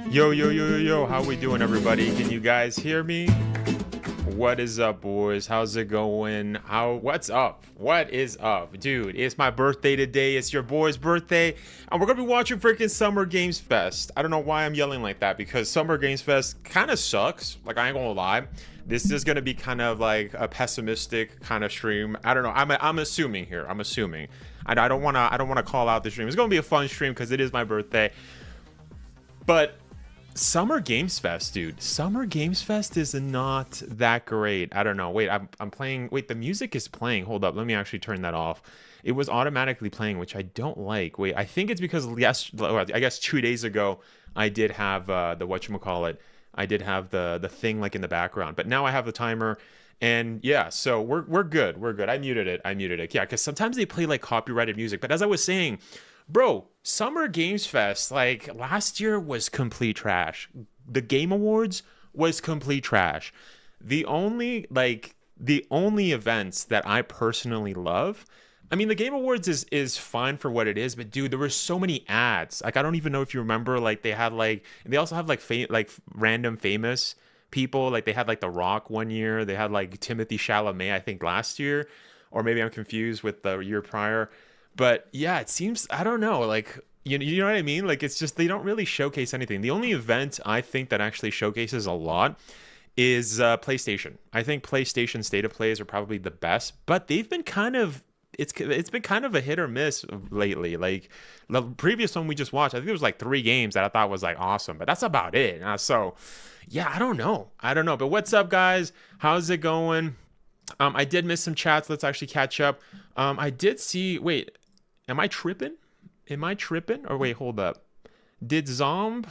Yo, yo, yo, yo, yo, how we doing, everybody? Can you guys hear me? What is up, boys? How's it going? What's up? What is up? Dude, it's my birthday today. It's your boy's birthday. And we're going to be watching freaking Summer Games Fest. I don't know why I'm yelling like that, because Summer Games Fest kind of sucks. Like, I ain't going to lie. This is going to be kind of like a pessimistic kind of stream. I don't know. I'm assuming here. I'm assuming. I don't want to call out the stream. It's going to be a fun stream because it is my birthday. But Summer Games Fest, dude. Summer Games Fest is not that great. I don't know. Wait, I'm playing. Wait, the music is playing. Hold up. Let me actually turn that off. It was automatically playing, which I don't like. Wait, I think it's because I guess 2 days ago I did have the whatchamacallit. I did have the thing like in the background, but now I have the timer. And yeah, so we're good. We're good. I muted it. Yeah, because sometimes they play like copyrighted music. But as I was saying, bro, Summer Games Fest, like last year was complete trash. The Game Awards was complete trash. The only events that I personally love, I mean, the Game Awards is fine for what it is, but dude, there were so many ads. Like, I don't even know if you remember, like they also have like random famous people. Like they had like The Rock one year. They had like Timothy Chalamet, I think last year, or maybe I'm confused with the year prior. But yeah, it seems, I don't know, like, you know what I mean? Like, it's just, they don't really showcase anything. The only event I think that actually showcases a lot is PlayStation. I think PlayStation State of Plays are probably the best, but they've been kind of, it's been kind of a hit or miss lately. Like, the previous one we just watched, I think there was like 3 games that I thought was like awesome, but that's about it. So, yeah, I don't know. But what's up, guys? How's it going? I did miss some chats. Let's actually catch up. I did see, wait, am I tripping? Or wait, hold up. Did Zomb?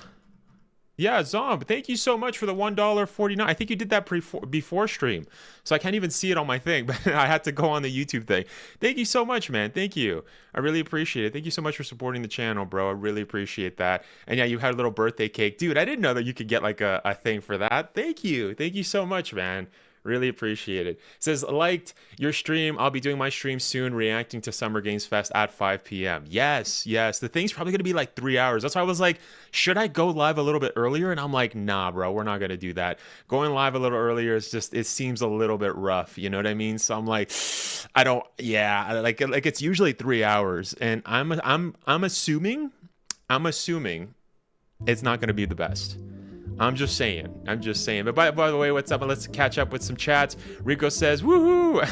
Yeah, Zomb, thank you so much for the $1.49. I think you did that before stream. So I can't even see it on my thing, but I had to go on the YouTube thing. Thank you so much, man. Thank you. I really appreciate it. Thank you so much for supporting the channel, bro. I really appreciate that. And yeah, you had a little birthday cake. Dude, I didn't know that you could get like a thing for that. Thank you. Thank you so much, man. Really appreciate it. It says, liked your stream. I'll be doing my stream soon, reacting to Summer Games Fest at 5 p.m. Yes. The thing's probably going to be like 3 hours. That's why I was like, should I go live a little bit earlier? And I'm like, nah, bro, we're not going to do that. Going live a little earlier is just, it seems a little bit rough. You know what I mean? So I'm like, like it's usually 3 hours. And I'm assuming it's not going to be the best. I'm just saying. But by the way, what's up? Let's catch up with some chats. Rico says, woohoo!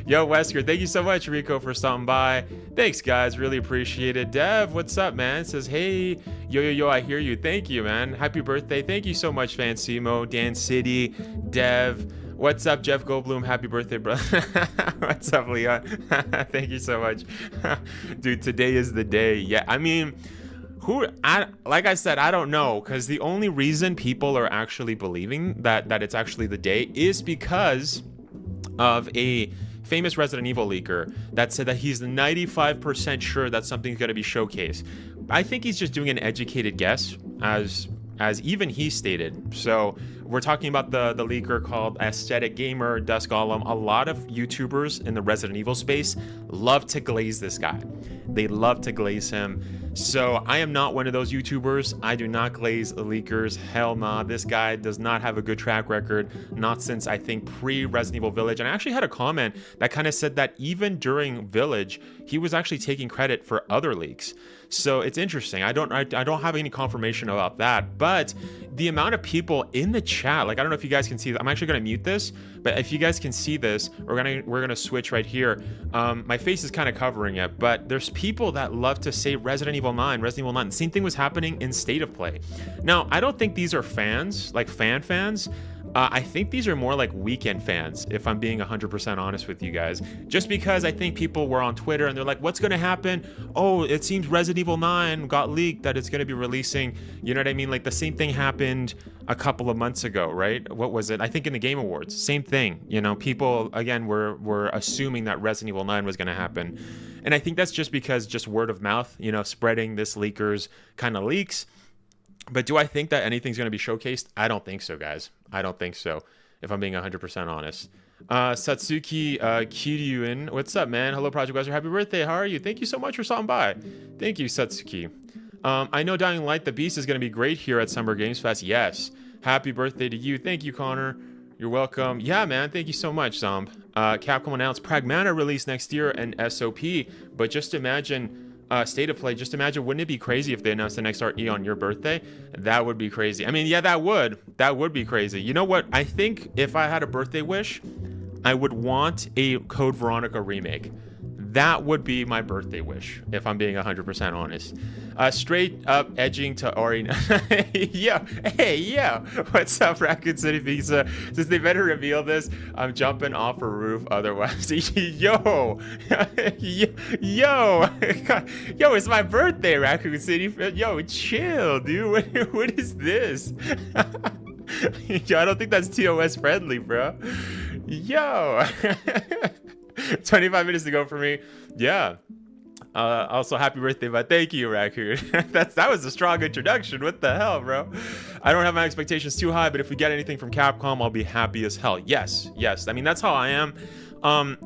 Yo, Wesker, thank you so much, Rico, for stopping by. Thanks, guys. Really appreciate it. Dev, what's up, man? Says, hey, yo, I hear you. Thank you, man. Happy birthday. Thank you so much, Fancimo, Dan City, Dev. What's up, Jeff Goldblum? Happy birthday, bro. What's up, Leon? Thank you so much. Dude, today is the day. Yeah, I mean, like I said, I don't know, because the only reason people are actually believing that it's actually the day is because of a famous Resident Evil leaker that said that he's 95% sure that something's going to be showcased. I think he's just doing an educated guess, as even he stated. So we're talking about the leaker called Aesthetic Gamer, Dusk Golem. A lot of YouTubers in the Resident Evil space love to glaze this guy. They love to glaze him. So I am not one of those YouTubers. I do not glaze leakers. Hell nah. This guy does not have a good track record. Not since, I think, pre-Resident Evil Village. And I actually had a comment that kind of said that even during Village, he was actually taking credit for other leaks. So it's interesting. I don't have any confirmation about that, but the amount of people in the chat, like, I don't know if you guys can see that. I'm actually going to mute this, but if you guys can see this, we're gonna switch right here. My face is kind of covering it, but there's people that love to say Resident Evil 9. The same thing was happening in State of Play. Now, I don't think these are fans, like fans. I think these are more like weekend fans, if I'm being 100% honest with you guys. Just because I think people were on Twitter and they're like, what's going to happen? Oh, it seems Resident Evil 9 got leaked that it's going to be releasing. You know what I mean? Like, the same thing happened a couple of months ago, right? What was it? I think in the Game Awards. Same thing. You know, people, again, were assuming that Resident Evil 9 was going to happen. And I think that's just because just word of mouth, you know, spreading this leakers kind of leaks. But do I think that anything's going to be showcased? I don't think so, guys. I don't think so, if I'm being 100% honest. Satsuki Kiryuin, what's up, man? Hello, Project Wesker. Happy birthday. How are you? Thank you so much for stopping by. Thank you, Satsuki. I know Dying Light the Beast is going to be great here at Summer Games Fest. Yes. Happy birthday to you. Thank you, Connor. You're welcome. Yeah, man. Thank you so much, Zomb. Capcom announced Pragmata release next year and SOP. But just imagine State of Play. Just imagine, wouldn't it be crazy if they announced the next RE on your birthday? That would be crazy. I mean, yeah, that would. That would be crazy. You know what? I think if I had a birthday wish, I would want a Code Veronica remake. That would be my birthday wish, if I'm being 100% honest. Straight up edging to Ori. Yo, hey, yo. What's up, Raccoon City Pizza? Since they better reveal this, I'm jumping off a roof otherwise. Yo. Yo. Yo, it's my birthday, Raccoon City. Yo, chill, dude. What is this? Yo, I don't think that's TOS friendly, bro. Yo. 25 minutes to go for me. Yeah. Also, happy birthday, but thank you, Raccoon. That was a strong introduction. What the hell, bro? I don't have my expectations too high, but if we get anything from Capcom, I'll be happy as hell. Yes. I mean, that's how I am.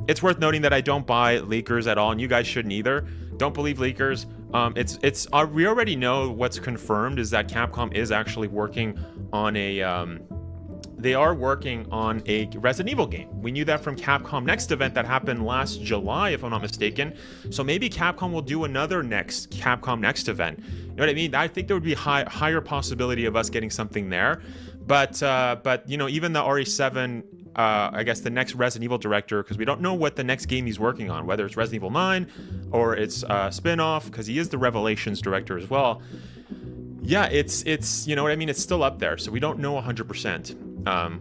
It's worth noting that I don't buy leakers at all, and you guys shouldn't either. Don't believe leakers. We already know what's confirmed is that Capcom is actually working on a they are working on a Resident Evil game. We knew that from Capcom Next event that happened last July, if I'm not mistaken. So maybe Capcom will do another Capcom Next event. You know what I mean? I think there would be higher possibility of us getting something there. But you know, even the RE7, I guess the next Resident Evil director, because we don't know what the next game he's working on, whether it's Resident Evil 9 or it's a spin-off, because he is the Revelations director as well. Yeah, it's you know what I mean? It's still up there, so we don't know 100%.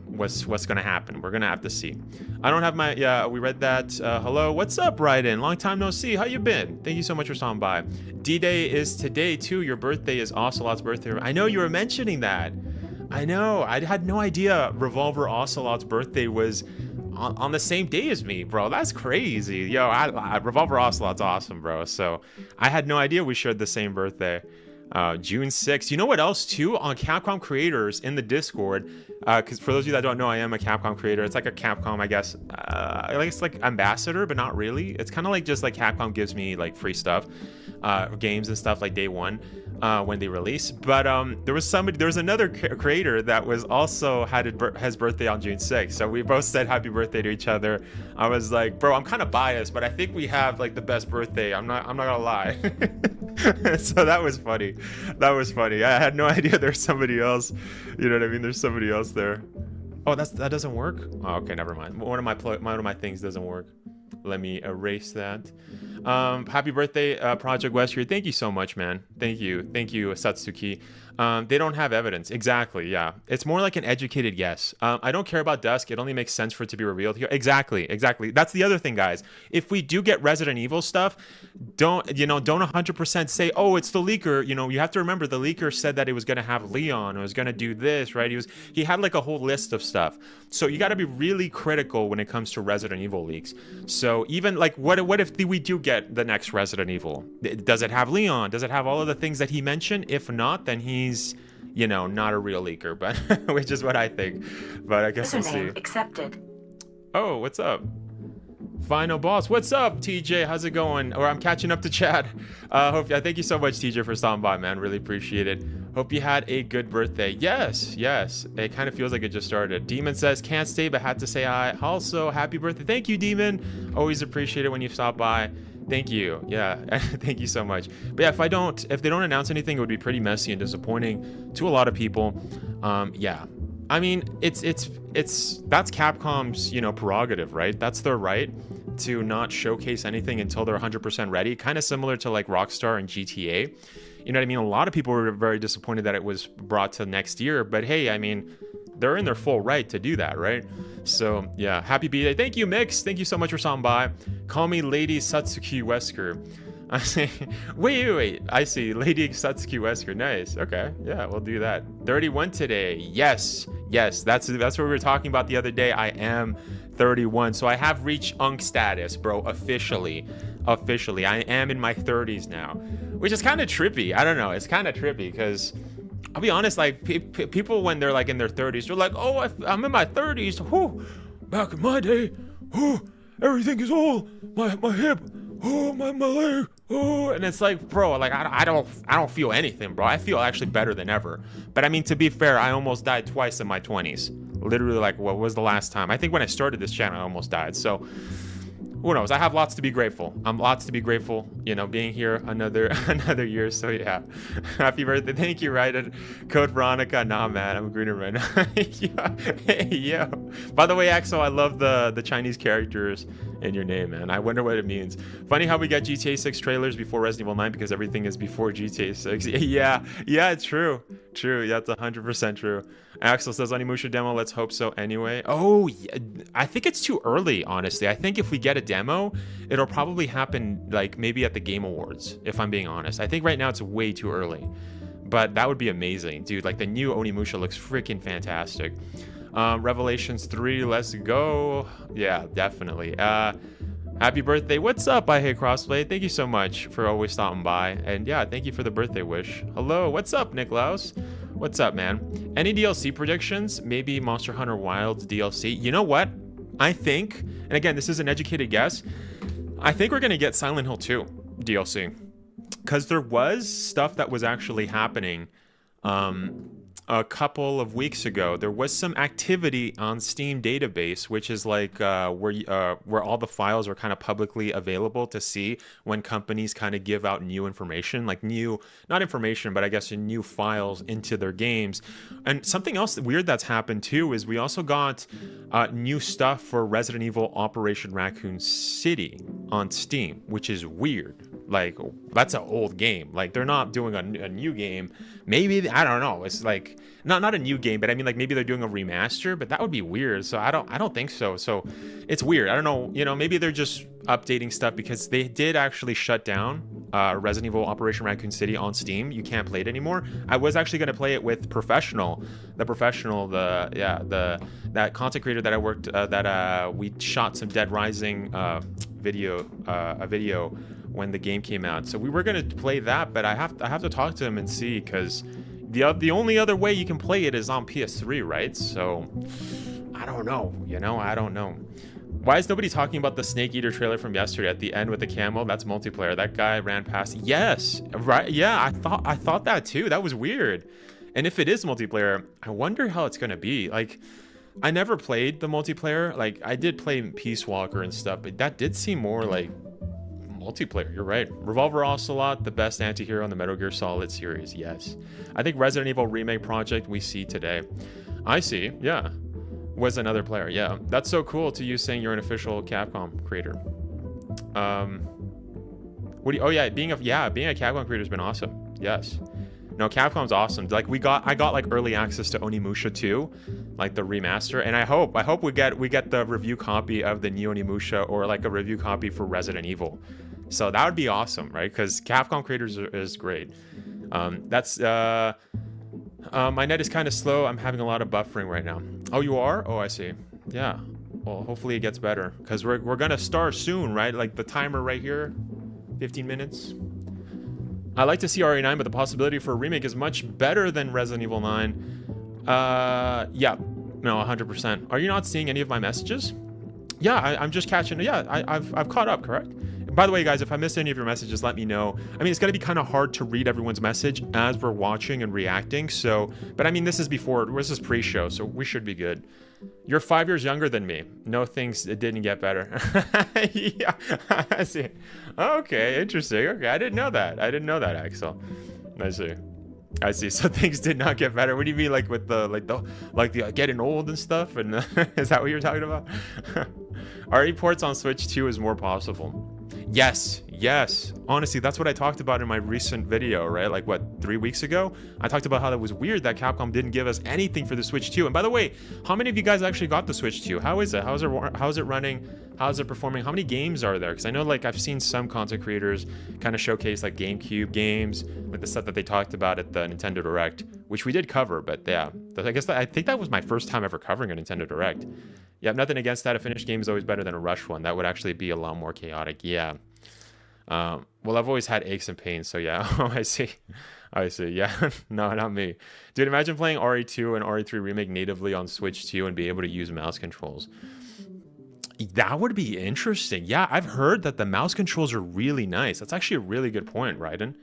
What's gonna happen. We're gonna have to see. I don't have my, yeah, we read that. Hello, what's up, Raiden? Long time no see. How you been? Thank you so much for stopping by. D-Day is today too. Your birthday is Ocelot's birthday. I know you were mentioning that. I know. I had no idea Revolver Ocelot's birthday was on the same day as me, bro. That's crazy. Yo, Revolver Ocelot's awesome, bro. So I had no idea we shared the same birthday. June 6th. You know what else too? On Capcom Creators in the Discord, because for those of you that don't know, I am a Capcom creator. It's like a Capcom, I guess, it's like ambassador, but not really. It's kind of like just like Capcom gives me like free stuff, games and stuff like day one when they release. But there was another creator that was also his birthday on June 6th. So we both said happy birthday to each other. I was like, bro, I'm kind of biased, but I think we have like the best birthday. I'm not gonna lie. So that was funny. I had no idea there's somebody else. You know what I mean? There's somebody else there. Oh, that doesn't work? Oh, okay, never mind. One of my things doesn't work. Let me erase that. Happy birthday, Project Wesker. Thank you so much, man. Thank you, Satsuki. They don't have evidence. Exactly, yeah. It's more like an educated guess. I don't care about Dusk. It only makes sense for it to be revealed here. Exactly. That's the other thing, guys. If we do get Resident Evil stuff, don't 100% say, oh, it's the leaker. You know, you have to remember the leaker said that it was going to have Leon. It was going to do this, right? He had like a whole list of stuff. So you got to be really critical when it comes to Resident Evil leaks. So even like, what if we do get the next Resident Evil? Does it have Leon? Does it have all of the things that he mentioned? If not, then he's, you know, not a real leaker, but which is what I think. But I guess we'll see. Accepted. Oh, what's up? Final boss. What's up, TJ? How's it going? Or I'm catching up to Chad. Thank you so much, TJ, for stopping by, man. Really appreciate it. Hope you had a good birthday. Yes. It kind of feels like it just started. Demon says, can't stay, but had to say hi. Also, happy birthday. Thank you, Demon. Always appreciate it when you stop by. Thank you. Yeah, thank you so much. But yeah, if they don't announce anything, it would be pretty messy and disappointing to a lot of people. Yeah. I mean, that's Capcom's, you know, prerogative, right? That's their right to not showcase anything until they're 100% ready. Kind of similar to like Rockstar and GTA. You know what I mean? A lot of people were very disappointed that it was brought to next year, but hey, I mean, they're in their full right to do that, right? So yeah, happy B-Day. Thank you, Mix. Thank you so much for stopping by. Call me Lady Satsuki Wesker. I say, wait. I see, Lady Satsuki Wesker. Nice. Okay, yeah, we'll do that. 31 today. Yes. That's what we were talking about the other day. I am 31, so I have reached Unk status, bro. Officially, I am in my 30s now, which is kind of trippy. I don't know. It's kind of trippy because I'll be honest, like people when they're like in their 30s, they're like, oh, I'm in my 30s. Whew, back in my day, everything is all my hip, my leg. Ooh, and it's like, bro, like I don't feel anything, bro. I feel actually better than ever. But I mean, to be fair, I almost died twice in my 20s. Literally, like, what was the last time? I think when I started this channel, I almost died. So who knows? I have lots to be grateful. I'm lots to be grateful, you know, being here another year. So yeah, happy birthday. Thank you, right? Code Veronica. Nah, man, I'm greener right now. Yeah. Hey, yo. By the way, Axel, I love the Chinese characters in your name, man. I wonder what it means. Funny how we got GTA 6 trailers before Resident Evil 9 because everything is before GTA 6. Yeah, it's true. True. Yeah, it's 100% true. Axel says Onimusha demo. Let's hope so anyway. Oh, yeah. I think it's too early, honestly. I think if we get a demo, it'll probably happen like maybe at the Game Awards, if I'm being honest. I think right now it's way too early. But that would be amazing, dude. Like the new Onimusha looks freaking fantastic. Revelations 3, let's go. Yeah, definitely. Happy birthday. What's up, I Hate Crossplay? Thank you so much for always stopping by. And yeah, thank you for the birthday wish. Hello, what's up, Niklaus? What's up, man? Any DLC predictions? Maybe Monster Hunter Wilds DLC? You know what? I think, and again, this is an educated guess, I think we're going to get Silent Hill 2 DLC. Because there was stuff that was actually happening a couple of weeks ago. There was some activity on Steam database, which is like where all the files are kind of publicly available to see when companies kind of give out new information, like new, not information, but I guess new files into their games. And something else weird that's happened too is we also got new stuff for Resident Evil Operation Raccoon City on Steam, which is weird. Like, that's an old game. Like, they're not doing a new game. Maybe, I don't know. It's like not a new game, but I mean, like, maybe they're doing a remaster, but that would be weird. So I don't think so. So it's weird. I don't know. You know, maybe they're just updating stuff because they did actually shut down Resident Evil Operation Raccoon City on Steam. You can't play it anymore. I was actually going to play it with Professional, that content creator that I worked we shot some Dead Rising video when the game came out. So we were going to play that, but I have to talk to him and see, because the only other way you can play it is on PS3, right? So I don't know, you know, I don't know. Why is nobody talking about the Snake Eater trailer from yesterday at the end with the camo? That's multiplayer. That guy ran past. Yes, right. Yeah, I thought that too. That was weird. And if it is multiplayer, I wonder how it's going to be. Like, I never played the multiplayer. Like, I did play Peace Walker and stuff, but that did seem more like multiplayer. You're right. Revolver Ocelot, the best anti-hero in the Metal Gear Solid series. Yes. I think Resident Evil Remake Project we see today. I see. Yeah. Was another player. Yeah. That's so cool to you saying you're an official Capcom creator. What do you, oh yeah, being a Capcom creator has been awesome. Yes. No, Capcom's awesome. Like I got like early access to Onimusha 2, like the remaster, and I hope we get the review copy of the new Onimusha, or like a review copy for Resident Evil. So that would be awesome, right? Because Capcom creators is great. My net is kind of slow. I'm having a lot of buffering right now. Oh, you are? Oh, I see. Yeah. Well, hopefully it gets better, because we're gonna start soon, right? Like the timer right here, 15 minutes. I like to see RE9, but the possibility for a remake is much better than Resident Evil 9. Yeah, no, 100%. Are you not seeing any of my messages? Yeah, I'm just catching. Yeah, I've caught up, correct? By the way, guys, if I missed any of your messages, let me know. I mean, it's going to be kind of hard to read everyone's message as we're watching and reacting. So, but I mean, this is pre-show, so we should be good. You're 5 years younger than me. No, things it didn't get better. Yeah, I see. Okay, interesting. Okay, I didn't know that, Axel. I see. So things did not get better. What do you mean, like with the getting old and stuff? And is that what you're talking about? RE ports on Switch 2 is more possible. Yes. Honestly, that's what I talked about in my recent video, right? Like, what, 3 weeks ago? I talked about how that was weird that Capcom didn't give us anything for the Switch 2. And by the way, how many of you guys actually got the Switch 2? How is it? How's it running? How's it performing? How many games are there? Because I know, like, I've seen some content creators kind of showcase, like, GameCube games, like the stuff that they talked about at the Nintendo Direct, which we did cover. But yeah, I think that was my first time ever covering a Nintendo Direct. Yeah, nothing against that. A finished game is always better than a rushed one. That would actually be a lot more chaotic. Yeah. Well, I've always had aches and pains, so yeah. Oh, I see. Yeah. No, not me. Dude, imagine playing RE2 and RE3 Remake natively on Switch 2 and be able to use mouse controls. That would be interesting. Yeah, I've heard that the mouse controls are really nice. That's actually a really good point, Raiden.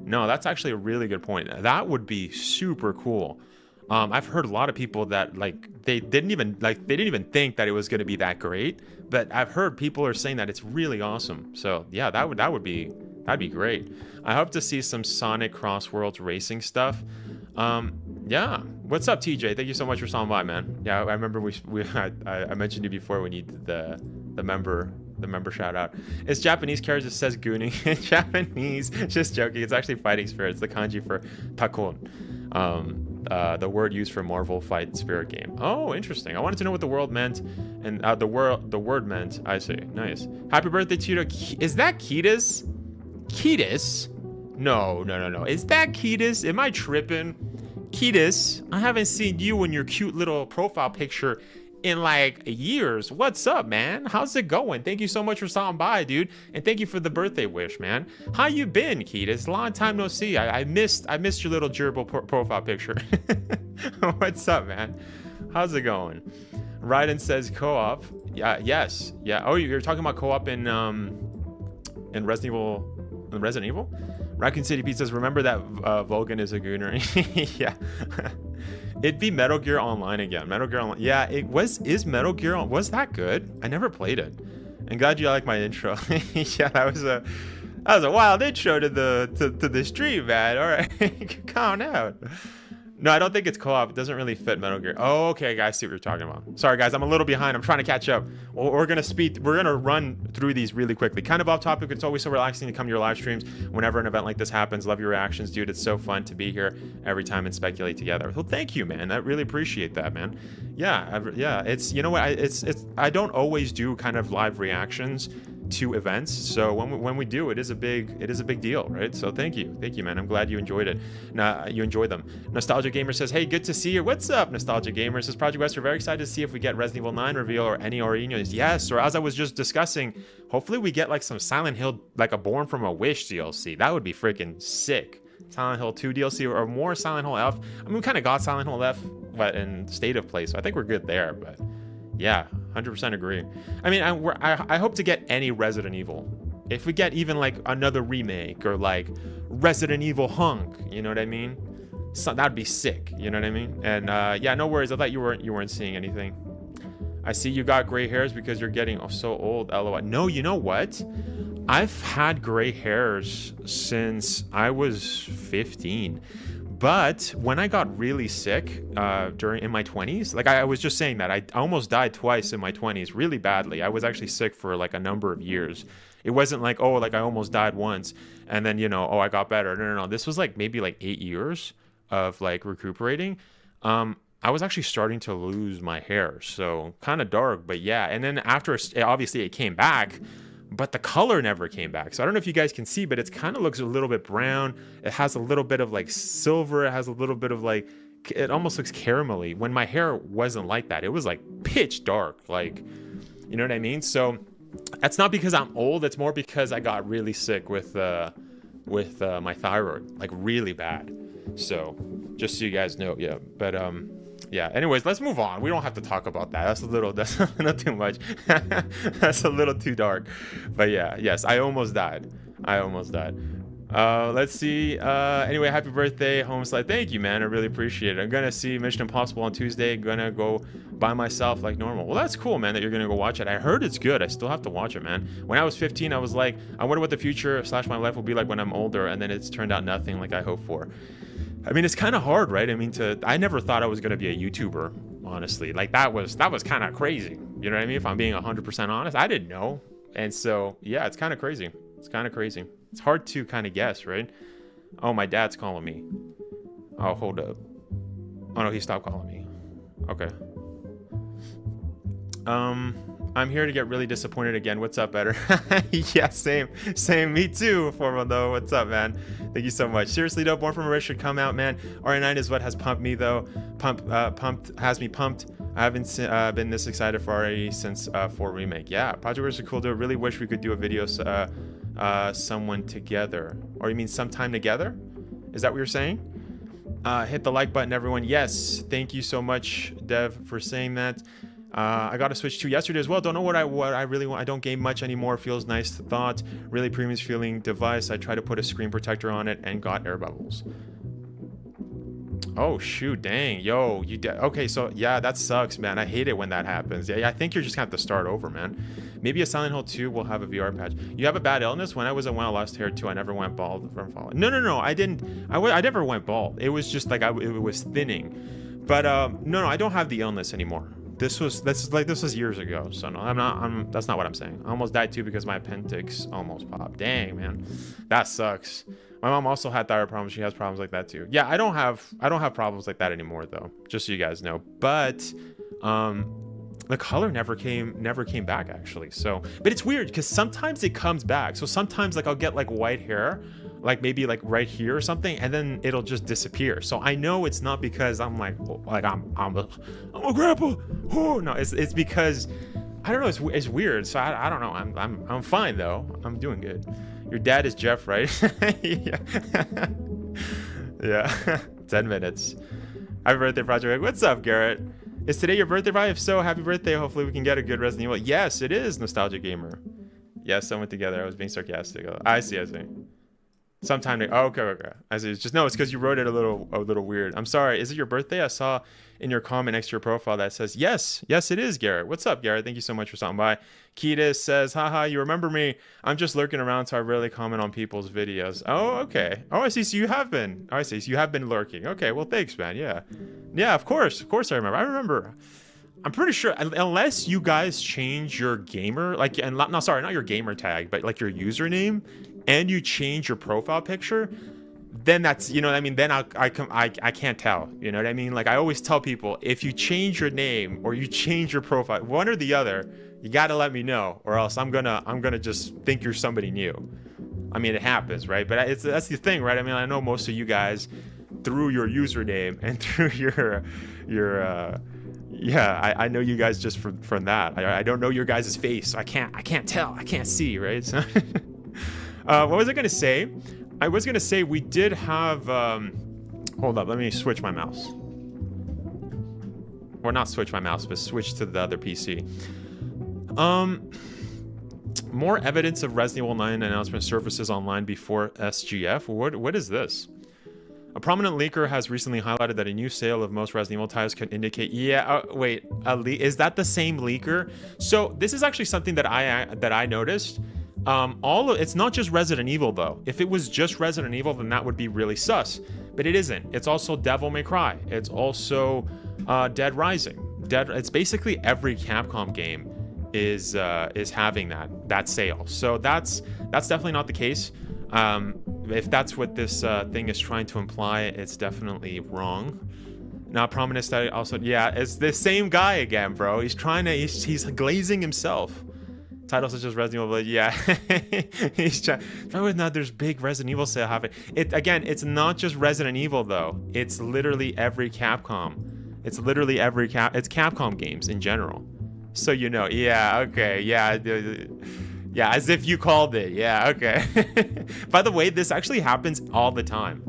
No, that's actually a really good point. That would be super cool. I've heard a lot of people that like they didn't even think that it was going to be that great, but I've heard people are saying that it's really awesome. So yeah, that'd be great. I hope to see some Sonic Cross Worlds racing stuff. Yeah. What's up, TJ? Thank you so much for stopping by, man. Yeah, I remember I mentioned you before when you did the member shout out. It's Japanese character says gooning. Japanese, just joking. It's actually fighting spirits, the kanji for takon. The word used for Marvel fight spirit game. Oh, interesting. I wanted to know what the word meant, and the word meant. I see. Nice. Happy birthday to you. Is that Ketis? Ketis? No. Is that Ketis? Am I tripping? Ketis, I haven't seen you in your cute little profile picture in like years. What's up, man? How's it going? Thank you so much for stopping by, dude, and thank you for the birthday wish, man. How you been, Ketis? Long time no see. I missed your little gerbil profile picture. What's up, man? How's it going? Raiden says co-op. Yeah, yes, yeah. Oh, you're talking about co-op in Resident Evil. Resident Evil? Raccoon City Pete says, remember that Vulcan is a gooner. Yeah. It'd be Metal Gear Online again. Metal Gear Online. Yeah, is Metal Gear on. Was that good? I never played it. I'm glad you like my intro. Yeah, that was a wild intro to the stream, man. All right. Calm down. No, I don't think it's co-op. It doesn't really fit Metal Gear. Oh, okay, guys, see what you're talking about. Sorry, guys, I'm a little behind. I'm trying to catch up. Well, we're gonna run through these really quickly. Kind of off topic. It's always so relaxing to come to your live streams whenever an event like this happens. Love your reactions, dude. It's so fun to be here every time and speculate together. Well, thank you, man. I really appreciate that, man. Yeah, it's, you know what? I don't always do kind of live reactions to events, so when we do, it is a big deal, right? So thank you, man. I'm glad you enjoyed it. You enjoyed them. Nostalgia Gamer says, hey, good to see you. What's up, Nostalgia Gamer? Says Project Wesker, very excited to see if we get Resident Evil 9 reveal or any news. Yes, or as I was just discussing, hopefully we get like some Silent Hill, like a Born from a Wish DLC. That would be freaking sick. Silent Hill 2 DLC or more Silent Hill F. I mean, we kind of got Silent Hill F, but in State of Play, so I think we're good there. But yeah, 100% agree. I mean, I hope to get any Resident Evil. If we get even like another remake or like Resident Evil Hunk, you know what I mean? So that'd be sick, you know what I mean? And yeah, no worries. I thought you weren't seeing anything. I see you got gray hairs because you're getting so old. LOL. No, you know what? I've had gray hairs since I was 15. But when I got really sick in my 20s, like I was just saying that I almost died twice in my 20s, really badly. I was actually sick for like a number of years. It wasn't like, oh, like I almost died once and then, you know, oh, I got better. No. This was like maybe like 8 years of like recuperating. I was actually starting to lose my hair, so kind of dark, but yeah. And then after, obviously it came back, but the color never came back. So I don't know if you guys can see, but it kind of looks a little bit brown. It has a little bit of like silver. It has a little bit of like, it almost looks caramelly. When my hair wasn't like that, it was like pitch dark, like, you know what I mean? So that's not because I'm old. It's more because I got really sick with my thyroid, like really bad. So just so you guys know, yeah. But yeah, anyways, let's move on. We don't have to talk about that. That's a little too much. That's a little too dark. But yeah, yes, I almost died. Let's see. Anyway, happy birthday, Homeslide. Thank you, man. I really appreciate it. I'm gonna see Mission Impossible on Tuesday. Gonna go by myself like normal. Well, that's cool, man, that you're gonna go watch it. I heard it's good. I still have to watch it, man. When I was 15, I was like, I wonder what the future / my life will be like when I'm older, and then it's turned out nothing like I hoped for. I mean, it's kind of hard, right? I mean, I never thought I was going to be a YouTuber, honestly. Like, that was kind of crazy. You know what I mean? If I'm being 100% honest, I didn't know. And so, yeah, it's kind of crazy. It's hard to kind of guess, right? Oh, my dad's calling me. Oh, hold up. Oh, no, he stopped calling me. Okay. I'm here to get really disappointed again. What's up, Eder? Yeah, same. Me too, Formal though. What's up, man? Thank you so much. Seriously though, Born from a Wish should come out, man. RE9 is what has pumped me though. Has me pumped. I haven't been this excited for RE since 4 remake. Yeah, Project Wesker is cool. I really wish we could do a video someone together. Or you mean sometime together? Is that what you're saying? Hit the like button, everyone. Yes, thank you so much, Dev, for saying that. I got a Switch 2 yesterday as well. Don't know what I really want. I don't game much anymore. Feels nice to thought. Really premium feeling device. I tried to put a screen protector on it and got air bubbles. Oh shoot, dang, yo, okay, so yeah, that sucks, man. I hate it when that happens. Yeah, I think you're just gonna have to start over, man. Maybe a Silent Hill 2 will have a VR patch. You have a bad illness? When I was a I lost hair too. I never went bald from falling. No, I didn't. I never went bald. It was just like it was thinning. But no, I don't have the illness anymore. This was years ago. So no, that's not what I'm saying. I almost died too because my appendix almost popped. Dang, man, that sucks. My mom also had thyroid problems. She has problems like that too. Yeah, I don't have problems like that anymore though. Just so you guys know. But the color never came back actually. So, but it's weird because sometimes it comes back. So sometimes like I'll get like white hair, like maybe like right here or something, and then it'll just disappear. So I know it's not because I'm I'm a grandpa. Oh no, it's because I don't know. It's weird. So I don't know. I'm fine though. I'm doing good. Your dad is Jeff, right? Yeah. Yeah. 10 minutes. Happy birthday, Project. What's up, Garrett? Is today your birthday, Brian? If so, happy birthday. Hopefully we can get a good Resident Evil. Yes, it is, Nostalgia Gamer. Yes, someone together. I was being sarcastic. I see. Sometime to, okay. I see. It's just, no, it's because you wrote it a little weird. I'm sorry. Is it your birthday? I saw in your comment next to your profile that says, yes, it is, Garrett. What's up, Garrett? Thank you so much for stopping by. Ketis says, haha, you remember me. I'm just lurking around, so I rarely comment on people's videos. Oh, okay. Oh, I see. So you have been. Oh, I see. So you have been lurking. Okay, well, thanks, man. Yeah. Yeah, of course I remember. I'm pretty sure, unless you guys change your gamer, like, and no, sorry, not your gamer tag, but like your username, and you change your profile picture, then that's, you know what I mean, then I can't tell, you know what I mean? Like I always tell people, if you change your name or you change your profile, one or the other, you got to let me know, or else I'm gonna just think you're somebody new. I mean, it happens, right? But that's the thing, right? I mean, I know most of you guys, through your username and through your yeah, I know you guys just from that. I don't know your guys' face, so I can't tell, I can't see, right? So what was I gonna say? I was gonna say we did have hold up, let me switch my mouse. Or not switch my mouse, but switch to the other PC. More evidence of Resident Evil 9 announcement surfaces online before SGF. What is this? A prominent leaker has recently highlighted that a new sale of most Resident Evil titles could indicate. Yeah, wait, is that the same leaker? So this is actually something that I noticed. It's not just Resident Evil though. If it was just Resident Evil, then that would be really sus. But it isn't. It's also Devil May Cry. It's also Dead Rising. It's basically every Capcom game is having that sale. So that's definitely not the case. If that's what this thing is trying to imply, it's definitely wrong. Now, prominent study also, yeah, it's the same guy again, bro. He's glazing himself. Titles such as Resident Evil, yeah. He's trying. Probably not. There's big Resident Evil sale happening. It's not just Resident Evil though. It's literally every Capcom. It's Capcom games in general. So you know, yeah, okay, yeah. Yeah, as if you called it. Yeah, okay. By the way, this actually happens all the time.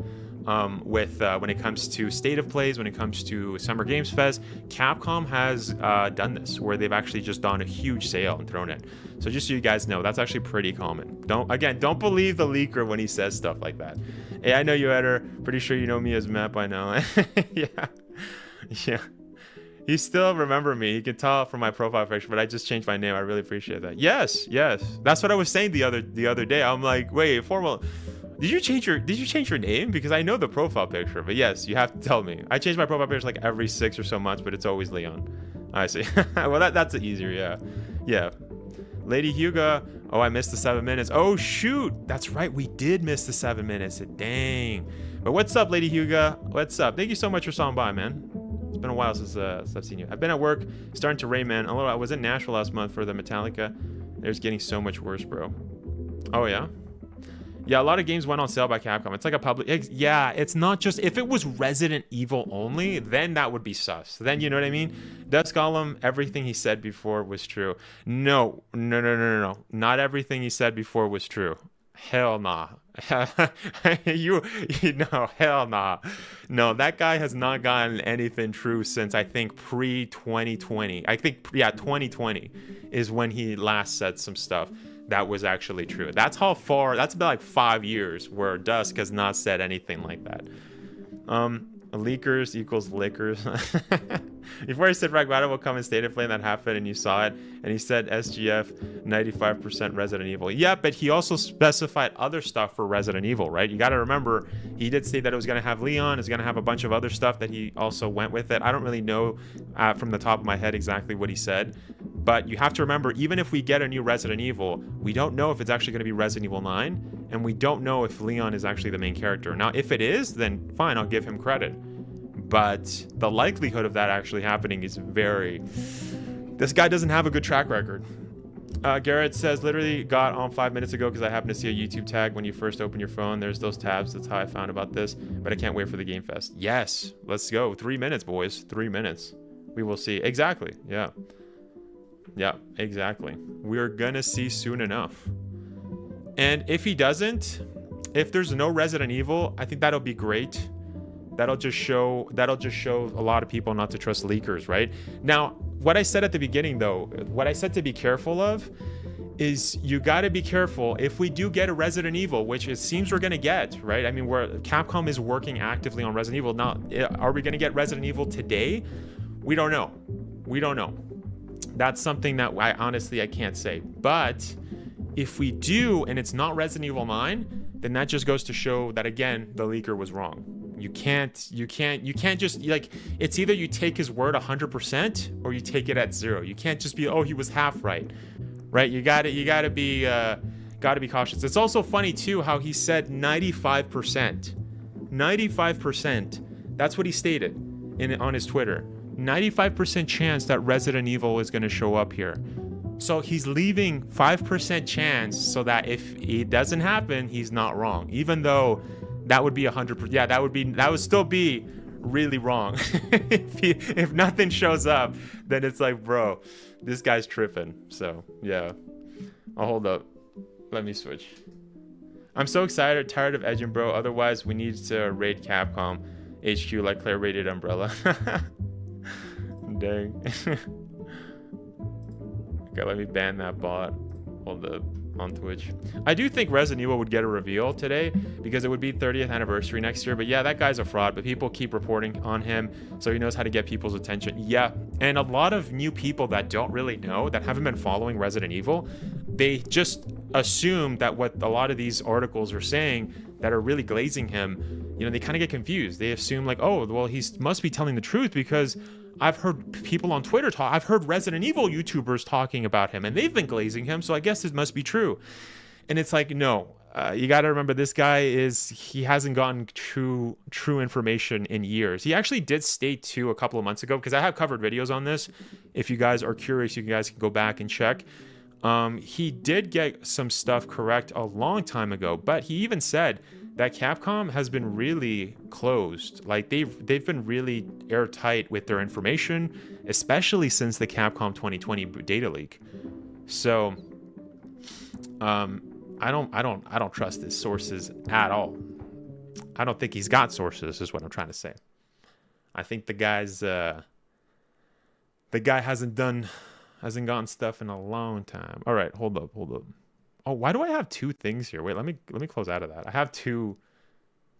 When it comes to State of Plays, when it comes to Summer Games Fest, Capcom has done this, where they've actually just done a huge sale and thrown it. So just so you guys know, that's actually pretty common. Don't believe the leaker when he says stuff like that. Hey, I know you, Eder. Pretty sure you know me as Matt by now. Yeah. He still remember me. He can tell from my profile picture, but I just changed my name. I really appreciate that. Yes. That's what I was saying the other day. I'm like, wait, formal. Did you change your name? Because I know the profile picture, but yes, you have to tell me. I change my profile picture like every 6 or so months, but it's always Leon. I see. Well, that's easier. Yeah. Lady Hugo. Oh, I missed the 7 minutes. Oh shoot, that's right. We did miss the 7 minutes. Dang. But what's up, Lady Hugo? What's up? Thank you so much for stopping by, man. It's been a while since I've seen you. I've been at work, starting to rain, man. Although I was in Nashville last month for the Metallica. It's getting so much worse, bro. Oh, yeah? Yeah, a lot of games went on sale by Capcom. It's like a public... Yeah, it's not just... If it was Resident Evil only, then that would be sus. Then, you know what I mean? Dust Golem, everything he said before was true. No. Not everything he said before was true. Hell nah. you know, hell nah. No, that guy has not gotten anything true since I think pre 2020. I think, yeah, 2020 is when he last said some stuff that was actually true. That's how far, that's about like 5 years where Dusk has not said anything like that. Leakers equals lickers. Before he said Pragmata will come and state a flame that happened and you saw it, and he said SGF 95% Resident Evil. Yeah, but he also specified other stuff for Resident Evil, right? You got to remember, he did say that it was going to have Leon, it's going to have a bunch of other stuff that he also went with it. I don't really know from the top of my head exactly what he said, but you have to remember, even if we get a new Resident Evil, we don't know if it's actually going to be Resident Evil 9, and we don't know if Leon is actually the main character. Now, if it is, then fine, I'll give him credit. But the likelihood of that actually happening is very... This guy doesn't have a good track record. Garrett says, literally got on 5 minutes ago because I happened to see a YouTube tag when you first open your phone. There's those tabs. That's how I found about this. But I can't wait for the Game Fest. Yes, let's go. 3 minutes, boys. 3 minutes. We will see. Exactly. Yeah. Yeah, exactly. We're gonna see soon enough. And if he doesn't, if there's no Resident Evil, I think that'll be great. That'll just show a lot of people not to trust leakers, right? Now, what I said at the beginning though, what I said to be careful of is you got to be careful if we do get a Resident Evil, which it seems we're going to get, right? I mean, Capcom is working actively on Resident Evil. Now, are we going to get Resident Evil today? We don't know. We don't know. That's something that I can't say. But if we do, and it's not Resident Evil 9, then that just goes to show that, again, the leaker was wrong. You can't just, like, it's either you take his word 100% or you take it at 0. You can't just be, oh, he was half right, right? You gotta be cautious. It's also funny too how he said 95%. That's what he stated on his Twitter. 95% chance that Resident Evil is going to show up here. So he's leaving 5% chance so that if it doesn't happen, he's not wrong. Even though that would be 100%. Yeah, that would still be really wrong. if nothing shows up, then it's like, bro, this guy's tripping. So yeah, I'll hold up. Let me switch. I'm so excited, tired of edging, bro. Otherwise, we need to raid Capcom HQ like Claire raided Umbrella. Dang. Okay, let me ban that bot. Hold up. On Twitch. I do think Resident Evil would get a reveal today because it would be 30th anniversary next year. But yeah, that guy's a fraud, but people keep reporting on him, so he knows how to get people's attention. Yeah, and a lot of new people that don't really know, that haven't been following Resident Evil, they just assume that what a lot of these articles are saying that are really glazing him, you know, they kind of get confused. They assume like, oh, well, he must be telling the truth because I've heard people on Twitter talk. I've heard Resident Evil YouTubers talking about him, and they've been glazing him, so I guess it must be true. And it's like, no, you got to remember this guy he hasn't gotten true information in years. He actually did state too a couple of months ago, because I have covered videos on this. If you guys are curious, you guys can go back and check. He did get some stuff correct a long time ago, but he even said that Capcom has been really closed. Like they've been really airtight with their information, especially since the Capcom 2020 data leak. So I don't trust his sources at all. I don't think he's got sources, is what I'm trying to say. I think the guy hasn't gotten stuff in a long time. All right, hold up. Oh, why do I have two things here? Wait, let me close out of that. I have two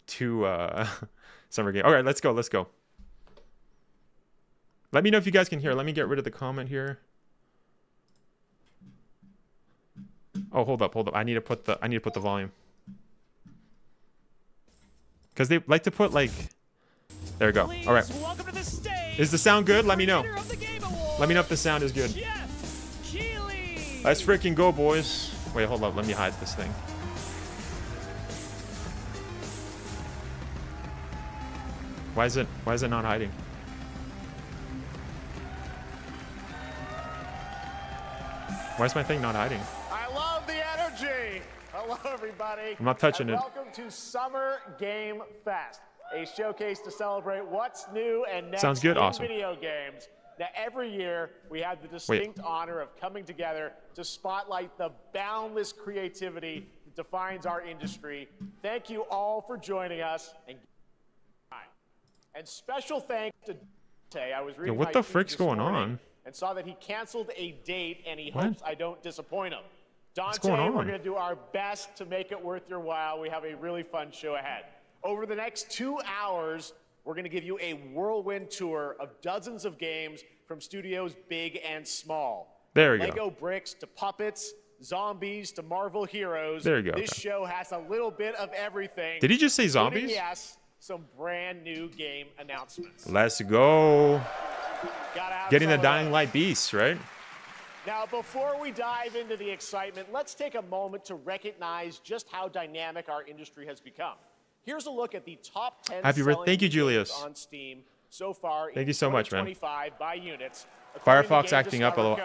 summer game. All right, let's go. Let me know if you guys can hear. Let me get rid of the comment here. Oh, hold up. I need to put the volume. Cuz they like to put like there we go. All right. Is the sound good? Let me know. Let me know if the sound is good. Let's freaking go, boys. Wait, hold up. Let me hide this thing. Why is it not hiding? Why is my thing not hiding? I love the energy. Hello, everybody. I'm not touching it. Welcome to Summer Game Fest, a showcase to celebrate what's new and next Sounds good. in Awesome. video games. Now, every year, we have the distinct honor of coming together to spotlight the boundless creativity, defines our industry. Thank you all for joining us. And special thanks to Dante. I was reading what my the feed frick's this going morning on? and saw that he canceled a date, and he What? hopes I don't disappoint him. What's Dante, going on? we're going to do our best to make it worth your while. We have a really fun show ahead. Over the next 2 hours, we're going to give you a whirlwind tour of dozens of games from studios big and small. There we go. Lego bricks to puppets, zombies to Marvel heroes. There you go. This show has a little bit of everything. Did he just say including, zombies? Yes, some brand new game announcements. Let's go. Gotta have Getting the some of Dying those. Light beast, right? Now, before we dive into the excitement, let's take a moment to recognize just how dynamic our industry has become. Here's a look at the top 10 Happy birthday. selling Thank you, games Julius. on Steam so far. Thank you so much, man. 25 by units. According to Firefox Game acting up a Discover little.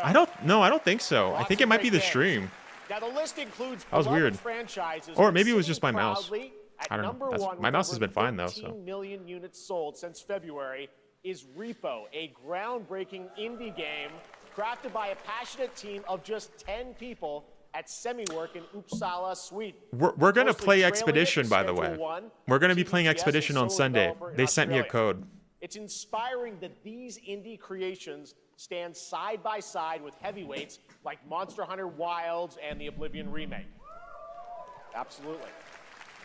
Code. I don't think so. I think it might be the stream. Now, the list includes That was beloved weird. franchises Or maybe it was sitting just my mouse. proudly at I don't know. number That's- one my with mouse has over been fine, though, 13 so. million units sold since February is Repo, a groundbreaking indie game crafted by a passionate team of just 10 people at Semiwork in Uppsala, Sweden. We're going to Closely play trailing it Expedition, is by the Schedule way. One, We're going to be playing TBS, Expedition a on solo Sunday. developer in They sent me a Australia. code. It's inspiring that these indie creations stand side by side with heavyweights like Monster Hunter Wilds and the Oblivion remake. Absolutely.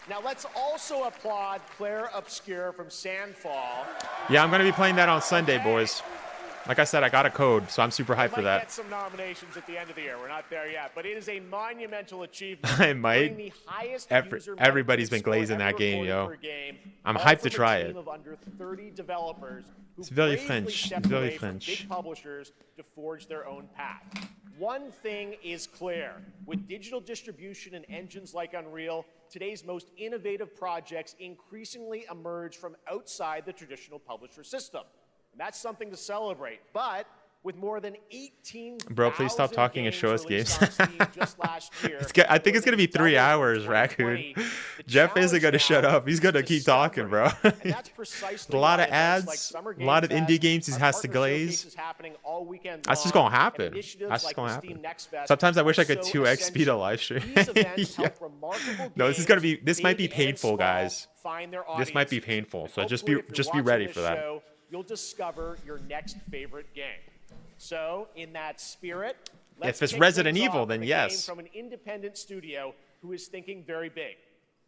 Now let's also applaud Claire Obscure from Sandfall. Yeah, I'm going to be playing that on Sunday, boys. Like I said, I got a code, so I'm super hyped for Might that. get some nominations at the end of the year. We're not there yet, but it is a monumental achievement. I might. Winning the highest user Everybody's Metacritic been score glazing ever that game, recorded yo. for a game, I'm all hyped from to try a team it. of under 30 developers who It's very bravely French. stepped It's very away from French. big publishers to forge their own path. One thing is clear. With digital distribution and engines like Unreal, today's most innovative projects increasingly emerge from outside the traditional publisher system. And that's something to celebrate. But with more than 18,000 Bro, please stop talking and show us released games. on Steam just last year, I think it's going to be 3 hours, Raccoon. Jeff isn't going to shut up. He's going to keep talking, bro. And that's precisely A lot of why events like ads, Summer a lot of Game indie Fest, games he our has to partner glaze. showcases happening all weekend That's just long, gonna happen. and initiatives That's just like gonna the happen. Steam Next Fest Sometimes I wish I are could so 2x speed a essential. live stream. These events Yeah. help remarkable No, this is gonna be. games, This might be big and painful, small, guys. find their This might be audiences. painful. And So just hopefully, be if you're ready watching for this that. show, you'll discover your next favorite game. So, in that spirit, let's If it's kick Resident things Evil, off then with a yes. game from an independent studio who is thinking very big.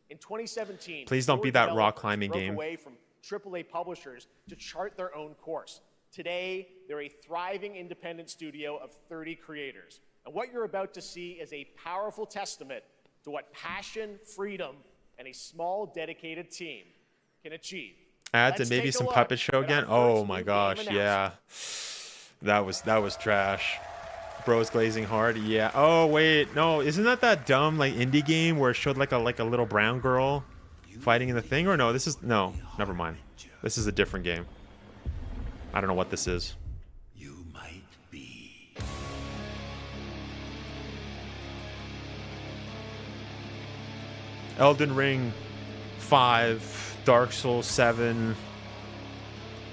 In 2017, Please don't 4 be that rock developers climbing broke game. away from AAA publishers to chart their own course. Today, they're a thriving independent studio of 30 creators. And what you're about to see is a powerful testament to what passion, freedom, and a small, dedicated team can achieve. Ads Let's and maybe take a some look puppet show at our again. first Oh new my game gosh, announcement. yeah. That was trash. Bro's glazing hard. Yeah. Oh wait, no, isn't that dumb like indie game where it showed like a little brown girl fighting in the thing? Or no, this is no. Never mind. This is a different game. I don't know what this is. You might be. Elden Ring 5, Dark Souls 7,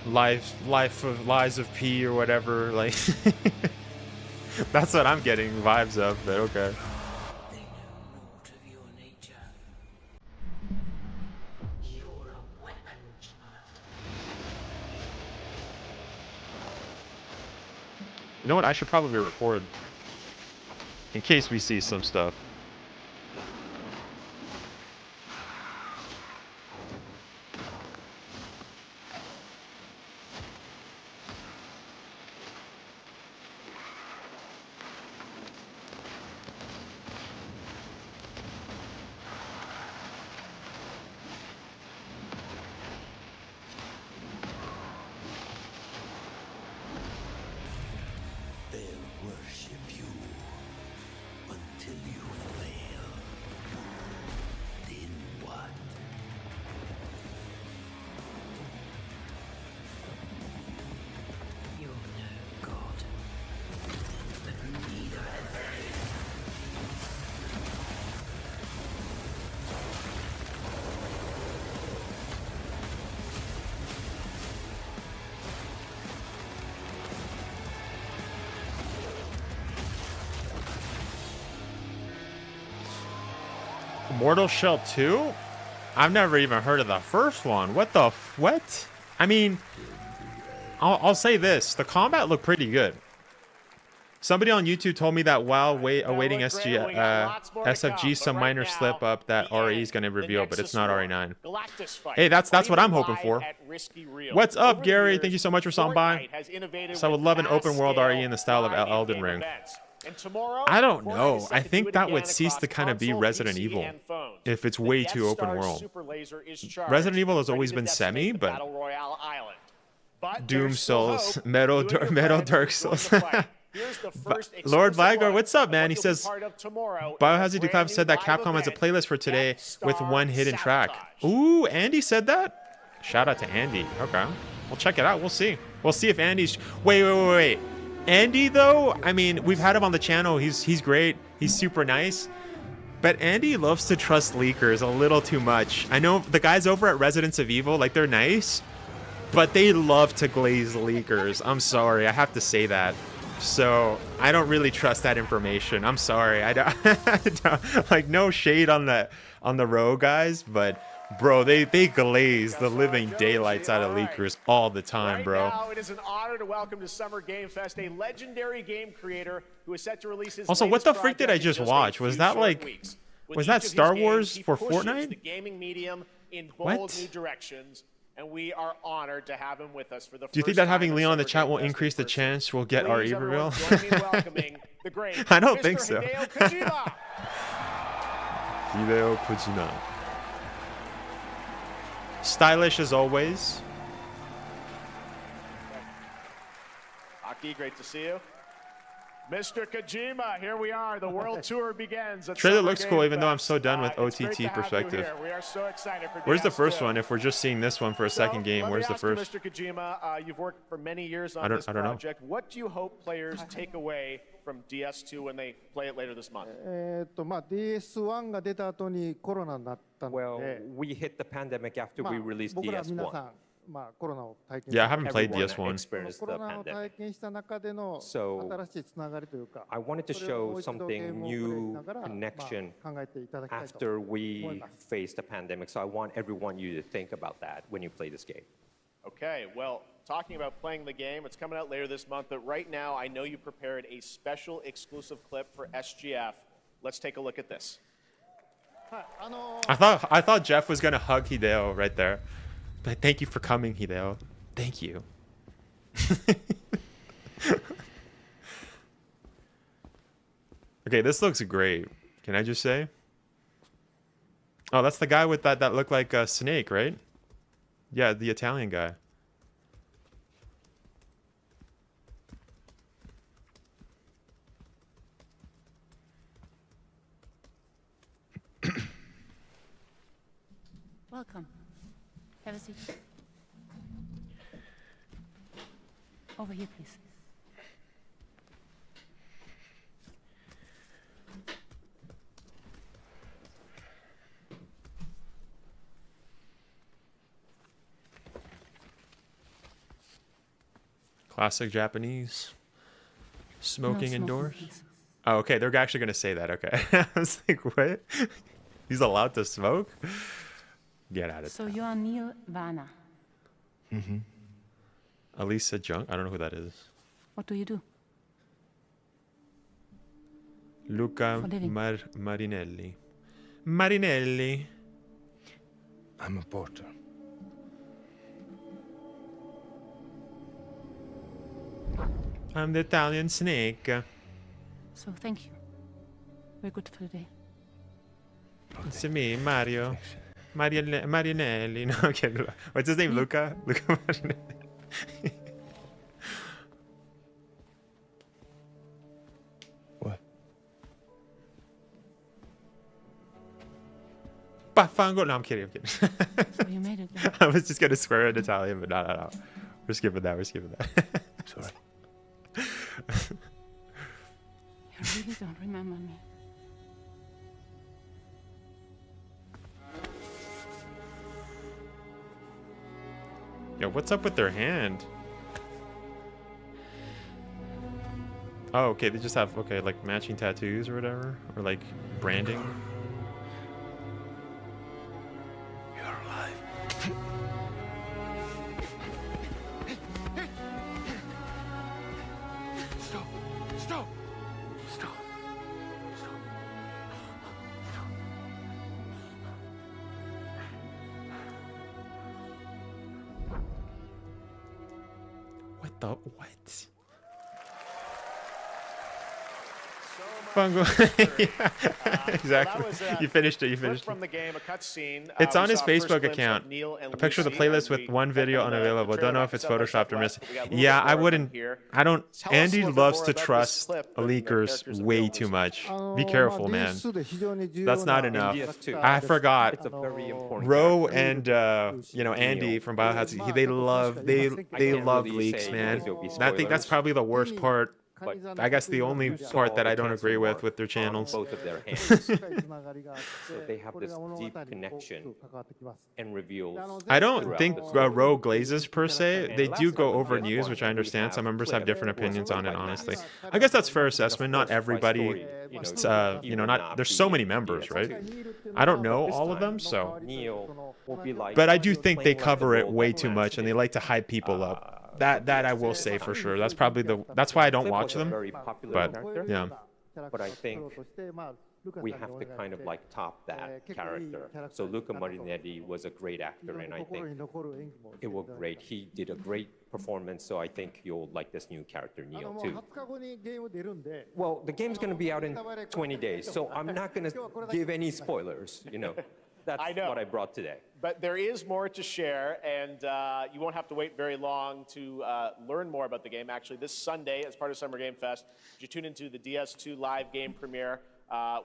Lies of P or whatever. Like that's what I'm getting vibes of. But okay. They know naught of your nature. You're a weapon, child. You know what? I should probably record in case we see some stuff. They'll worship you until you Mortal Shell 2? I've never even heard of the first one. What the what? I mean, I'll say this. The combat looked pretty good. Somebody on YouTube told me that while awaiting SFG, some minor slip up that RE is going to reveal, but it's not RE9. Hey, that's what I'm hoping for. What's up, Gary? Thank you so much for stopping by. So I would love an open world RE in the style of Elden Ring. I don't know. I think that would cease to kind of be Resident Evil if it's way too open world. Resident Evil has always been semi, but Doom Souls, Metal Dark Souls. Lord Vigor, what's up, man? He says, Biohazard Declave said that Capcom has a playlist for today with one hidden track. Ooh, Andy said that? Shout out to Andy. Okay. We'll check it out. We'll see. We'll see if Andy's... Wait. Andy, though, I mean, we've had him on the channel. He's great. He's super nice. But Andy loves to trust leakers a little too much. I know the guys over at Residents of Evil, like, they're nice, but they love to glaze leakers. I'm sorry. I have to say that. So I don't really trust that information. I'm sorry. I don't like, no shade on the row guys, but bro, they glaze the living daylights out of leakers all the time, bro. Right now, it is an honor to welcome to Summer Game Fest a legendary game creator who is set to release his Also, what the frick did I just watch? Was that like, was that Star Wars for Fortnite? The gaming medium in bold new directions. And we are honored to have him with us for the first time. Do you think that having Leon in the chat will increase the chance we'll get RE reveal? I don't think so. Hideo Kojima. Stylish as always. Aki, great to see you. Mr. Kojima, here we are. The world tour begins. Trailer looks cool, even though I'm so done with OTT perspective. We are so excited for Where's the first one? If we're just seeing this one for a second game, where's the first? Mr. Kojima, you've worked for many years on this project. What do you hope players take away from DS2 when they play it later this month? Well, we hit the pandemic after we released DS1. Yeah, I haven't played DS1. Experienced the pandemic. So I wanted to show something new, connection after we faced the pandemic. So I want everyone you to think about that when you play this game. Okay, well, talking about playing the game, it's coming out later this month, but right now I know you prepared a special exclusive clip for SGF. Let's take a look at this. I thought Jeff was gonna hug Hideo right there. But thank you for coming, Hideo. Thank you. Okay, this looks great. Can I just say? Oh, that's the guy with that looked like a snake, right? Yeah, the Italian guy. Welcome. Have a seat. Over here, please. Classic Japanese. Smoking No indoors. smoking, please. Oh, okay. They're actually going to say that. Okay. I was like, what? He's allowed to smoke? Get out of So town. you are Neil Varna. Mm-hmm. Elisa Junk? I don't know who that is. What do you do? Luca For living. Marinelli. Marinelli. I'm a porter. I'm the Italian snake. So thank you. We're good for the day. It's me, Mario. Marinelli. No, okay. What's his name? Luca? Luca Marinelli. What? Baffango. No, I'm kidding. So you made it. Then. I was just going to swear in Italian, but no. We're skipping that. Sorry. You really don't remember me. Yo, what's up with their hand? Oh, okay, they just have, okay, like matching tattoos or whatever, or like branding. the what? So much Yeah, Well, exactly. that was, You finished it. You clip finished from it. the game, a cutscene. It's We on his saw a first Facebook glimpse of account. Neil and A picture of the Lucy playlist as with we one video opened the unavailable. Don't know trailer if it's back to South by photoshopped or missing. Southwest. We got a little Yeah, bit I more of wouldn't. them here. I don't. Tell us a Andy little bit loves more to about this trust clip and the leakers characters and way buildings. too much. Be careful, man. That's not enough. India's too. I forgot. It's a very important Ro character. and Andy from Biohazard, they love really leaks, say man. because it'll be And I think that's spoilers. probably the worst part. But I guess the only part that I don't agree with their channels. both of their hands. So they have this deep connection and reveals. I don't throughout think the story. Rogue glazes per se. They last do time go we over did news, one, which I we understand. Some have members have clip different that was opinions on it, like honestly. this. I guess that's fair Just a assessment. Not first by everybody. story, you It's, know, not. There's so many members, right? I don't know all of them, so. Neil will be like, But I do think they playing like cover the it role way that too much, and they like to hype people up. uh, That I will say for sure. That's probably that's why I don't Clip watch was a them. very popular But character. yeah. But I think we have to kind of like top that character. So Luca Marinetti was a great actor, and I think it was great. He did a great performance, so I think you'll like this new character, Neil, too. Well, the game's going to be out in 20 days, so I'm not going to give any spoilers, you know. That's I know. what I brought today. But there is more to share, and you won't have to wait very long to learn more about the game. Actually, this Sunday, as part of Summer Game Fest, you tune into the DS2 live game premiere,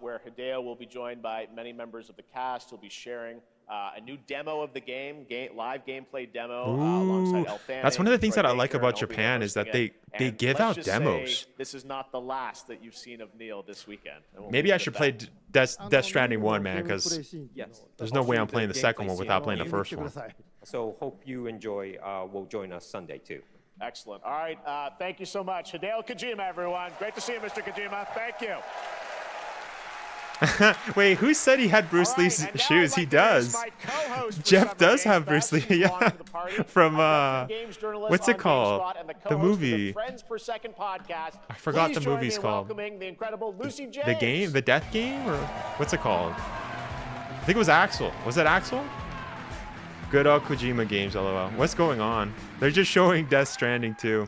where Hideo will be joined by many members of the cast. He'll be sharing a new demo of the game, live gameplay demo alongside Elfane. That's one of the things Troy that I like Baker, about and he'll be Japan is that hosting it. they And give let's out just say demos. this is not the last that you've seen of Neil this weekend. And we'll Maybe leave I it should at play that. Death Stranding 1, man, because Yes. there's no way I'm Hopefully playing the second gameplay one scene without will playing the be- first one. So hope you enjoy. Will join us Sunday, too. Excellent. All right. Thank you so much. Hideo Kojima, everyone. Great to see you, Mr. Kojima. Thank you. Wait, who said he had Bruce All right, Lee's and now shoes? I'd He like to introduce does. my co-host for Jeff Summer does Game have Bruce Fest. Lee, She's yeah. belonging to the party. From, Veteran games journalist what's it on called? GameSpot and the The co-host of movie. Friends Per Second podcast. I forgot Please the join movie's me in called. welcoming the incredible Lucy James. The game? The Death Game? Or what's it called? I think it was Axel. Was it Axel? Good old Kojima games, lol. What's going on? They're just showing Death Stranding too.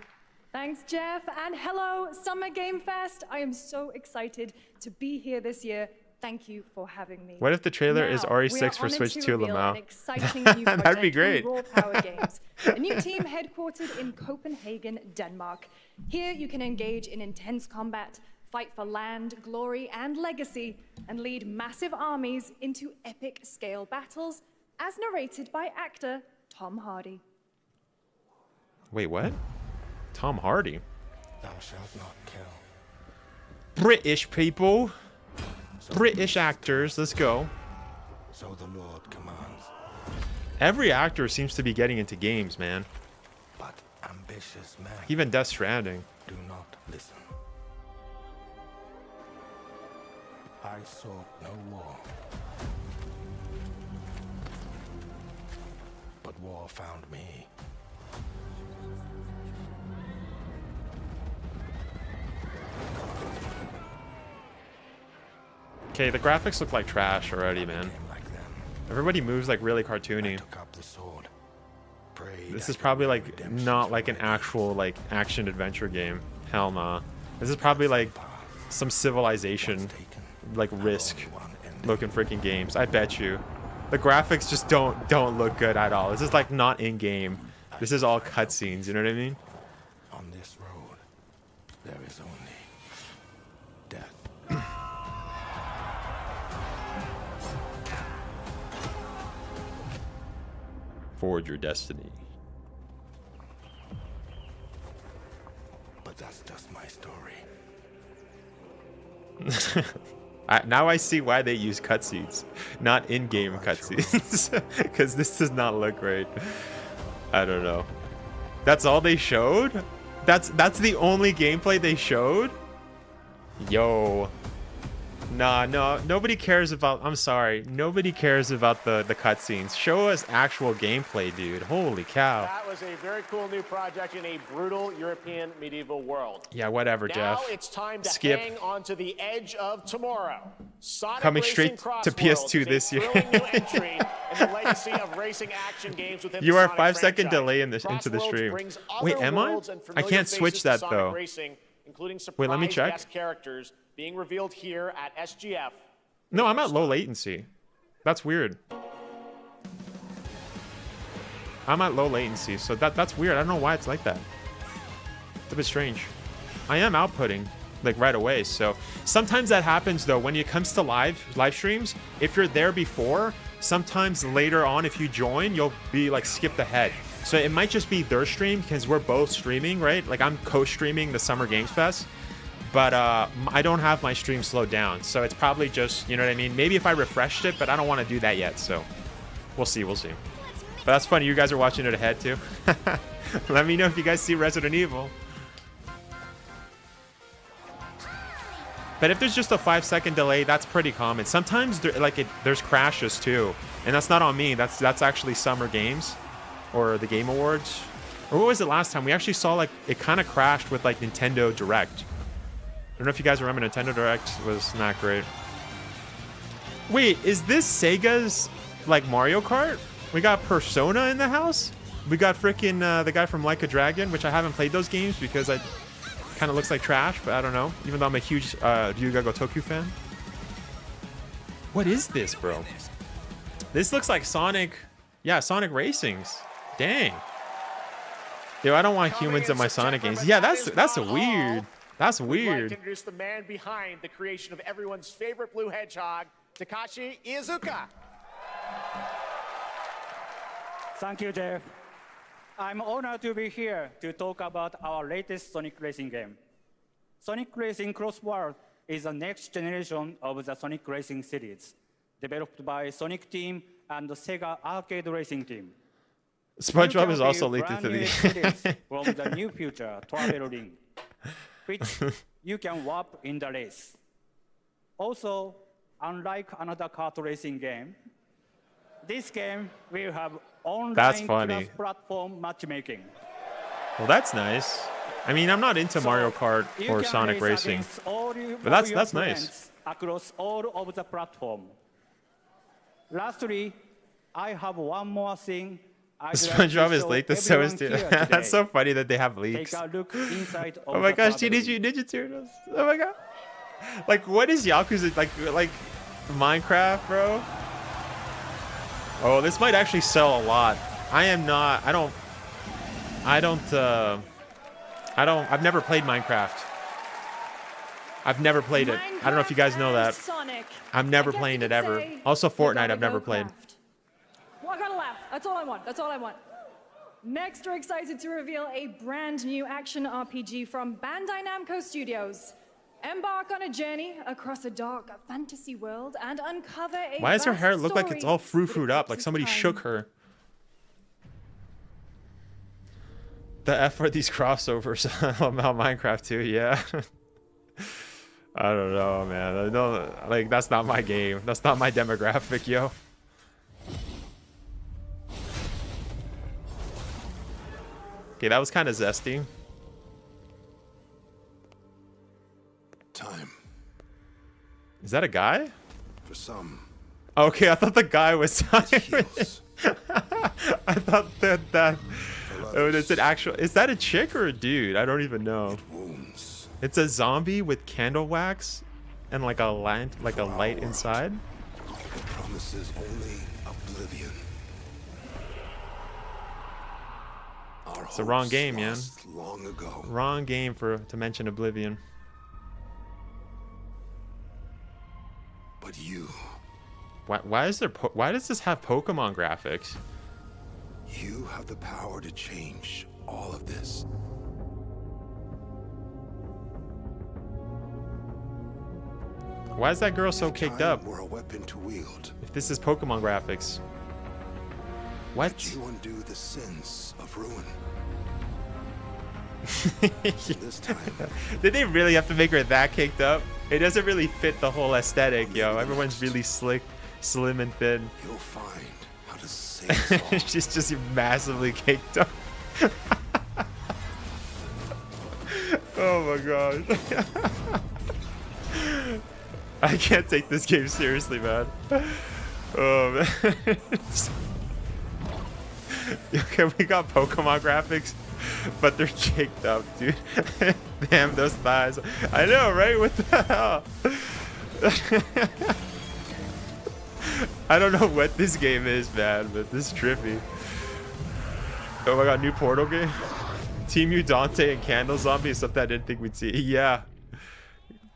Thanks, Jeff, and hello, Summer Game Fest. I am so excited to be here this year. Thank you for having me. What if the trailer is Now, RE6 we are for honored Switch to 2, reveal Lamau? an exciting new That'd project be from great. Raw Power Games, a new team headquartered in Copenhagen, Denmark. Here you can engage in intense combat, fight for land, glory, and legacy, and lead massive armies into epic scale battles, as narrated by actor Tom Hardy. Wait, what? Tom Hardy? Thou shalt not kill. British people. British actors. Let's go. So the Lord commands. Every actor seems to be getting into games, man. But ambitious men Even Death Stranding. do not listen. I sought no war. But war found me. Okay, the graphics look like trash already, man. Came like them. Everybody moves like really cartoony. Took up the sword. Prayed This I is could probably bring like redemption not to like an my people. actual like action adventure game. Hell nah. This is probably like some Civilization like Risk looking freaking games. I bet you. The graphics just don't look good at all. This is like not in game. This is all cutscenes. You know what I mean? On this road, there is only death. Forge your destiny. But that's just my story. Now I see why they use cutscenes, not in-game cutscenes, because this does not look great. I don't know. That's all they showed? That's the only gameplay they showed? Yo. Nah, no, nobody cares about, I'm sorry, nobody cares about the cutscenes. Show us actual gameplay, dude. Holy cow. That was a very cool new project in a brutal European medieval world. Yeah, whatever, Now Jeff. it's time to Skip. hang on to the edge of tomorrow. Sonic Coming Racing straight to Crossworlds PS2 is a this year. thrilling new entry and the legacy of racing action games within You the are a Sonic 5-second franchise. delay into the Crossroads stream. brings Wait, other am I? worlds and I familiar can't switch faces to that Sonic though. Racing, including Wait, let me surprise check. guest characters being revealed here at SGF. No, I'm at low latency. That's weird. I'm at low latency, so that's weird. I don't know why it's like that. It's a bit strange. I am outputting like right away, so sometimes that happens though when it comes to live streams. If you're there before, sometimes later on if you join, you'll be like skipped ahead. So it might just be their stream because we're both streaming, right? Like I'm co-streaming the Summer Games Fest, but I don't have my stream slowed down, so it's probably just, you know what I mean? Maybe if I refreshed it, but I don't want to do that yet, so we'll see. But that's funny, you guys are watching it ahead too. Let me know if you guys see Resident Evil. But if there's just a 5-second delay, that's pretty common. Sometimes there's crashes too, and that's not on me. That's actually Summer Games or the Game Awards. Or what was it last time? We actually saw like it kind of crashed with like Nintendo Direct. I don't know if you guys remember Nintendo Direct was not great. Wait, is this Sega's like Mario Kart? We got Persona in the house. We got freaking the guy from Like a Dragon, which I haven't played those games because I kind of looks like trash, but I don't know. Even though I'm a huge Ryuga Gotoku fan. What is this, bro? This looks like Sonic. Yeah, Sonic Racings. Dang. Yo, I don't want humans in my Sonic games. Yeah, that's weird. That's We'd like weird. to introduce the man behind the creation of everyone's favorite blue hedgehog, Takashi Iizuka. Thank you, Jeff. I'm honored to be here to talk about our latest Sonic Racing game. Sonic Racing Cross World is the next generation of the Sonic Racing series, developed by Sonic Team and the Sega Arcade Racing Team. SpongeBob is also linked to the. From the new future Travel Ring, which you can warp in the race. Also, unlike another kart racing game, this game will have online cross-platform matchmaking. Well, that's nice. I mean, I'm not into Mario Kart or Sonic Racing, but that's nice. Across all of the platform. Lastly, I have one more thing. SpongeBob is late. The so is too. That's so funny that they have leaks. Take a look inside. Oh my gosh, Teenage Mutant Ninja Turtles. Oh my god. Like, what is Yakuza like Minecraft, bro? Oh, this might actually sell a lot. I've never played Minecraft. I've never played it. I don't know if you guys know that. I'm never playing it ever. Also, Fortnite I've never played. Well, I gotta laugh. That's all I want. That's all I want. Next, we're excited to reveal a brand new action RPG from Bandai Namco Studios. Embark on a journey across a dark fantasy world and uncover a Why does her vast hair look like it's story all with frou-frued up, like eclipse of somebody time. shook her? The F are these crossovers about Minecraft too, yeah. I don't know, man. I don't, like, that's not my game. That's not my demographic, yo. Okay, that was kind of zesty. Time Is that a guy? for some. Okay, I thought the guy was Heals. I thought that oh, it's an actual. Is that a chick or a dude? I don't even know. Wounds. It's a zombie with candle wax and like a light inside. It promises only oblivion. It's the wrong game, man. Long ago. Wrong game to mention Oblivion. But you. Why does this have Pokemon graphics? You have the power to change all of this. Why is that girl so If caked time up? were a weapon to wield, If this is Pokemon graphics. What? could you undo the sins of ruin? This time, Did they really have to make her that caked up? It doesn't really fit the whole aesthetic, yo. Everyone's really slick, slim and thin. you'll find how to save us all. She's just massively caked up. Oh my gosh. I can't take this game seriously, man. Oh man. Okay, we got Pokemon graphics, but they're caked up, dude. Damn those thighs. I know, right? What the hell? I don't know what this game is, man, but this is trippy. Oh my god, new Portal game? Team U, Dante, and Candle Zombie is something I didn't think we'd see. Yeah.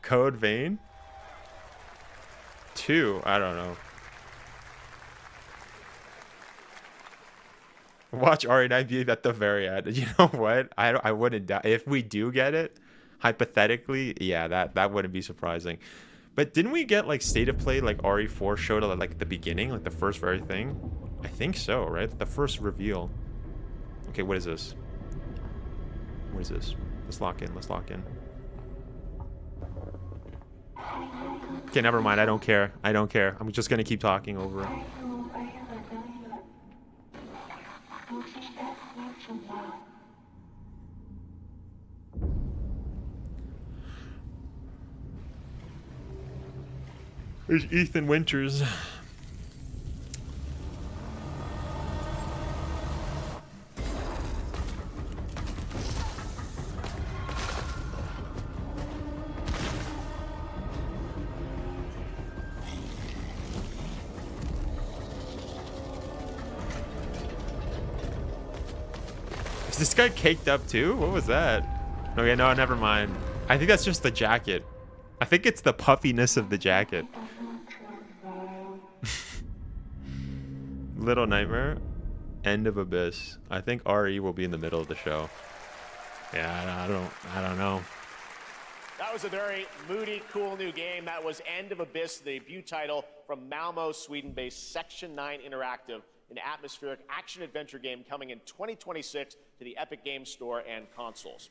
Code Vein? 2, I don't know. Watch RE9 at the very end. You know what? I wouldn't doubt if we do get it. Hypothetically, yeah, that wouldn't be surprising. But didn't we get like state of play like RE4 showed at like the beginning, like the first very thing? I think so, right? The first reveal. Okay, what is this? What is this? Let's lock in. Let's lock in. Okay, never mind. I don't care. I don't care. I'm just gonna keep talking over it. There's Ethan Winters. Is this guy caked up too? What was that? Okay, no, never mind. I think that's just the jacket. I think it's the puffiness of the jacket. Little Nightmare, End of Abyss. I think RE will be in the middle of the show. Yeah, I don't know. That was a very moody, cool new game. That was End of Abyss, the debut title from Malmo, Sweden-based Section 9 Interactive, an atmospheric action-adventure game coming in 2026 to the Epic Games Store and consoles.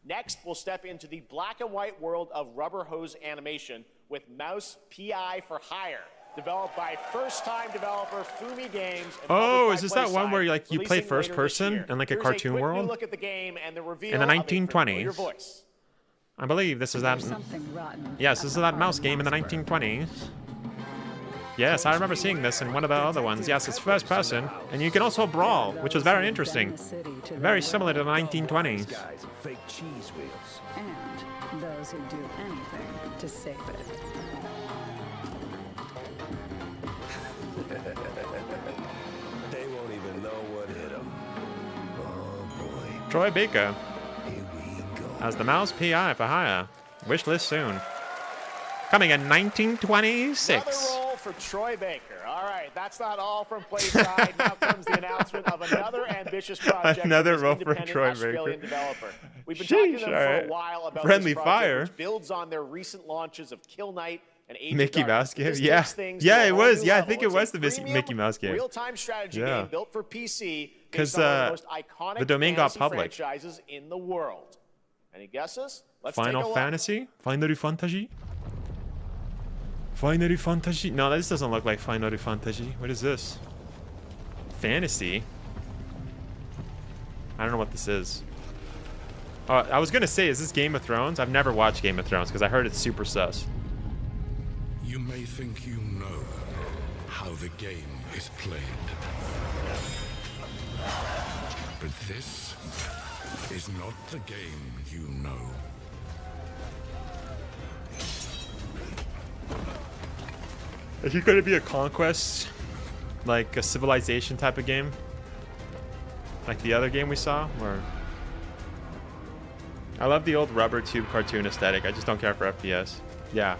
Next, we'll step into the black and white world of rubber hose animation with Mouse PI for Hire, developed by first-time developer Fumi Games. Oh, is this that one where you play first person in like a cartoon world? Look at the game and the reveal in the 1920s. Voice. I believe this is that. Yes, this is that mouse game in the 1920s. Yes, I remember seeing this in one of the other ones. Yes, it's first person, and you can also brawl, which was very interesting. Very similar to the 1920s. Fake cheese wheels. And those who do anything to save it. They won't even know what hit them. Oh boy. Troy Baker Here we go. as the mouse PI for hire. Wishlist soon. Coming in 1926. Another role for Troy Baker. All right, that's not all from Playside. Now comes the announcement of another ambitious project. Another from role this for independent Troy Australian Baker. developer. We've been talking to them for a while about Friendly this project, Fire. which builds on their recent launches of Kill Knight and Age of Mickey Mouse Darkness. game. This Yeah. takes things Yeah, to a it whole was. new Yeah, I level. think it It's was a the premium Mickey Mouse game. real-time strategy Yeah. game built for PC Because based on one of the most iconic the domain got fantasy public. franchises in the world. Any guesses? Let's take a Final look. Fantasy? Final Fantasy? Final Fantasy? No, this doesn't look like Final Fantasy. What is this? Fantasy? I don't know what this is. I was gonna say, is this Game of Thrones? I've never watched Game of Thrones because I heard it's super sus. You may think you know how the game is played. But this is not the game you know. Is it gonna be a conquest? Like a civilization type of game? Like the other game we saw? Or I love the old rubber tube cartoon aesthetic. I just don't care for FPS. Yeah.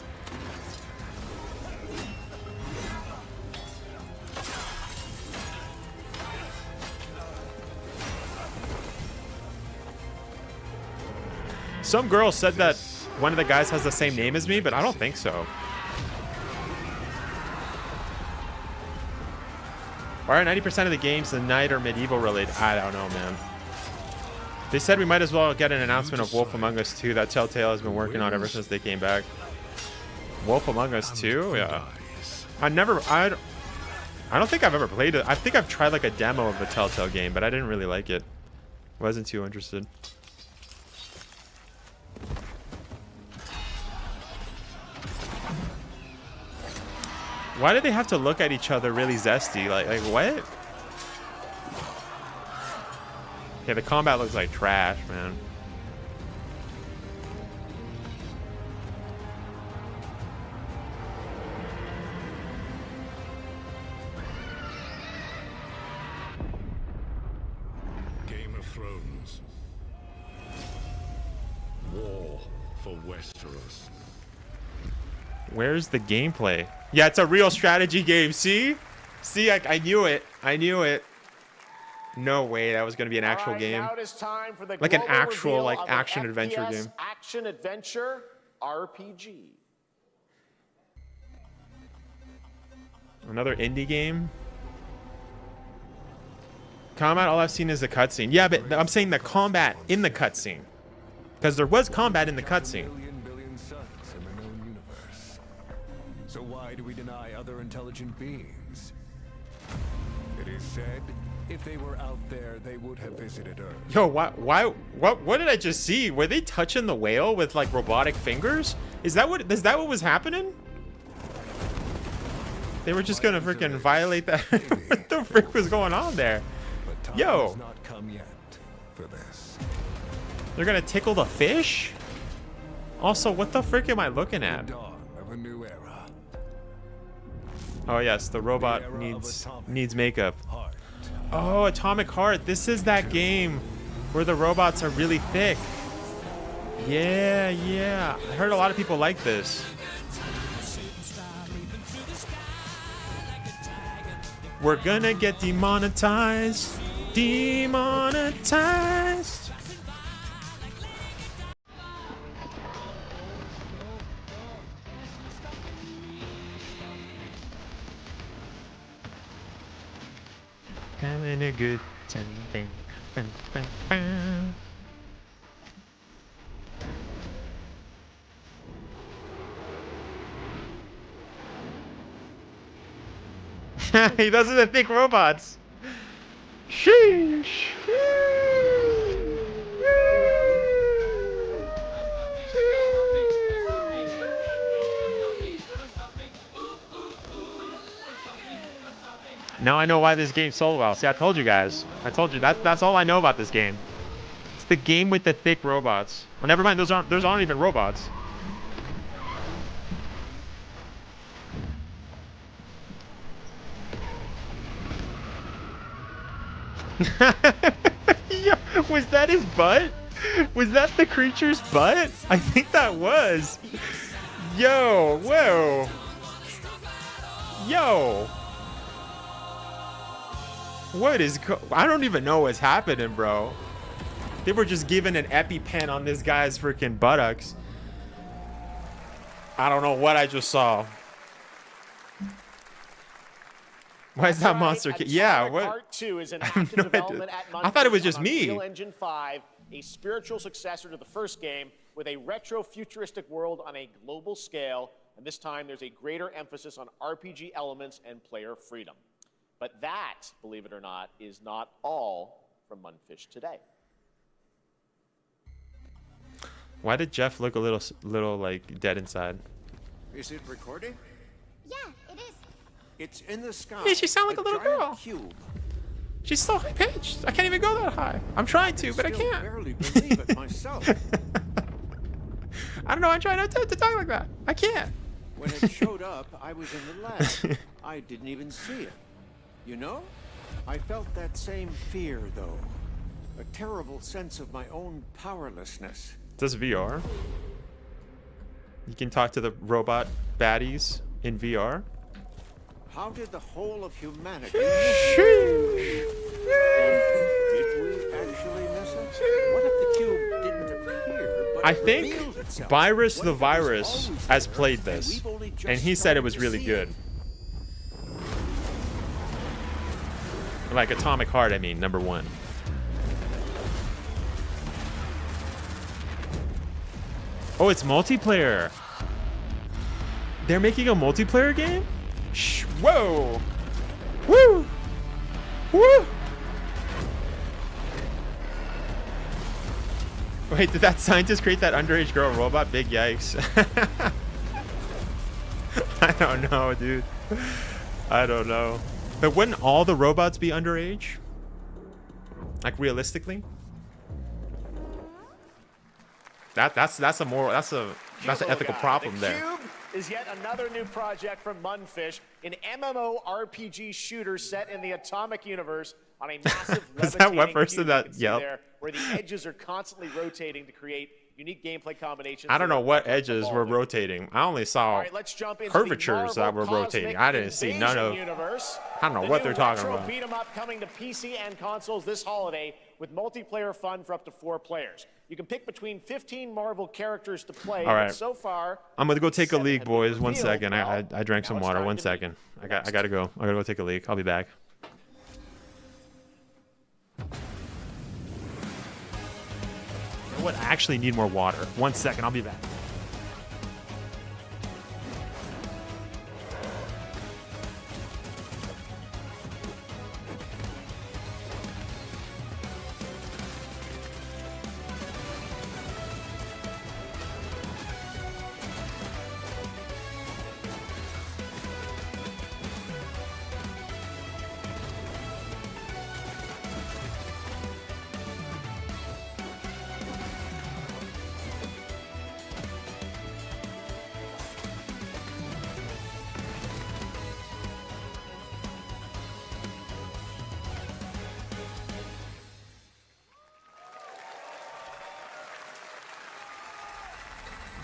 Some girl said that one of the guys has the same name as me, but I don't think so. Why are 90% of the games in Night or Medieval related? I don't know, man. They said we might as well get an announcement of Wolf Among Us 2 that Telltale has been working on ever since they came back. Wolf Among Us 2? Yeah. I don't think I've ever played it. I think I've tried like a demo of the Telltale game, but I didn't really like it. Wasn't too interested. Why do they have to look at each other really zesty? Like what? Yeah, the combat looks like trash, man. Game of Thrones. War for Westeros. Where's the gameplay? Yeah, it's a real strategy game. See? See, I knew it. I knew it. No way that was going to be an actual game. Now it is time for the like an global actual reveal like of action an adventure FPS game. Action adventure RPG. Another indie game. Combat, all I've seen is the cutscene. Yeah, but I'm saying the combat in the cutscene. Because there was combat in the cutscene. Billion suns in the known universe. So why do we deny other intelligent beings? It is said, if they were out there, they would have visited Earth. Yo, what did I just see? Were they touching the whale with like robotic fingers? Is that what was happening? They were just gonna freaking violate that. What the frick was going on there? Yo, Not come yet for this. they're gonna tickle the fish? Also, what the frick am I looking at? Dawn of a new era. Oh yes, the robot needs makeup. Oh, Atomic Heart. This is that game where the robots are really thick. Yeah, yeah. I heard a lot of people like this. We're gonna get demonetized. Demonetized. Having a good time. Bang, bang, bang, bang. He doesn't think robots. Sheesh. Now I know why this game sold well. See, I told you guys. I told you that's all I know about this game. It's the game with the thick robots. Well, never mind. Those aren't even robots. Yo, was that his butt? Was that the creature's butt? I think that was. Yo, whoa. Yo. What is I don't even know what's happening, bro. They were just giving an EpiPen on this guy's freaking buttocks. I don't know what I just saw. Why is that monster kid? Yeah, what? Part 2 is in I have active no development idea. at I thought it was Munchkin just on me. Unreal Engine 5, a spiritual successor to the first game with a retro futuristic world on a global scale, and this time there's a greater emphasis on RPG elements and player freedom. But that, believe it or not, is not all from Munfish today. Why did Jeff look a little like dead inside? Is it recording? Yeah, it is. It's in the sky. Hey, she sounds like a little giant girl. Cube. She's so high pitched. I can't even go that high. I'm trying to, but I still can't. barely believe it myself. I don't know. I'm trying to talk like that. I can't. When it showed up, I was in the lab. I didn't even see it. You know? I felt that same fear, though. A terrible sense of my own powerlessness. Does VR? You can talk to the robot baddies in VR. How did the whole of humanity miss it? Did we actually miss it? What if the cube didn't appear, but I think revealed itself? Virus What the if it was Virus always has there, played and this, we've only just and he said started it was to really see good. it? Like Atomic Heart, I mean, #1. Oh, it's multiplayer. They're making a multiplayer game? Shh, whoa. Woo. Woo. Wait, did that scientist create that underage girl robot? Big yikes. I don't know, dude. I don't know. But wouldn't all the robots be underage? Like realistically? That's an ethical problem there. Cube is yet another new project from Munfish, an MMORPG shooter set in the Atomic Universe on a massive Is that what levitating person cube that you can see yelled? there, where the edges are constantly rotating to create unique gameplay combinations. I don't know that what are edges were evolving. rotating. I only saw All right, let's jump into curvatures the that were Marvel rotating. Cosmic I didn't see none of. Invasion Universe. I don't know The what new they're talking retro about. beat 'em up coming to PC and consoles this holiday with multiplayer fun for up to 4 players. You can pick between 15 Marvel characters to play. All right. But so far, I'm gonna go take a 7 leak, have been boys. One revealed. second. I Well, drank some now it's water. time 1 to second. meet I gotta go. I gotta go take a leak. I'll be back. I would actually need more water. 1 second. I'll be back.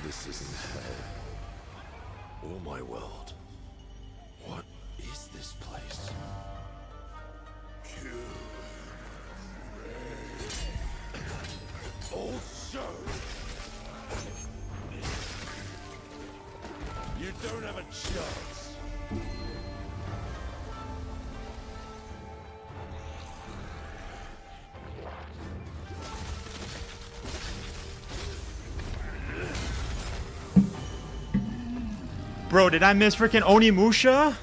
This isn't hell or my world. What is this place? Also, you don't have a chance. Bro, did I miss freaking Onimusha?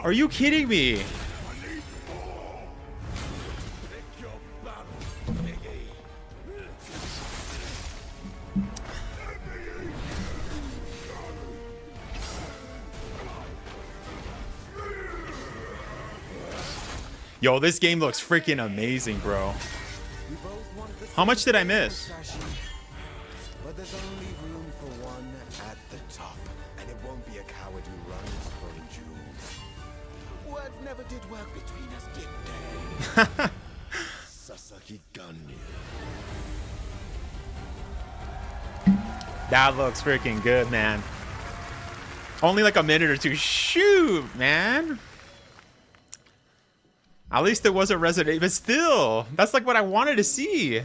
Are you kidding me? Yo, this game looks freaking amazing, bro. How much did I miss? But there's only room for one at the top, and it won't be a coward who runs from jewels. Words never did work between us, did they? Sasaki Ganyu. That looks freaking good, man. Only like a minute or two. Shoot, man. At least it wasn't Resident Evil, but still, that's like what I wanted to see.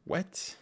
What?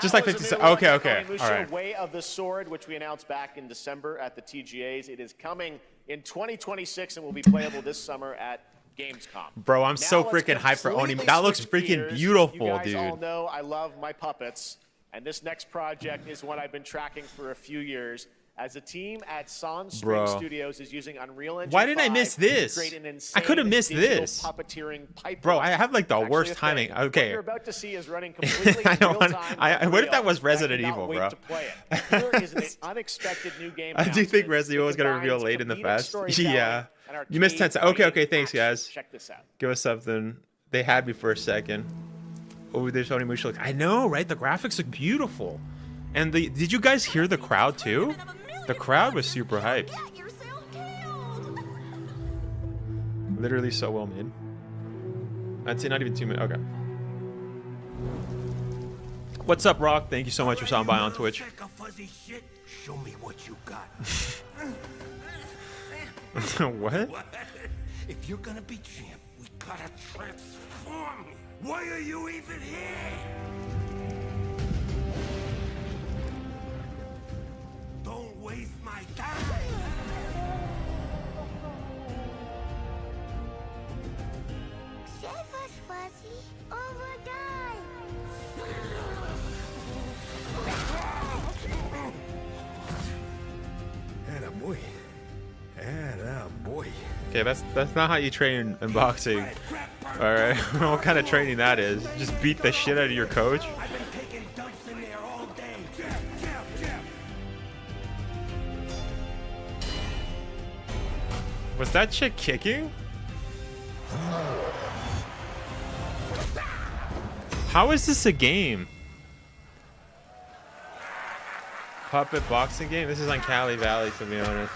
Just like 50 seconds. Okay, okay. All right. Way of the Sword, which we announced back in December at the TGAs. It is coming in 2026 and will be playable this summer at Gamescom. Bro, I'm so freaking hyped for Oni. That looks freaking beautiful, you guys dude. all know I love my puppets, and this next project is one I've been tracking for a few years. As a team at Song Spring Studios is using Unreal Engine 5. Why didn't I miss this? To create an I could have missed digital this. Puppeteering pipeline. Bro, I have like the Actually worst a thing. timing. What Okay. you're about to see is running completely I know. real time. What if that was Resident I cannot Evil, wait bro? to play it. Here is an unexpected new game. I do think announcement Resident Evil that was gonna reveal combines late in the comedic fest. storytelling Yeah. and You missed 10 arcade seconds. Okay, fighting okay. Thanks, action. guys. Check this out. Give us something. They had me for a second. Oh, there's Onimusha. Like, I know, right? The graphics look beautiful. And did you guys hear the crowd too? The crowd was super hyped. Literally so well made. I'd say not even 2 minutes. Okay. What's up, Rock? Thank you so much for stopping by on Twitch. Show me what you got. What? If you're gonna be champ, we gotta transform you. Why are you even here? Don't waste my time. Save us, Fuzzy, or we'll die. Atta boy. Atta boy. Okay, that's not how you train in boxing. All right, what kind of training that is? Just beat the shit out of your coach? I've been taking dumps in there all day. Was that chick kicking? How is this a game? Puppet boxing game? This is on Cali Valley, to be honest.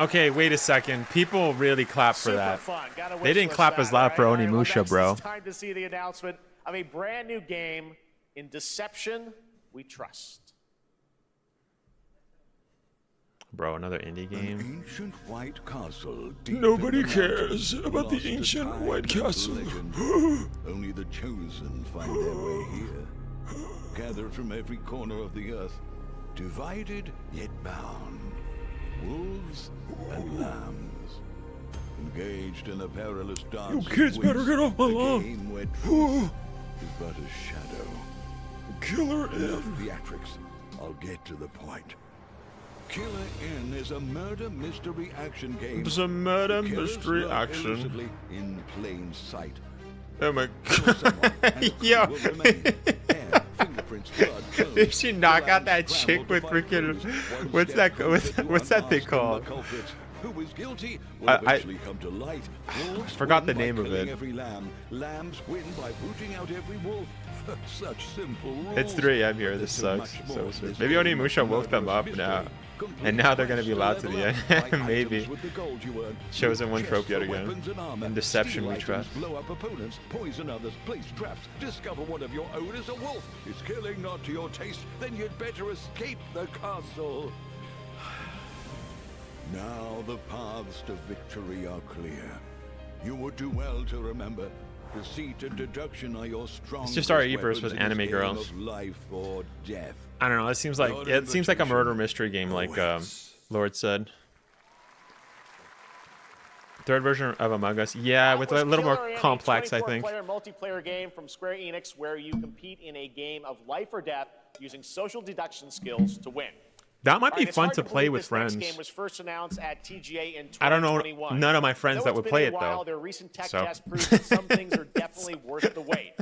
Okay, wait a second. People really clap for that. They didn't clap as loud for Onimusha, bro. It's time to see the announcement of a brand new game in Deception We Trust. Bro, another indie game. An ancient white castle. Nobody cares about the ancient white castle. Only the chosen find their way here. Gathered from every corner of the earth, divided yet bound. Wolves and lambs, engaged in a perilous dance. You kids better get off my lawn. Game where truth is but a shadow. Killer Enough theatrics. I'll get to the point. Killer Inn is a murder mystery action game. It's a murder mystery action. In plain sight. Oh my god. Yo. If she knock out that chick with freaking what's that thing called? I forgot the name of it. Lambs win by booting out every wolf. Such simple rules. It's 3 AM here. This sucks. So maybe Onimusha woke them up now, and now they're gonna be loud to the end. Maybe. Chosen one trope yet again. In Deception We Trust. Blow up opponents, poison others, place traps, discover one of your own is a wolf. Is killing not to your taste? Then you'd better escape the castle. Now the paths to victory are clear. You would do well to remember. Deceit and deduction are your strong. It's just our Everse with anime girls. Life or death. I don't know. It seems like a murder mystery game, like Lord said. Third version of Among Us, yeah, with a little more complex, I think. Multiplayer game from Square Enix, where you compete in a game of life or death using social deduction skills to win. That might be fun to play with friends. This game was first announced at TGA in 2021. I don't know none of my friends that would play it though. Their recent tech test proves that some things are definitely worth the wait.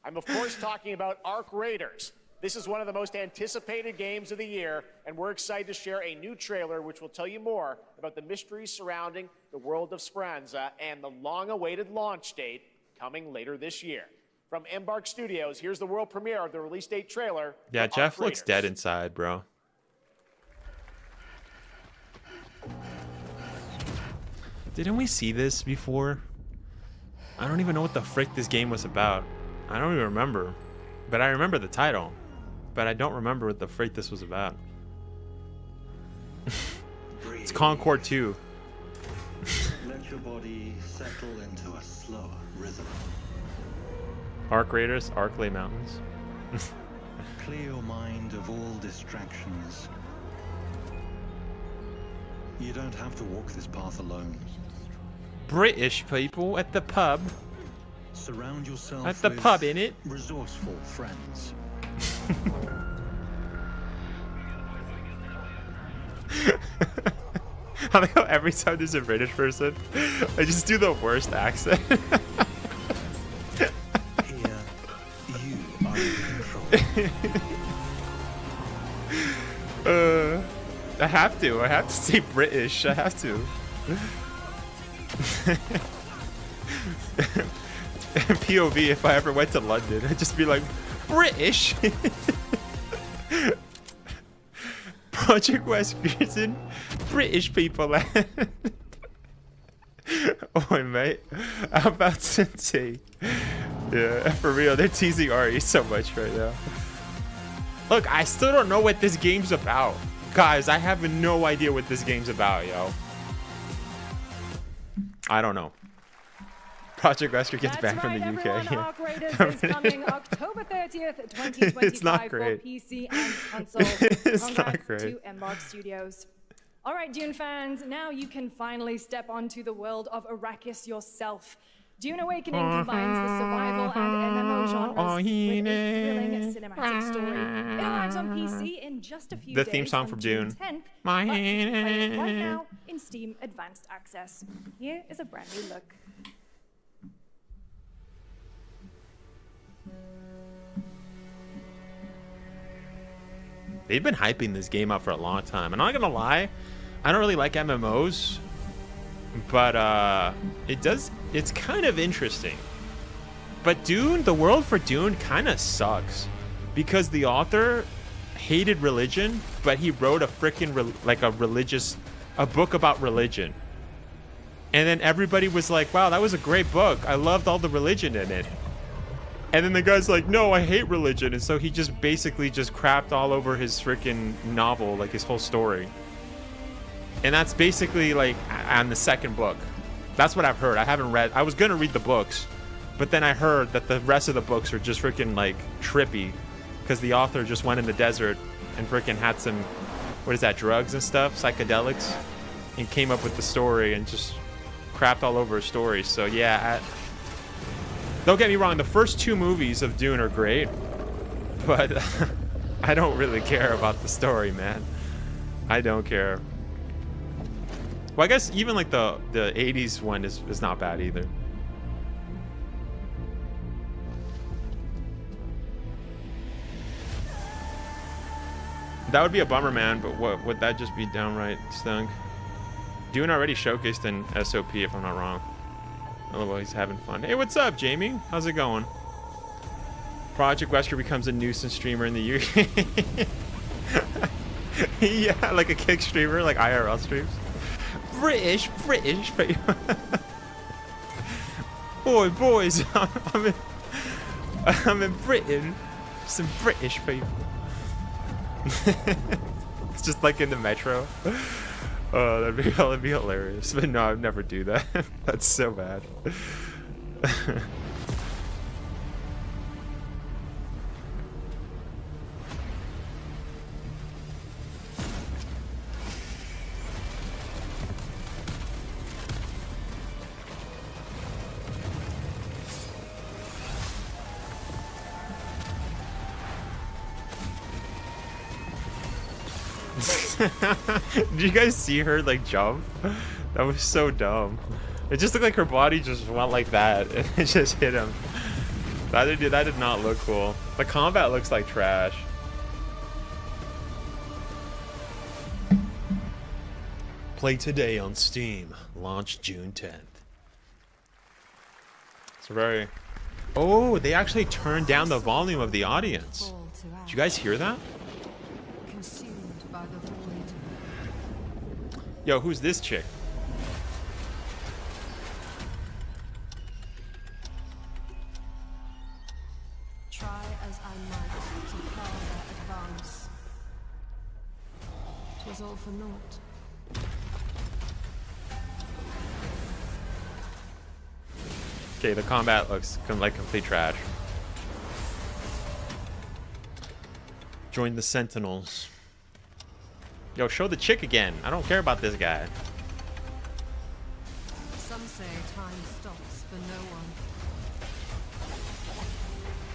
I'm of course talking about Arc Raiders. This is one of the most anticipated games of the year, and we're excited to share a new trailer which will tell you more about the mysteries surrounding the world of Speranza and the long-awaited launch date coming later this year. From Embark Studios, here's the world premiere of the release date trailer. Yeah, Jeff looks dead inside, bro. Didn't we see this before? I don't even know what the frick this game was about. I don't even remember. But I remember the title. But I don't remember what the frick this was about. It's Concord 2. Let your body settle into a slower rhythm. Arc Raiders, Arclay Mountains. Clear your mind of all distractions. You don't have to walk this path alone. British people at the pub. Surround yourself at the pub, innit? Resourceful friends. I like how every time there's a British person, I just do the worst accent. Here, you are in control. I have to say British. I have to. POV, if I ever went to London, I'd just be like, British? Project Wesker, British people. Oh, mate. How about Sensei? Yeah, for real, they're teasing Ari so much right now. Look, I still don't know what this game's about. Guys, I have no idea what this game's about, yo. I don't know. Project Wesker gets banned from the UK. Arc Raiders is coming October 30th, 2025 It's not great. for PC and console. It's Congrats not great. to Embark Studios. All right, Dune fans, now you can finally step onto the world of Arrakis yourself. Dune Awakening combines the survival and MMO genres with a thrilling cinematic story. It arrives on PC in just a few days. The theme song from Dune. 10th, but play it right now in Steam Advanced Access. Here is a brand new look. They've been hyping this game up for a long time. I'm not gonna lie, I don't really like MMOs, but it's kind of interesting. But Dune, the world for Dune kind of sucks because the author hated religion, but he wrote a freaking a book about religion. And then everybody was like, wow, that was a great book. I loved all the religion in it. And then the guy's like, no, I hate religion. And so he just basically just crapped all over his freaking novel, like his whole story. And that's basically like on the second book. That's what I've heard. I haven't read. I was going to read the books, but then I heard that the rest of the books are just freaking like trippy because the author just went in the desert and freaking had some, what is that, drugs and stuff, psychedelics, and came up with the story and just crapped all over his story. So yeah, don't get me wrong, the first two movies of Dune are great, but I don't really care about the story, man. I don't care. Well, I guess even like the 80s one is not bad either. That would be a bummer, man, but what would that just be downright stunk? Dune already showcased in SOP, if I'm not wrong. Oh, he's having fun. Hey, what's up, Jamie? How's it going? Project Wesker becomes a nuisance streamer in the UK. Yeah, like a kick streamer, like IRL streams. British. Boys, I'm in Britain. Some British people. It's just like in the metro. Oh, that'd be hilarious. But no, I'd never do that. That's so bad. Did you guys see her like jump? That was so dumb. It just looked like her body just went like that and it just hit him. That did not look cool. The combat looks like trash. Play today on Steam. Launch June 10th. It's very... Oh, they actually turned down the volume of the audience. Did you guys hear that? Yo, who's this chick? Try as I might to further advance. 'Twas all for naught. Okay, the combat looks like complete trash. Join the Sentinels. Yo, show the chick again. I don't care about this guy. Some say time stops for no one.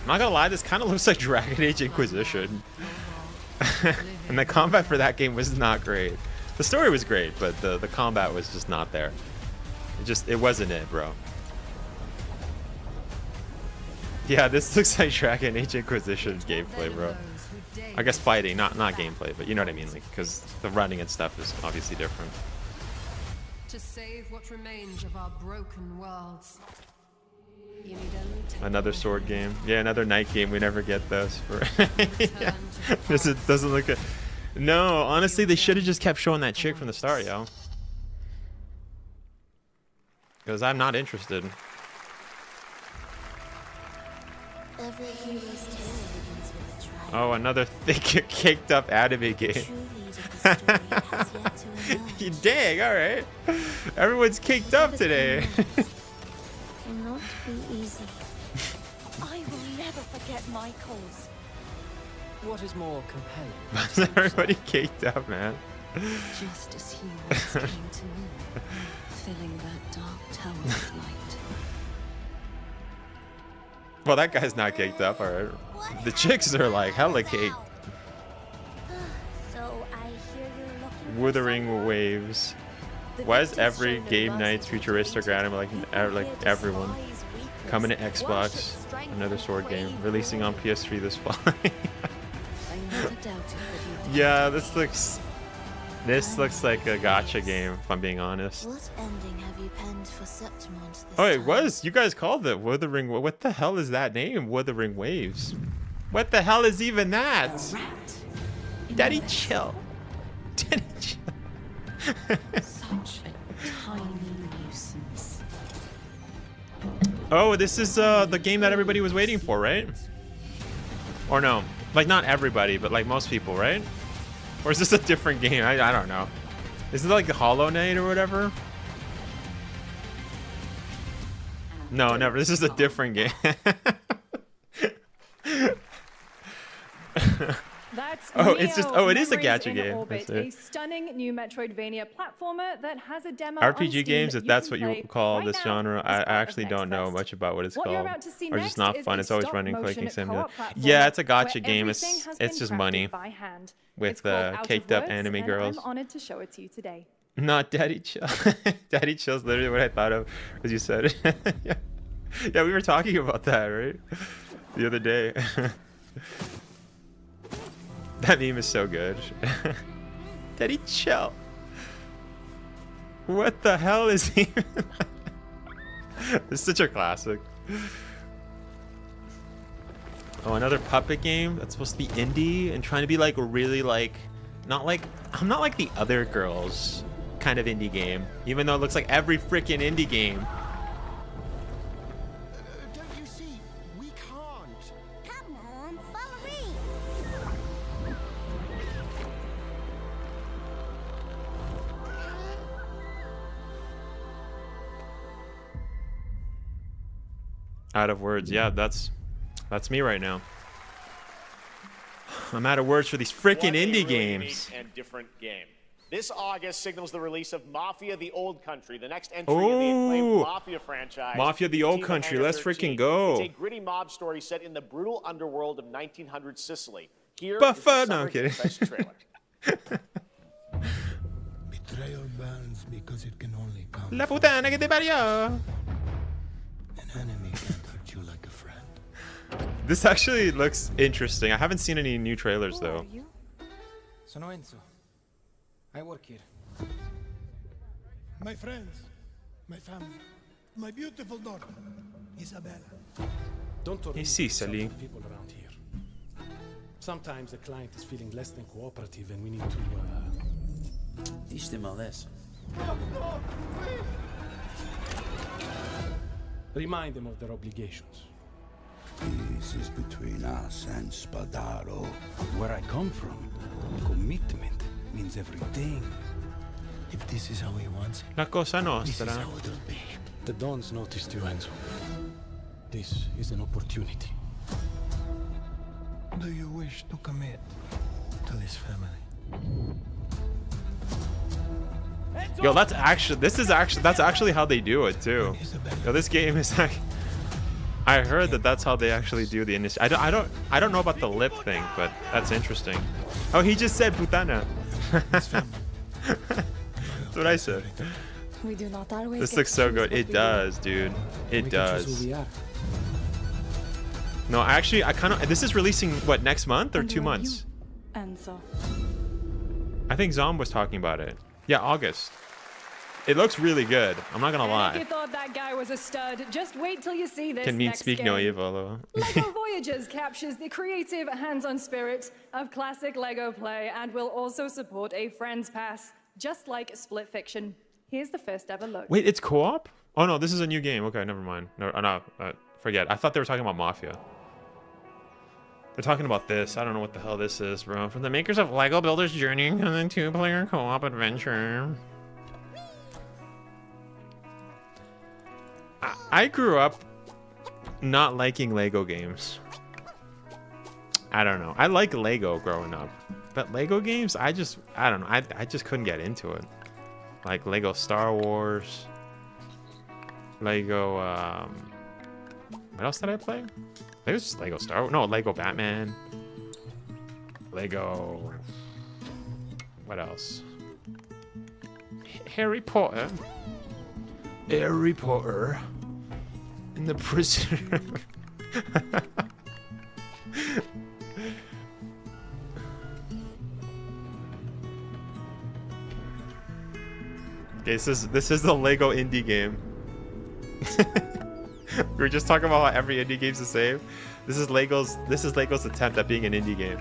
I'm not gonna lie, this kind of looks like Dragon Age Inquisition. And the combat for that game was not great. The story was great, but the combat was just not there. It wasn't it, bro. Yeah, this looks like Dragon Age Inquisition gameplay, bro. I guess fighting, not gameplay, but you know what I mean, like, because the running and stuff is obviously different. To save what remains of our broken worlds. You need only take Another sword game. Yeah, another night game. We never get those. Yeah. This doesn't look good. No, honestly, they should have just kept showing that chick from the start, yo. Because I'm not interested. Every hero's tale begins with a trial. Oh, another thick caked up anime game. You dang, alright. Everyone's caked up today. Cannot be easy. I will never forget my cause. What is more compelling? Why's everybody caked up, man? Just as he once came to me, filling that dark tower with light. Well, that guy's not caked up, alright. The chicks are like hella caked. So I hear you're looking Wuthering Waves. Why is every Game Night's futuristic anime like everyone? Coming to Xbox. Another sword game. Releasing on PS3 this fall. Yeah, this looks like a gacha game, if I'm being honest. What ending have you penned for Septimont this Oh, it time? was. You guys called it Wuthering. What the hell is that name? Wuthering Waves. What the hell is even that? Daddy chill. Daddy chill. Such a tiny nuisance. Oh, this is the game that everybody was waiting for, right? Or no? Like not everybody, but like most people, right? Or is this a different game? I don't know. Is it like the Hollow Knight or whatever? No, never. This is a different game. That's Oh, it's just Neo, it is a Memories gacha in game. Orbit, That's a it. stunning new Metroidvania platformer that has a demo on RPG Steam games, that if that's can what you play call right this now genre, as I part of actually Next don't know Fest. much about what it's What you're called. about to see Or just next not is fun. a It's always running, stop-motion clicking, same. co-op platformer Yeah, it's a gacha where game. everything has It's been just crafted money by hand. with It's called Out of caked up Words, anime and girls. I'm honored to show it to you today. Not Daddy Chill. Daddy Chill's literally what I thought of as you said it. Yeah. Yeah, we were talking about that, right? The other day. That meme is so good. Daddy Chill. What the hell is even It's such a classic. Oh, another puppet game that's supposed to be indie and trying to be like really like I'm not like the other girls kind of indie game, even though it looks like every freaking indie game. Don't you see? We can't. Come on, follow me. Out of words. Yeah, that's me right now. I'm out of words for these freaking What a indie really games. unique and different game. This August signals the release of Mafia: The Old Country, the next entry in the acclaimed Oh, Mafia franchise. Mafia: The from Old Team Country. Hangar Let's 13. freaking go. It's a gritty mob story set in the brutal underworld of 1900 Sicily. Here But is the no, I'm Summer kidding. Game Fest trailer. Betrayal burns because it can only come. La puttana che ti pariò. An enemy can't hurt you like a friend. This actually looks interesting. I haven't seen any new trailers though. Sono Enzo. I work here. My friends, my family, my beautiful daughter, Isabella. Don't worry. Hey, Sicily. People around here. Sometimes the client is feeling less than cooperative, and we need to Teach them a lesson. remind them of their obligations. Peace is between us and Spadaro. Where I come from, commitment means everything. If this is how he wants it, La cosa this is nostra. how it'll be. The Dons noticed you, Enzo. This is an opportunity. Do you wish to commit to this family? Yo, that's actually how they do it too. Yo, this game is like, I heard that's how they actually do the initial. I don't know about the lip thing, but that's interesting. Oh, he just said putana. That's what I said. We do not always This get looks so to good. choose It what we does, dude. It We can choose does. who we are. No, actually, I kind of. This is releasing what, next month or And 2 who are months? you, Enzo? I think Zom was talking about it. Yeah, August. It looks really good. I'm not gonna And if you lie. thought that guy was a stud, just wait till you see this Can mean next speak game. no evil though. LEGO Voyagers captures the creative, hands-on spirit of classic LEGO play and will also support a Friends Pass, just like Split Fiction. Here's the first ever look. Wait, it's co-op? Oh no, this is a new game. Okay, never mind. No, forget. I thought they were talking about Mafia. They're talking about this. I don't know what the hell this is, bro. From the makers of LEGO Builder's Journey and the two-player co-op adventure. I grew up not liking LEGO games. I don't know. I like LEGO growing up, but LEGO games, I don't know. I just couldn't get into it. Like LEGO Star Wars, LEGO What else did I play? There's Lego Star Wars. No, Lego Batman. Lego. What else? Harry Potter. Harry Potter. And the prisoner. Okay, this is the Lego indie game. We were just talking about how every indie game's the same. This is Lego's attempt at being an indie game.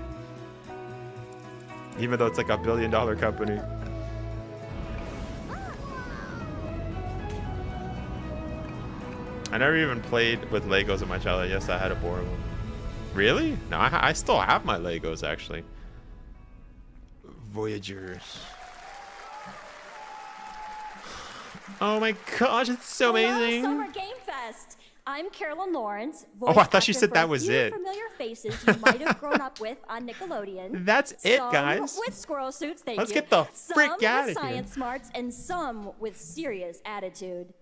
Even though it's like $1 billion company. I never even played with Legos in my childhood. Yes, I had a board one. Really? No, I still have my Legos actually. Voyagers. Oh my gosh, it's so amazing. Summer Game Fest. I'm Carolyn Lawrence. Oh, I thought she said that was it. Familiar faces you might have grown up with on Nickelodeon. That's it, some guys. With squirrel suits, thank Let's you. get the frick some out with of here. science smarts and some with serious attitude.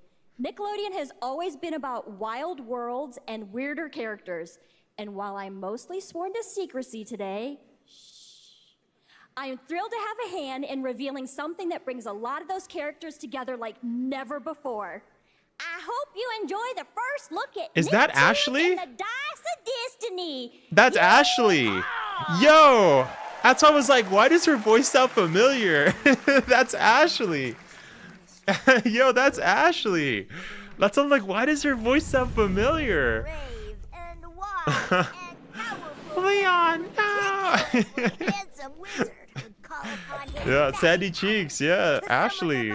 Nickelodeon has always been about wild worlds and weirder characters. And while I'm mostly sworn to secrecy today, I am thrilled to have a hand in revealing something that brings a lot of those characters together like never before. I hope you enjoy the first look at Is that Nicktoons Ashley? and the Dice of Destiny. That's Ashley. Yo, that's why I was like, why does her voice sound familiar? That's Ashley. Yo, that's Ashley. That's I'm like, why does her voice sound familiar? Brave and wise and powerful. Leon, no. Handsome wizard would call upon his Yeah, Sandy Cheeks. Yeah, Ashley.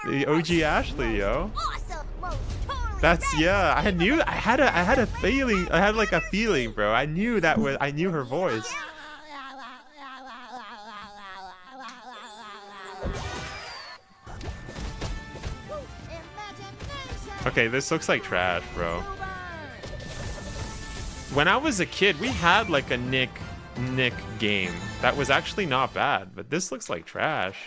The OG Ashley, yo. awesome, most totally That's yeah. I had a feeling. I had like a feeling, bro. I knew her voice. Okay, this looks like trash, bro. When I was a kid, we had like a Nick game that was actually not bad, but this looks like trash.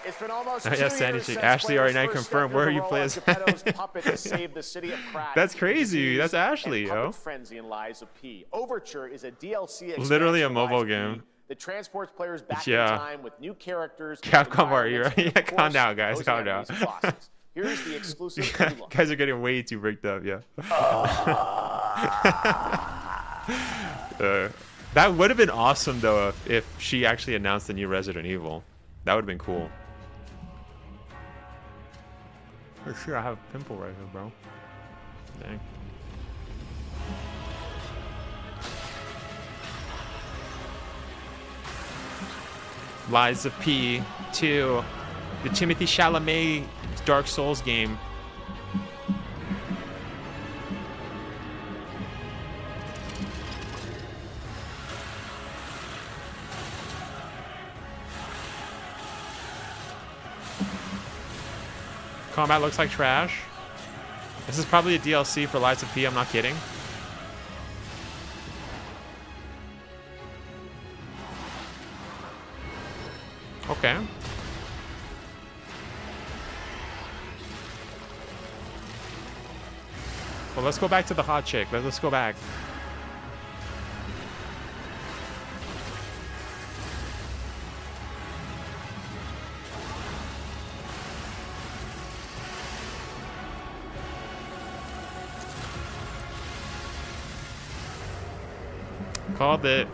It's been almost Yeah, 2 Sandy years Cheek. since Ashley players already first confirmed. stepped Where are into you the playing role as of Geppetto's puppet to save the city of Crack. That's crazy. Disease That's Ashley, and yo. Puppet Frenzy and Lies of P. Overture is a DLC expansion Literally a of mobile Lies of P game. that transports players back Yeah. in time with new characters. Capcom are you? environments, and, Yeah, of calm course, down, guys. those Calm down. enemies and bosses. Here's the exclusive new look. Guys are getting way too bricked up, yeah. That would have been awesome though if she actually announced the new Resident Evil. That would have been cool. For sure, I have a pimple right here, bro. Dang. Lies of P 2, the Timothy Chalamet Dark Souls game. Combat looks like trash. This is probably a DLC for Lies of P, I'm not kidding. Okay. Well, let's go back to the hot chick. Let's go back. Called it.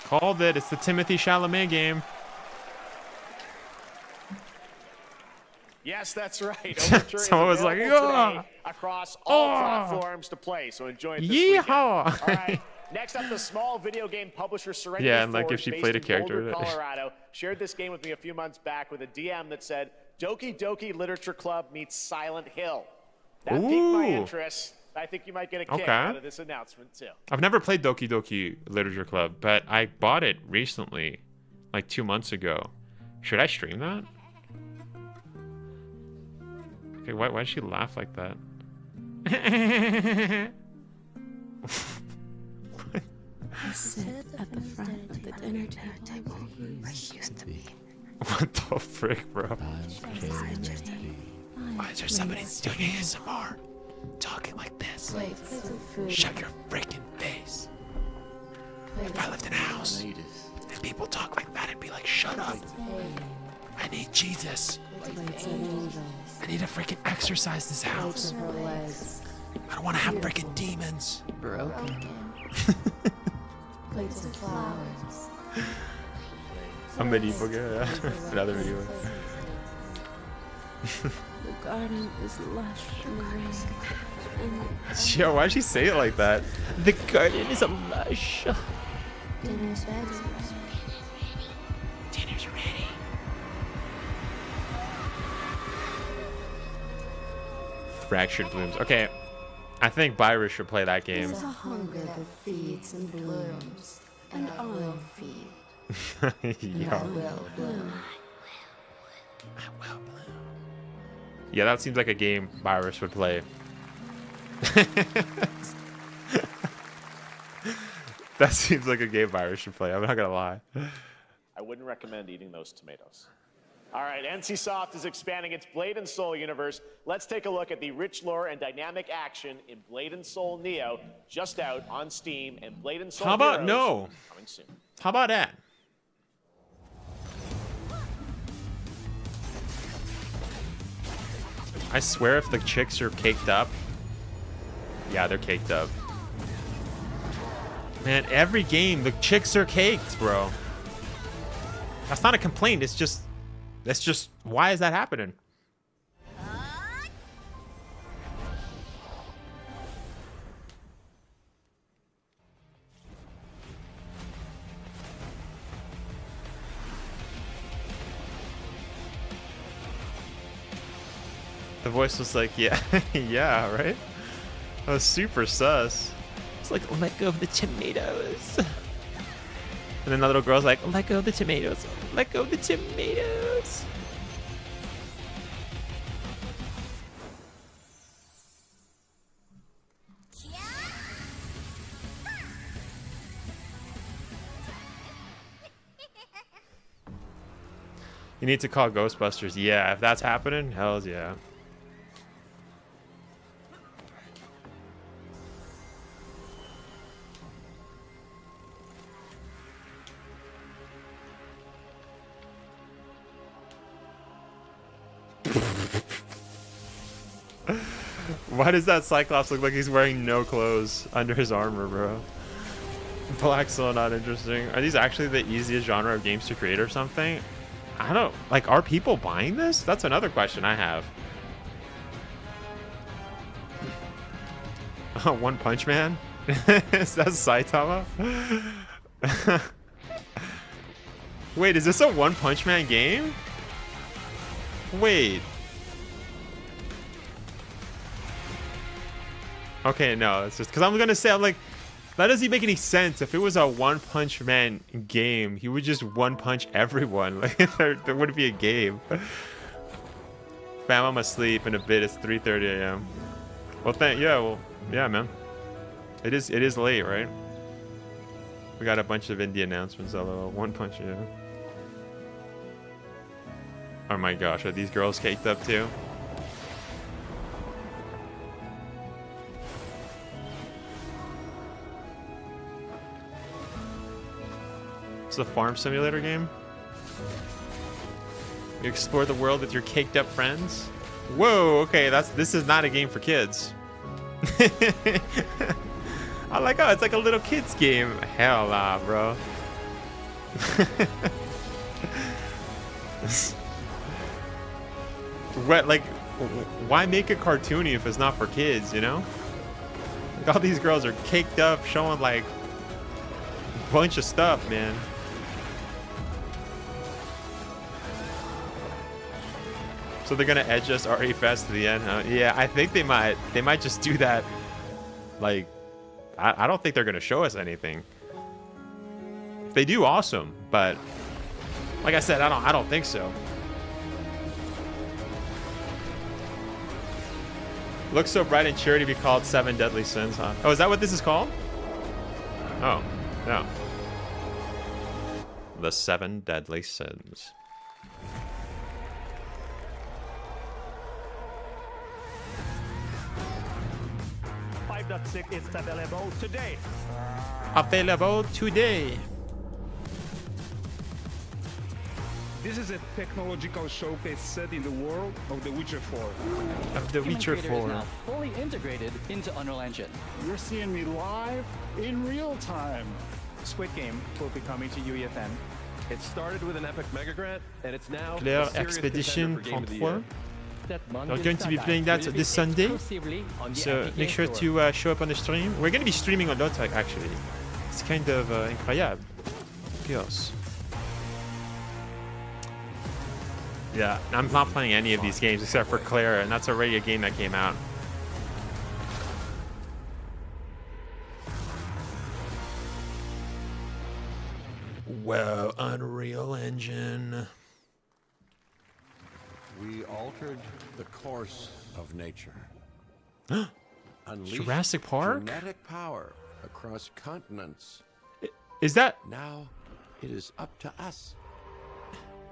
Called it. It's the Timothy Chalamet game. Yes, that's right. Overture is Someone was like, available "Yeah." today across all Oh. platforms to play. So enjoy it this weekend. Yeehaw! All right. Next up, the small video game publisher Serenity Yeah, and like if Forge, she based played a in character Boulder, with it. Colorado, shared this game with me a few months back with a DM that said, "Doki Doki Literature Club meets Silent Hill." That piqued my Ooh. interest. I think you might get a kick Okay. out of this announcement too. I've never played Doki Doki Literature Club, but I bought it recently, like 2 months ago. Should I stream that? Okay, why'd she laugh like that? I sit at the front of the dinner table where he used to be. What the frick, bro? Why is there somebody doing ASMR? Talking like this. Shut your freaking face. If I lived in a house and people talk like that, I'd be like, shut up. I need Jesus. I need to freaking exercise this house. I don't want to have freaking demons. Broken. Plates of flowers. A medieval guy. Another medieval. The garden is lush in the rain. Yo, why'd she say it like that? The garden is a lush. Dinner's ready. Dinner's ready. Fractured blooms. Okay, I think Byron should play that game. There's a hunger that feeds and blooms, and I will feed. Yo. I will bloom. Yeah, that seems like a game Virus would play. That seems like a game Virus should play. I'm not gonna lie. I wouldn't recommend eating those tomatoes. All right, NCSoft is expanding its Blade and Soul universe. Let's take a look at the rich lore and dynamic action in Blade and Soul Neo, just out on Steam, and Blade and Soul How about Heroes no? coming soon. How about that? I swear if the chicks are caked up. Yeah, they're caked up. Man, every game, the chicks are caked, bro. That's not a complaint. It's just, why is that happening? The voice was like, yeah, yeah, right? That was super sus. It's like, let go of the tomatoes. And then the little girl's like, let go of the tomatoes. Let go of the tomatoes. You need to call Ghostbusters. Yeah, if that's happening, hells yeah. Why does that Cyclops look like he's wearing no clothes under his armor, bro? Black Soul, not interesting. Are these actually the easiest genre of games to create or something? I don't, like, are people buying this? That's another question I have. Oh, One Punch Man? Is that Saitama? Wait, is this a One Punch Man game? Wait. Okay, no, it's just because I'm gonna say, I'm like, that doesn't make any sense. If it was a One Punch Man game, he would just one punch everyone. Like there wouldn't be a game. Fam, I'm asleep in a bit. It's 3:30 a.m. Well, yeah, man. It is late, right? We got a bunch of indie announcements. Although One Punch, yeah. Oh my gosh, are these girls caked up too? It's a farm simulator game. You explore the world with your caked up friends. Whoa, okay, this is not a game for kids. I like how it's like a little kids game. Hell nah, bro. What, like, why make it cartoony if it's not for kids, you know? Like, all these girls are caked up, showing like a bunch of stuff, man. So they're gonna edge us RE Fest to the end, huh? Yeah, I think they might. They might just do that. Like, I don't think they're gonna show us anything. If they do, awesome. But like I said, I don't think so. Looks so bright and cheery to be called 7 Deadly Sins, huh? Oh, is that what this is called? Oh, no. The 7 Deadly Sins. 5.6 is available today. Available today. This is a technological showcase set in the world of The Witcher 4. Of The Witcher 4. Is now fully integrated into Unreal Engine. You're seeing me live in real time. Squid Game will be coming to UEFN. It started with an epic mega grant, and it's now Claire Expedition 33. We're going to be playing that this Sunday, so make sure to show up on the stream. We're going to be streaming a lot, actually. It's kind of incroyable. Yes. Yeah, I'm not playing any of these games except for Claire, and that's already a game that came out. Well, Unreal Engine. We altered the course of nature. Jurassic Park? Genetic power across continents. Is that... Now it is up to us.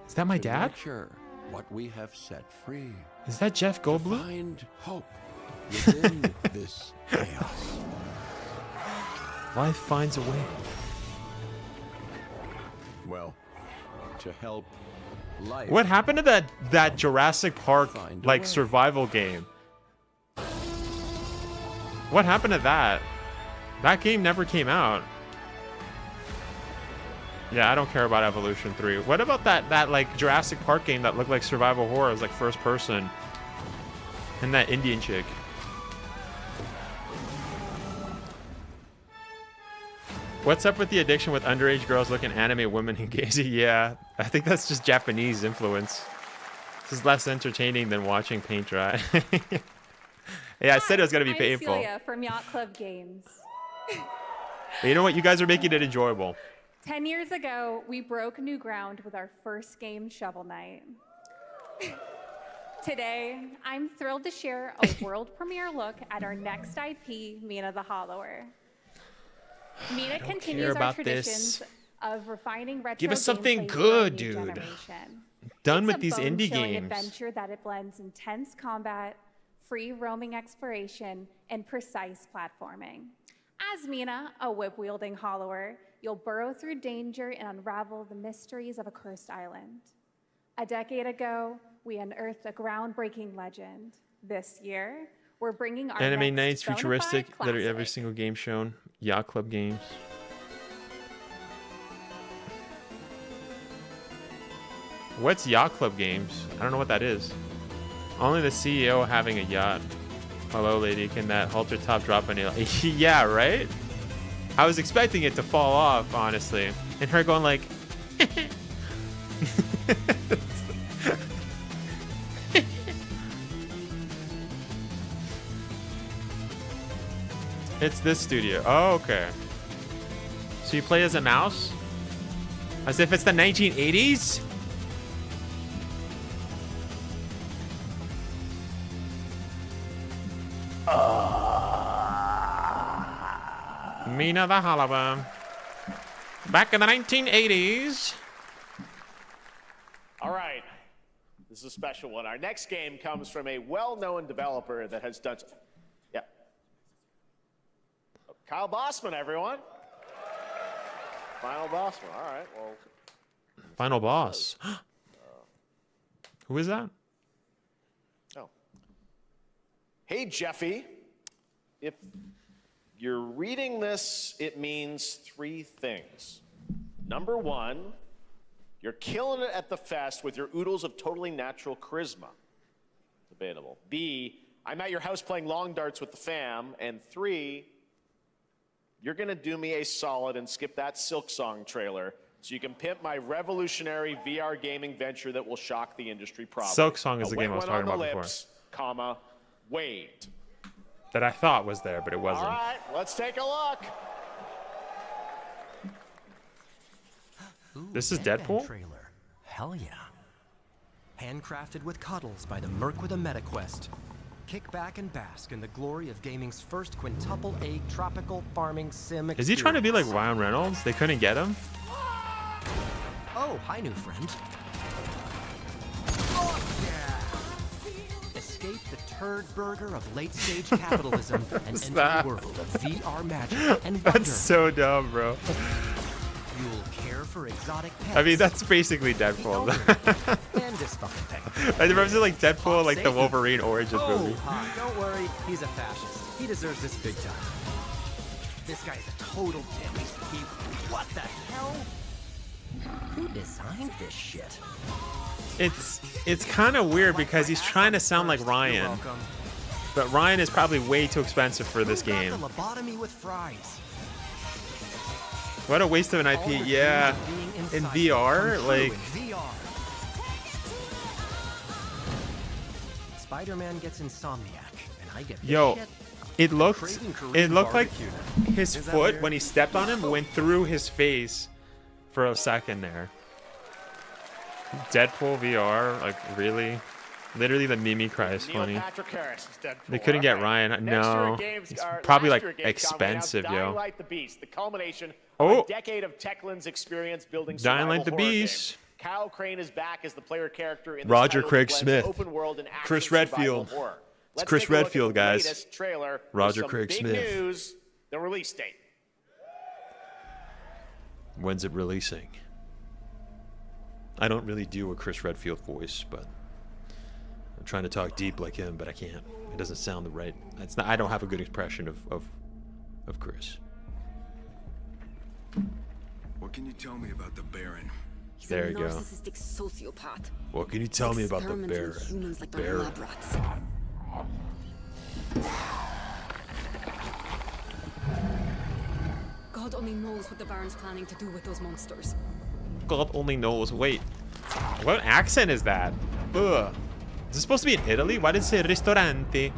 Is that my dad? Nurture what we have set free. Is that Jeff Goldblum? Find hope within this chaos. Life finds a way. Well, to help life. What happened to that Jurassic Park like survival game? What happened to that? That game never came out. Yeah, I don't care about Evolution 3. What about that like Jurassic Park game that looked like survival horror? It was like first person. And that Indian chick. What's up with the addiction with underage girls looking anime women in games? Yeah, I think that's just Japanese influence. This is less entertaining than watching paint dry. Yeah, I said it was going to be painful. I'm Celia from Yacht Club Games. But you know what? You guys are making it enjoyable. 10 years ago, we broke new ground with our first game, Shovel Knight. Today, I'm thrilled to share a world premiere look at our next IP, Mina the Hollower. Mina continues our traditions of refining retro Give us something gameplay for good, our new dude. generation. Done It's with these a indie bone-chilling games. adventure that it blends intense combat, free roaming exploration, and precise platforming. As Mina, a whip-wielding hollower, you'll burrow through danger and unravel the mysteries of a cursed island. A decade ago, we unearthed a groundbreaking legend. This year, we're bringing our Anime next Nights, futuristic, bonafide literally every classic. single game shown. Yacht Club Games. What's Yacht Club Games? I don't know what that is. Only the CEO having a yacht. Hello, lady. Can that halter top drop any? Yeah, right? I was expecting it to fall off, honestly. And her going like... It's this studio. Oh, okay. So you play as a mouse? As if it's the 1980s? Mina the Hollower. Back in the 1980s. All right. This is a special one. Our next game comes from a well-known developer that has done... Yeah. Kyle Bossman, everyone. Final Bossman. All right, well... Final boss. Who is that? Oh. Hey, Jeffy. If you're reading this, it means three things. Number one, you're killing it at the fest with your oodles of totally natural charisma. Debatable. B, I'm at your house playing long darts with the fam. And three, you're going to do me a solid and skip that Silk Song trailer so you can pimp my revolutionary VR gaming venture that will shock the industry probably. Silk Song is the game I was talking about before. Comma, wait. That I thought was there, but it wasn't. All right, let's take a look. This is Deadpool? Trailer. Hell yeah. Handcrafted with cuddles by the Merc with a MetaQuest. Kick back and bask in the glory of gaming's first quintuple A tropical farming sim experience. Is he trying to be like Ryan Reynolds? They couldn't get him? Oh, hi, new friend. Oh, yeah. escape the turd burger of late-stage capitalism and enter the world of VR magic and wonder. That's so dumb, bro. You'll care for exotic pets. I mean, that's basically Deadpool. And this fucking thing. I remember like Deadpool, like the Wolverine origin movie. Don't worry, he's a fascist. He deserves this big time. This guy is a total dimmy. What the hell? Who designed this shit? It's kind of weird because he's trying to sound like Ryan, but Ryan is probably way too expensive for this game. Lobotomy with fries. What a waste of an IP. Yeah, in VR, like. Spider-Man gets insomniac, and I get. Yo, it looked like his foot when he stepped on him went through his face for a second there. Deadpool VR, like really? Literally the Mimi cry is funny. They couldn't get Ryan. No, it's probably like expensive, yo. The Beast, the culmination of a decade of Techland's experience building Dying Light the survival horror Beast. games. Kyle Crane is back as the player character in Roger the Craig blends Smith. open world and action Chris survival Redfield. horror. It's Let's Chris take a look at Redfield, the guys. latest trailer with Roger some Craig big Smith. News, the release date. When's it releasing? I don't really do a Chris Redfield voice, but I'm trying to talk deep like him, but I can't. It doesn't sound the right. It's not. I don't have a good impression of Chris. What can you tell me about the Baron? There you go. Narcissistic sociopath. What can you tell me about the Experimenting with humans like they're Baron? lab rats. God only knows what the Baron's planning to do with those monsters. God only knows. Wait, what accent is that? Ugh. Is this supposed to be in Italy? Why did it say ristorante?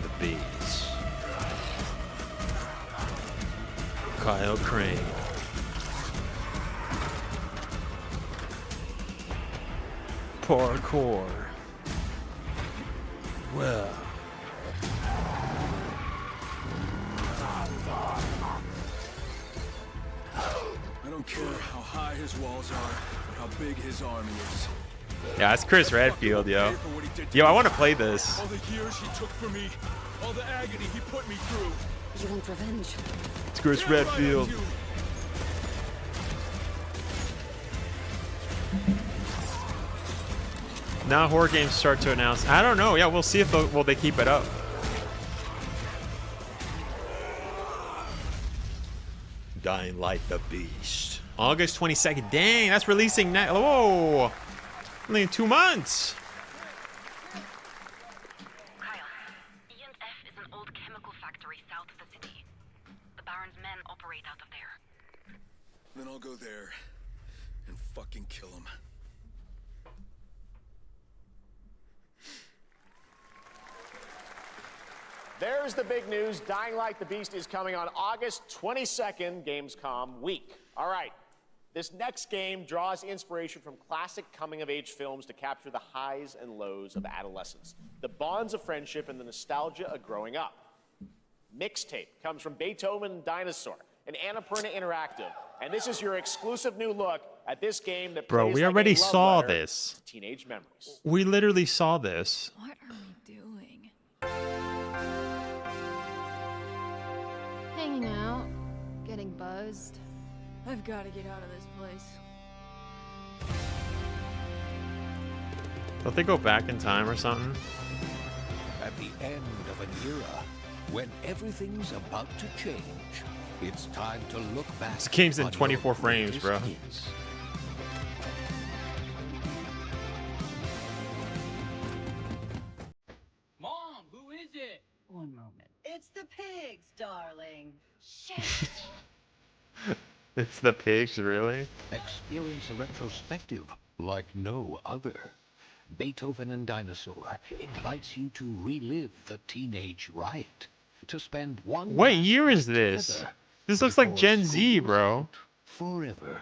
The bees. Kyle Crane. Parkour. Well. I don't care how high his walls are or how big his army is. Yeah, it's Chris Redfield, yo. Yo, I want to play this. All the years he took for me, all the agony he put me through. You want revenge? It's Chris Redfield. Now horror games start to announce. I don't know. Yeah, we'll see if will they keep it up. Dying Light the Beast. August 22nd. Dang, that's releasing now. Whoa. Only in 2 months. Kyle, E&F is an old chemical factory south of the city. The Baron's men operate out of there. Then I'll go there and fucking kill him. There's the big news. Dying Light the Beast is coming on August 22nd, Gamescom week. All right. This next game draws inspiration from classic coming-of-age films to capture the highs and lows of adolescence, the bonds of friendship, and the nostalgia of growing up. Mixtape comes from Beethoven and Dinosaur, and Annapurna Interactive, and this is your exclusive new look at this game that Bro, plays we like already a love saw letter this. to teenage memories. We literally saw this. What are we doing? Hanging out, getting buzzed. I've got to get out of this place. Don't they go back in time or something? At the end of an era, when everything's about to change, it's time to look back. This game's in on 24 your frames, bro. greatest hits. Mom, who is it? One moment. It's the pigs, darling. It's the pigs, really? Experience a retrospective like no other. Beethoven and Dinosaur invites you to relive the teenage riot. To spend one What last year is night this? together This looks like before Gen school Z, is bro. out forever.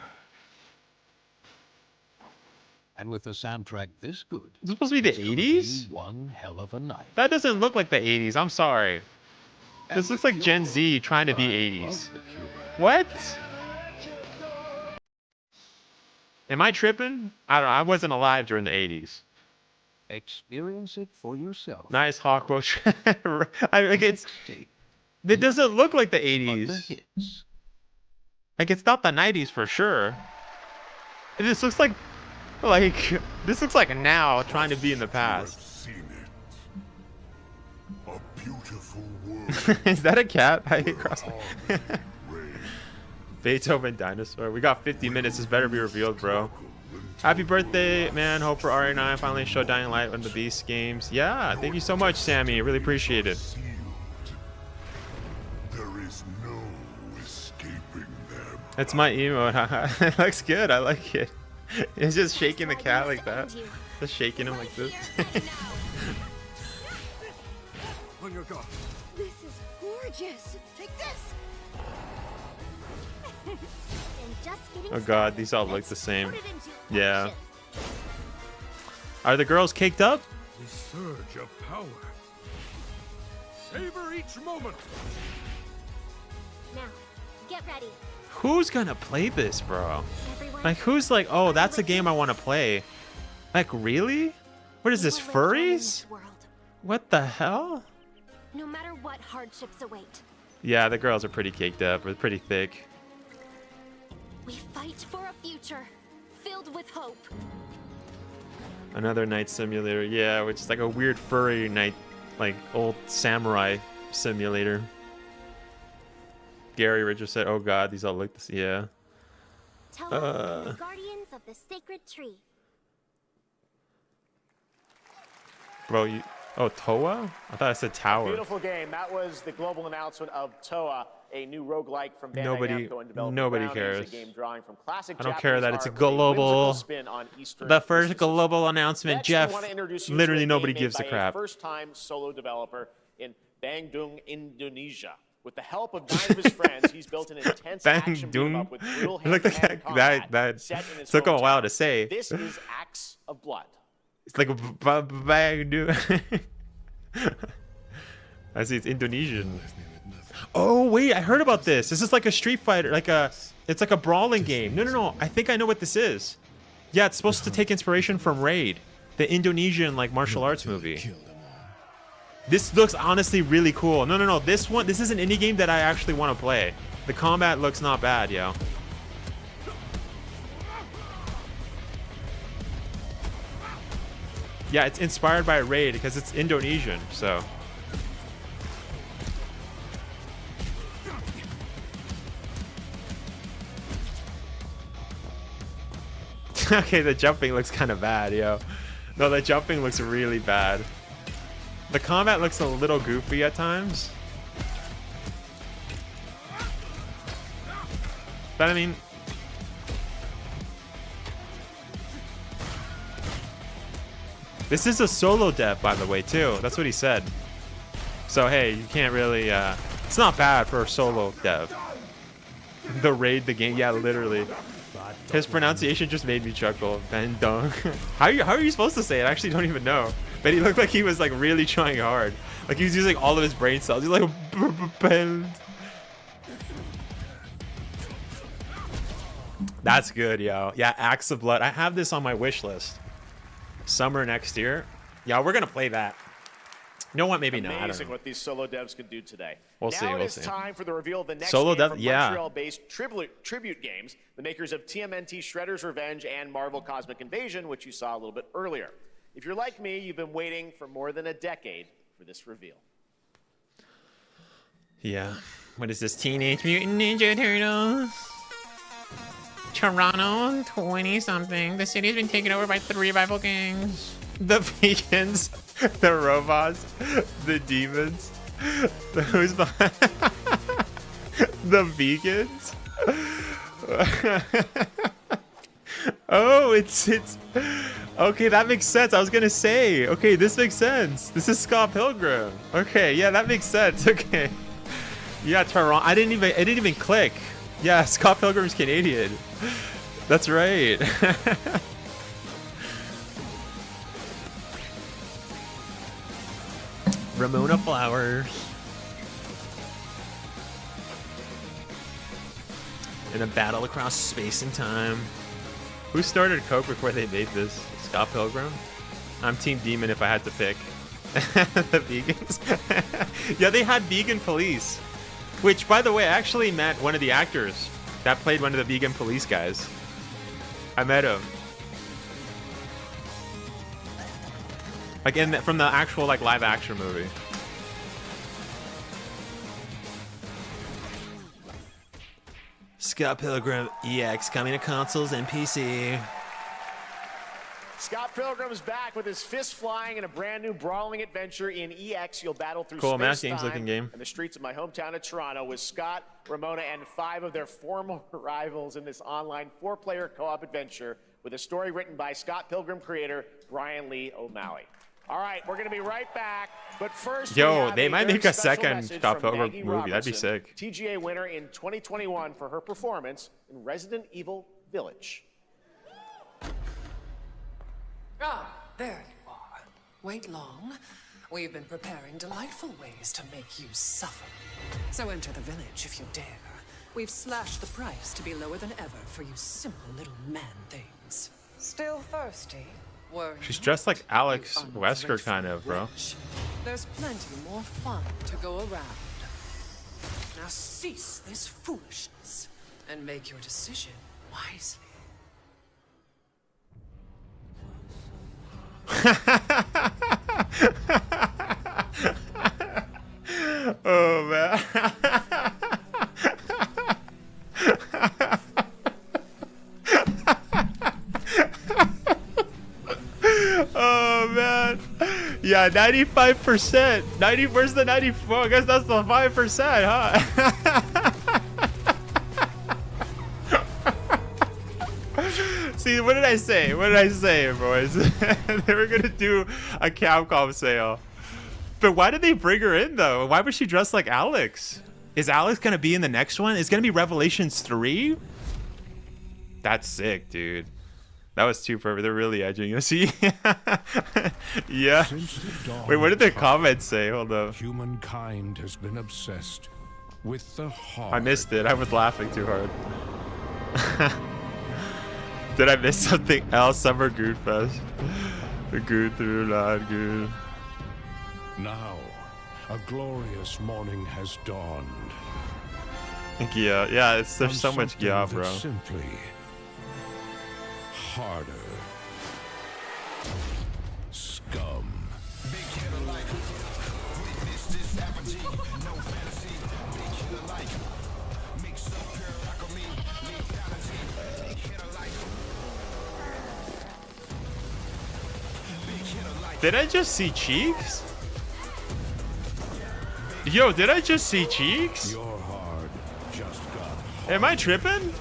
And with a soundtrack this good, Is this supposed to be the it's gonna be 80s? one hell of a night. That doesn't look like the 80s. I'm sorry. This looks like Gen Z trying to be 80s. What? Am I tripping? I don't know. I wasn't alive during the 80s. Experience it for yourself. Nice Hawkwood. Like it doesn't look like the 80s. Like it's not the 90s for sure. This looks like this looks like now trying to be in the past. A beautiful world. Is that a cat? I crossed. Beethoven dinosaur. We got 50 minutes. This better be revealed, bro. Happy birthday, man. Hope for RA9 finally show Dying Light on the Beast games. Yeah, thank you so much, Sammy. Really appreciate it. There is no escaping them. That's my emote. It looks good. I like it. It's just shaking the cat like that. Just shaking him like this. On your guard. This is gorgeous. Take this. Oh god, these all look the same. Yeah. Are the girls caked up? The surge of power. Savor each moment. Now, get ready. Who's gonna play this, bro? Like, who's like, oh, that's a game I want to play. Like, really? What is this, furries? What the hell? No matter what hardships await, Yeah, the girls are pretty caked up. They're pretty thick. we fight for a future filled with hope. Another night simulator. Yeah, which is like a weird furry night, like old samurai simulator. Gary Richards said, oh god, these all look the same. Yeah. Tell the guardians of the sacred tree. Bro, you... Oh, Toa? I thought I said Tower. Beautiful game. That was the global announcement of Toa, a new roguelike from Bandai Namco and developed Nobody Brownies, cares. a game drawing from classic I don't Japanese care that it's a art with whimsical global... spin on Eastern The first mysticism. global announcement, Next, Jeff. we want to introduce you Literally to a nobody game made gives a by crap. first-time solo developer in Bandung, Indonesia. With the help of 9 of his friends, he's built an intense action beat 'em up with brutal It looked like hand-to-hand combat that set in his took a while hometown. to say. This is Acts of Blood. It's like a bang do. I see it's Indonesian. Oh wait, I heard about this. This is like a Street Fighter, it's like a brawling game. No. I think I know what this is. Yeah, it's supposed to take inspiration from Raid, the Indonesian like martial arts movie. This looks honestly really cool. No. This is an indie game that I actually want to play. The combat looks not bad, yo. Yeah, it's inspired by Raid because it's Indonesian, so. Okay, the jumping looks kind of bad, yo. No, the jumping looks really bad. The combat looks a little goofy at times. But I mean... This is a solo dev, by the way, too. That's what he said. So, hey, you can't really... It's not bad for a solo dev. The Raid, the game, yeah, literally. His pronunciation just made me chuckle. Bandung. How are you supposed to say it? I actually don't even know. But he looked like he was like really trying hard. Like he was using all of his brain cells. He's like, that's good, yo. Yeah, Acts of Blood. I have this on my wish list. Summer next year. Yeah, we're gonna play that. You know what? Maybe not. I don't Amazing know. what these solo devs can do today. We'll see. Now We'll it is see. time for the reveal of the next Solo game dev, from yeah. Montreal-based tribute games, the makers of TMNT Shredder's Revenge and Marvel Cosmic Invasion, which you saw a little bit earlier. If you're like me, you've been waiting for more than a decade for this reveal. Yeah. What is this? Teenage Mutant Ninja Turtles? Toronto, 20-something. The city's been taken over by 3 rival gangs. The vegans, the robots, the demons. Who's behind? The vegans? Oh, it's... Okay, that makes sense. I was gonna say. Okay, this makes sense. This is Scott Pilgrim. Okay, yeah, that makes sense. Okay. Yeah, Toronto. It didn't even click. Yeah, Scott Pilgrim's Canadian. That's right. Ramona Flowers. In a battle across space and time. Who started Coke before they made this? Scott Pilgrim? I'm Team Demon if I had to pick. The vegans? Yeah, they had vegan police. Which, by the way, I actually met one of the actors that played one of the vegan police guys. I met him. Like from the actual like live action movie. Scott Pilgrim EX coming to consoles and PC. Scott Pilgrim's back with his fists flying in a brand new brawling adventure in EX. You'll battle through cool, Mass space-time Games looking game. and the streets of my hometown of Toronto with Scott, Ramona, and 5 of their former rivals in this online 4-player co-op adventure with a story written by Scott Pilgrim creator Brian Lee O'Malley. All right, we're going to be right back, but first, yo, they might make a second Scott Pilgrim movie. That'd be sick. TGA winner in 2021 for her performance in Resident Evil Village. Ah, there you are. Wait long. We've been preparing delightful ways to make you suffer. So enter the village if you dare. We've slashed the price to be lower than ever for you simple little man things. Still thirsty? She's dressed like Alex Wesker kind of, bro. There's plenty more fun to go around. Now cease this foolishness and make your decision wisely. Oh man. Oh man. Yeah, 95%. 90% the 94. I guess that's the 5%, huh? See, what did I say? What did I say, boys? They were gonna do a Capcom sale. But why did they bring her in, though? Why was she dressed like Alex? Is Alex gonna be in the next one? Is gonna be Revelations 3? That's sick, dude. That was too perfect. They're really edging us. See? Yeah. Wait, what did the comments say? Hold up. Humankind has been obsessed with the hard. I missed it. I was laughing too hard. Did I miss something else? Summer Good Fest. The good through not good. Now, a glorious morning has dawned. Yeah, there's so much yeah, bro. Simply harder. Scum. Did I just see cheeks? Yo, did I just see cheeks? Your heart just got hard. Am I tripping?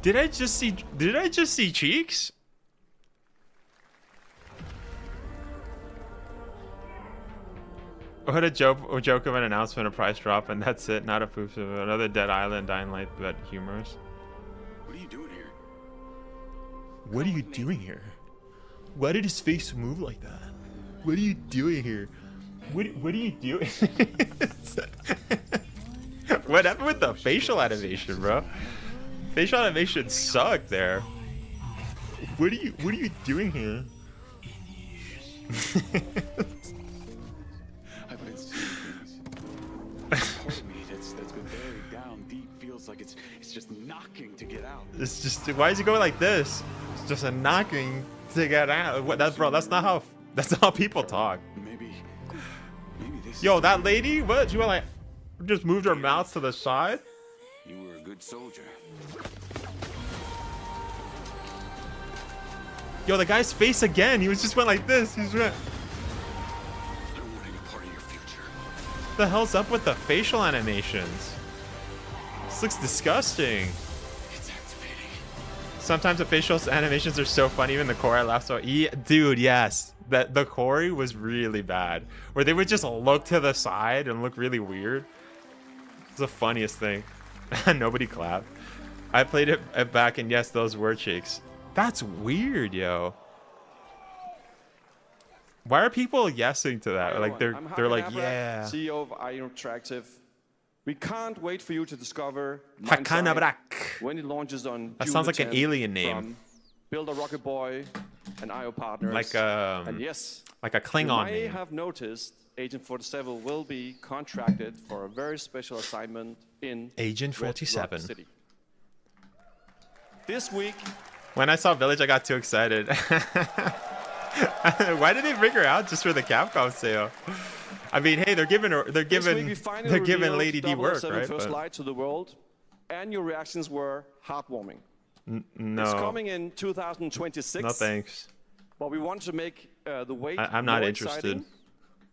Did I just see cheeks? What a joke of an announcement, a price drop, and that's it. Not a poof of another Dead Island, Dying Light, but humorous. What are you doing here? What are you doing here? Why did his face move like that? What are you doing here? What are you doing? What happened with the facial animation, bro? Facial animation sucked there. What are you doing here? I've been seeing things. Part of me that's been buried down deep feels like it's just knocking to get out. It's just, why is he going like this? It's just a knocking to get out. What? That's not how people talk. Maybe this. Yo, that lady, what? She went like, just moved her mouth to the side. You were a good soldier. Yo, the guy's face again. He just went like this. He's went. I don't want any part of your future. What the hell's up with the facial animations? This looks disgusting. It's activating. Sometimes the facial animations are so funny. Even the core, I laugh so. Dude, yes. The Corey was really bad. Where they would just look to the side and look really weird. It's the funniest thing. Nobody clapped. I played it back, and yes, those were cheeks. That's weird, yo. Why are people yesing to that? Like they're like, yeah. CEO of IO Interactive. We can't wait for you to discover Hakanabrak. when it launches on That June sounds the like an 10th alien name. from Build a Rocket Boy and IO partners. Like and yes, like a Klingon you may name. have noticed Agent 47 will be contracted for a very special assignment in Agent Red Rock 47. City. This week, When I saw Village, I got too excited. Why did they bring her out just for the Capcom sale? I mean, hey, they're giving this week we finally revealed Lady D work, 007 right? First But- Light to the world, and your reactions were heartwarming. No. It's coming in 2026. No thanks. But we want to make the wait I'm not more interested. exciting.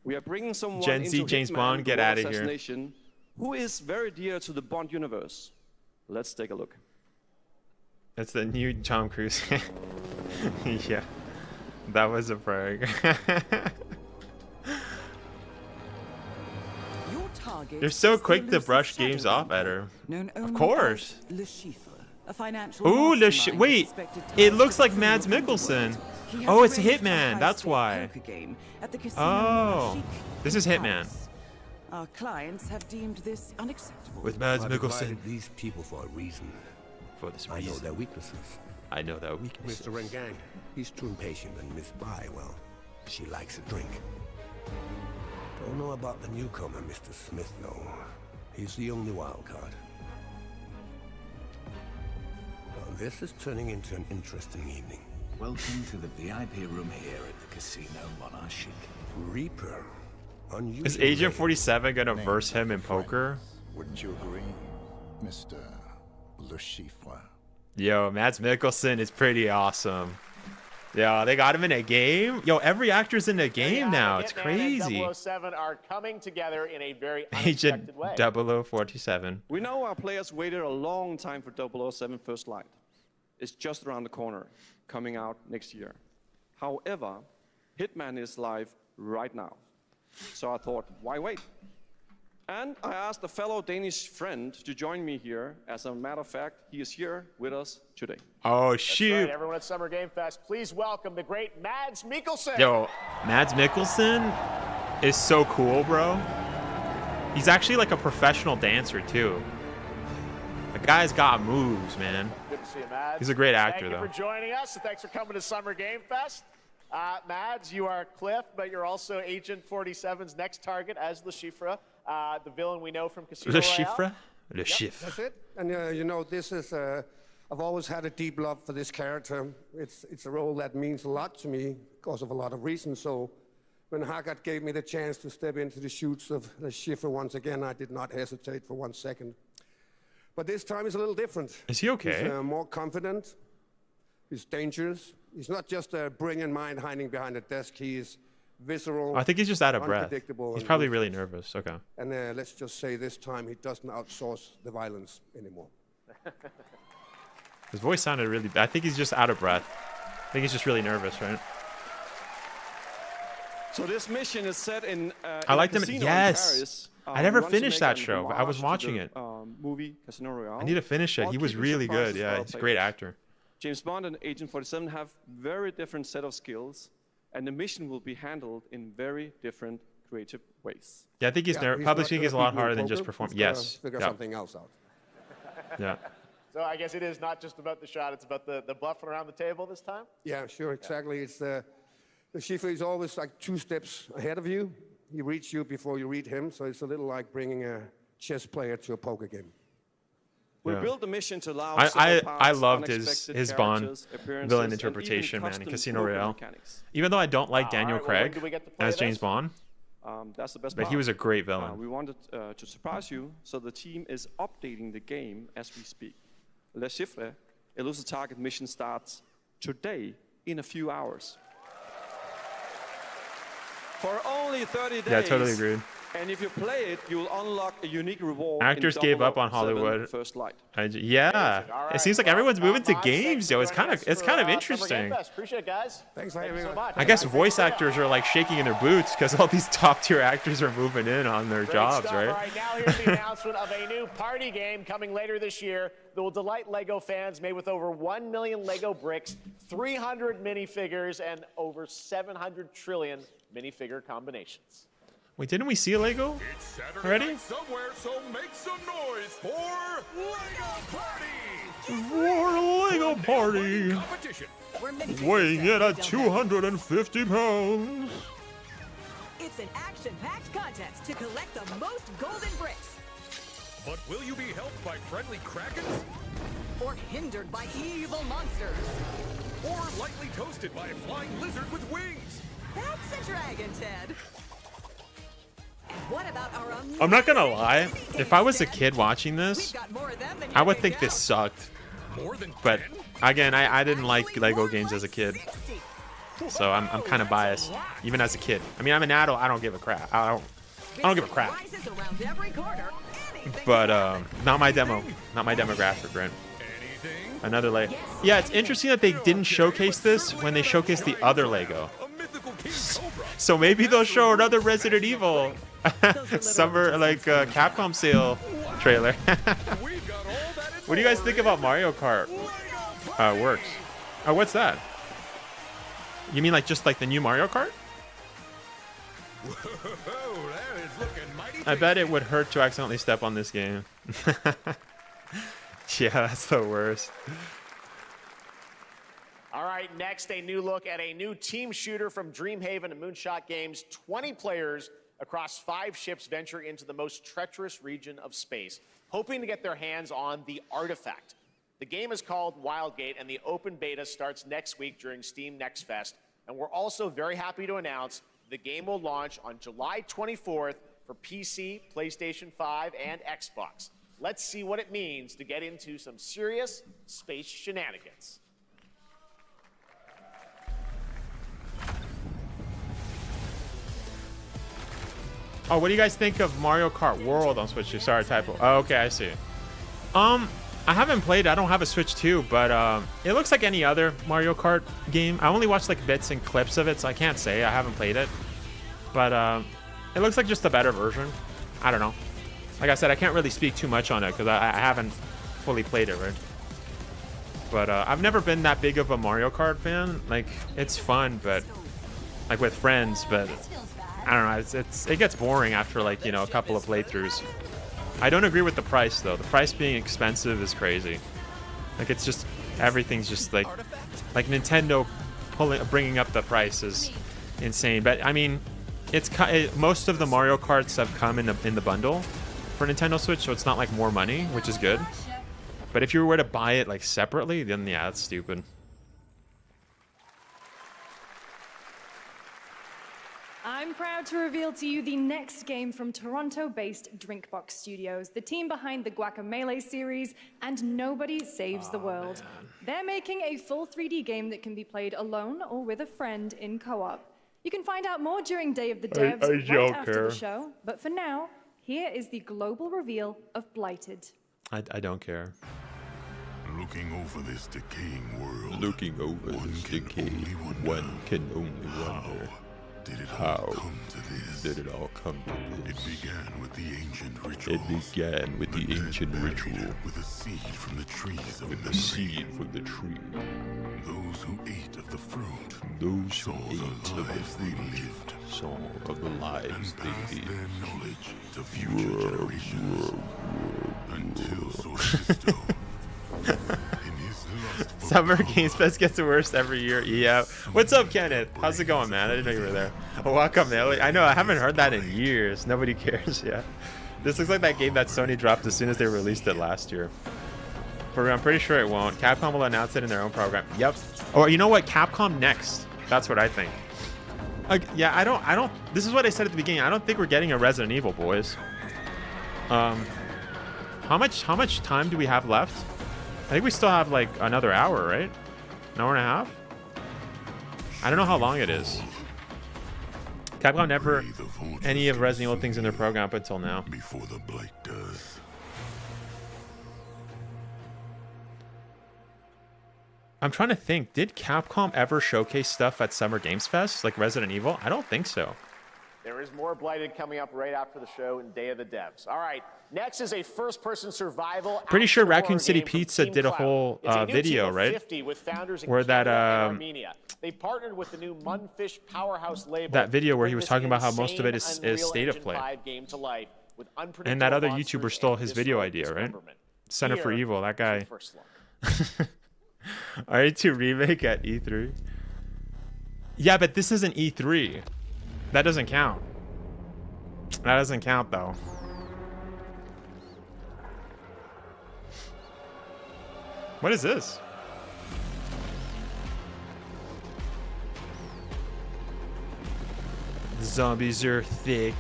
We are bringing someone Gen Z, into James Hitman, Bond, the get World outta here. Assassination, who is very dear to the Bond universe. Let's take a look. It's the new Tom Cruise. Yeah. That was a prank. You're so quick to brush games off at her. Of course. Ooh, wait. It looks like Mads Mikkelsen. Oh, it's Hitman. That's why. Oh, this is Hitman. Our clients have deemed this unacceptable. With Mads I Mikkelsen. divided these people for a reason. For this I know reason. their weaknesses. I know their weaknesses. Mr. Rengang, he's too impatient, and Miss Bai, well, she likes a drink. Don't know about the newcomer, Mr. Smith, though. He's the only wild card. Well, this is turning into an interesting evening. Welcome to the VIP room here at the Casino Monarchique. Reaper. Unusual Is Agent name. 47 gonna verse him in poker? Wouldn't you agree, Mr. Le Chiffre? Yo, Mads Mikkelsen is pretty awesome. Yo, they got him in a game. Yo, every actor's in a game now. It's crazy. And 007 are coming together in a very Agent unexpected way. 0047. We know our players waited a long time for 007 First Light. It's just around the corner, coming out next year. However, Hitman is live right now. So I thought, why wait? And I asked a fellow Danish friend to join me here. As a matter of fact, he is here with us today. Oh, That's shoot. right, everyone at Summer Game Fest, please welcome the great Mads Mikkelsen. Yo, Mads Mikkelsen is so cool, bro. He's actually like a professional dancer, too. The guy's got moves, man. Good to see you, Mads. He's a great actor, Thank you though. for joining us, and thanks for coming to Summer Game Fest. Mads, you are Cliff, but you're also Agent 47's next target as Le Chiffre, the villain we know from Casino Le Royale. Chiffre? Le Chiffre. That's it. And you know, this is, I've always had a deep love for this character. It's a role that means a lot to me because of a lot of reasons. So when Haggard gave me the chance to step into the shoots of Le Chiffre once again, I did not hesitate for 1 second. But this time is a little different. Is he okay? He's more confident. He's dangerous. He's not just a brilliant mind hiding behind a desk. He is visceral. I think he's just out of breath. unpredictable, He's and probably ruthless. really nervous. Okay. And let's just say this time he doesn't outsource the violence anymore. His voice sounded really bad. I think he's just out of breath. I think he's just really nervous, right? So this mission is set in I liked a him. casino in Yes. Paris. I never We want to finished make that an show, but I was homage to watching the, it. Movie Casino Royale. I need to finish it. while He was keeping really good. surprises for Yeah, our he's a great players. actor. James Bond and Agent 47 have very different set of skills, and the mission will be handled in very different creative ways. Yeah, I think he's public speaking is a lot harder than just performing. Yes. Figure Yeah. something else out. Yeah. So I guess it is not just about the shot, it's about the bluffing around the table this time? Yeah, sure, exactly. It's the Schiffer is always like 2 steps ahead of you. He reads you before you read him, so it's a little like bringing a chess player to a poker game. We Yeah. built the mission to allow I several parts, loved his unexpected Bond characters, appearances, villain and interpretation, even man, in custom Casino poker Royale. mechanics. Even though I don't like all Daniel right, well, when Craig do we get to play as this? James Bond, That's the best but part. he was a great villain. We wanted to surprise you, so the team is updating the game as we speak. Le Chiffre, Elusive Target mission starts today in a few hours. For only 30 days. Yeah, I totally agreed. And if you play it, you'll unlock a unique reward. Actors in gave up on 007 Hollywood. First Light. Yeah, it seems like everyone's moving to games, yo. It's kind of interesting. Appreciate it, guys. Thanks for Thank you having so us. much. I guess voice actors are like shaking in their boots because all these top tier actors are moving in on their Great jobs, stuff. right? All right, now here's the announcement of a new party game coming later this year that will delight LEGO fans, made with over 1 million LEGO bricks, 300 minifigures, and over 700 trillion minifigure combinations. Wait, didn't we see a Lego already? Somewhere, so make some noise for Lego Party! For Lego Party! Weighing in at 250 pounds. It's an action-packed contest to collect the most golden bricks. But will you be helped by friendly krakens? Or hindered by evil monsters? Or lightly toasted by a flying lizard with wings? That's a dragon, Ted. And what about our I'm not gonna lie, if I was a kid watching this, I would think this sucked. But again, I didn't like Lego games as a kid, so I'm kind of biased, even as a kid. I mean, I'm an adult. I don't give a crap. I don't give a crap. But not my demographic, right? Another Lego. Yeah, it's interesting that they didn't showcase this when they showcased the other Lego. So maybe they'll show another Resident Evil summer Capcom sale trailer. What do you guys think about Mario Kart? Works. Oh, what's that? You mean just like the new Mario Kart? I bet it would hurt to accidentally step on this game. Yeah, that's the worst. All right, next, a new look at a new team shooter from Dreamhaven and Moonshot Games. 20 players across 5 ships venture into the most treacherous region of space, hoping to get their hands on the artifact. The game is called Wildgate, and the open beta starts next week during Steam Next Fest. And we're also very happy to announce the game will launch on July 24th for PC, PlayStation 5, and Xbox. Let's see what it means to get into some serious space shenanigans. Oh, what do you guys think of Mario Kart World on Switch 2? Sorry, typo. Oh, okay, I see. I haven't played it. I don't have a Switch 2, but it looks like any other Mario Kart game. I only watched bits and clips of it, so I can't say. I haven't played it. But it looks like just a better version. I don't know. Like I said, I can't really speak too much on it because I haven't fully played it, right? But I've never been that big of a Mario Kart fan. It's fun, but with friends, but I don't know. It gets boring after a couple of playthroughs. I don't agree with the price though. The price being expensive is crazy. It's just everything's just like Nintendo bringing up the price is insane. But I mean, most of the Mario Karts have come in the bundle for Nintendo Switch, so it's not more money, which is good. But if you were to buy it separately, then yeah, that's stupid. I'm proud to reveal to you the next game from Toronto-based Drinkbox Studios, the team behind the Guacamelee series and Nobody Saves the World. Man. They're making a full 3D game that can be played alone or with a friend in co-op. You can find out more during Day of the Devs right after the show, but for now, here is the global reveal of Blighted. I don't care. Looking over this decaying world. Looking over this decaying, one can only wonder. How did it all come to this? It began with the ancient ritual. With a seed from the trees of memory. Those who ate of the fruit. Saw of the lives they lived. Their knowledge to future generations. Until Sorcerer's Stone. Summer Games Fest gets worse every year. Yeah. What's up, Kenneth? How's it going, man? I didn't know you were there. Oh, welcome, man. I know, I haven't heard that in years. Nobody cares, yeah. This looks like that game that Sony dropped as soon as they released it last year. But I'm pretty sure it won't. Capcom will announce it in their own program. Yep. Or you know what? Capcom next. That's what I think. Yeah, I don't. This is what I said at the beginning. I don't think we're getting a Resident Evil, boys. How much time do we have left? I think we still have another hour, right? An hour and a half? I don't know how long it is. Capcom never any of Resident Evil things in their program up until now. Before the blight does. I'm trying to think. Did Capcom ever showcase stuff at Summer Games Fest, like Resident Evil? I don't think so. There is more Blighted coming up right after the show and Day of the Devs. All right, next is a first-person survival. Pretty sure Raccoon City Pizza did a whole video, right? Where that they partnered with the new Munfish Powerhouse label. That video where he was talking about how most of it is state of play. And that other YouTuber stole his video idea, right? Center for Evil, that guy. RE2 remake at E3. Yeah, but this isn't E3. That doesn't count. That doesn't count though. What is this? The zombies are thick.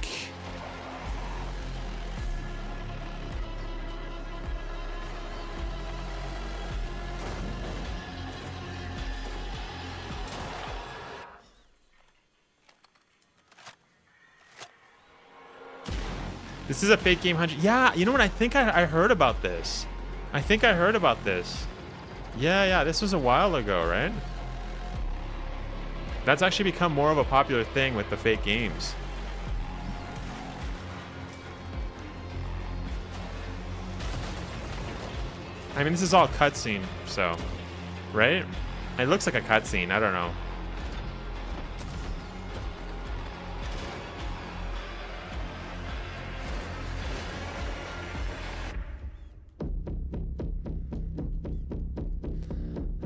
This is a fake game 100. Yeah, you know what? I think I heard about this. I think I heard about this. Yeah, this was a while ago, right? That's actually become more of a popular thing with the fake games. I mean, this is all cutscene, so, right? It looks like a cutscene. I don't know.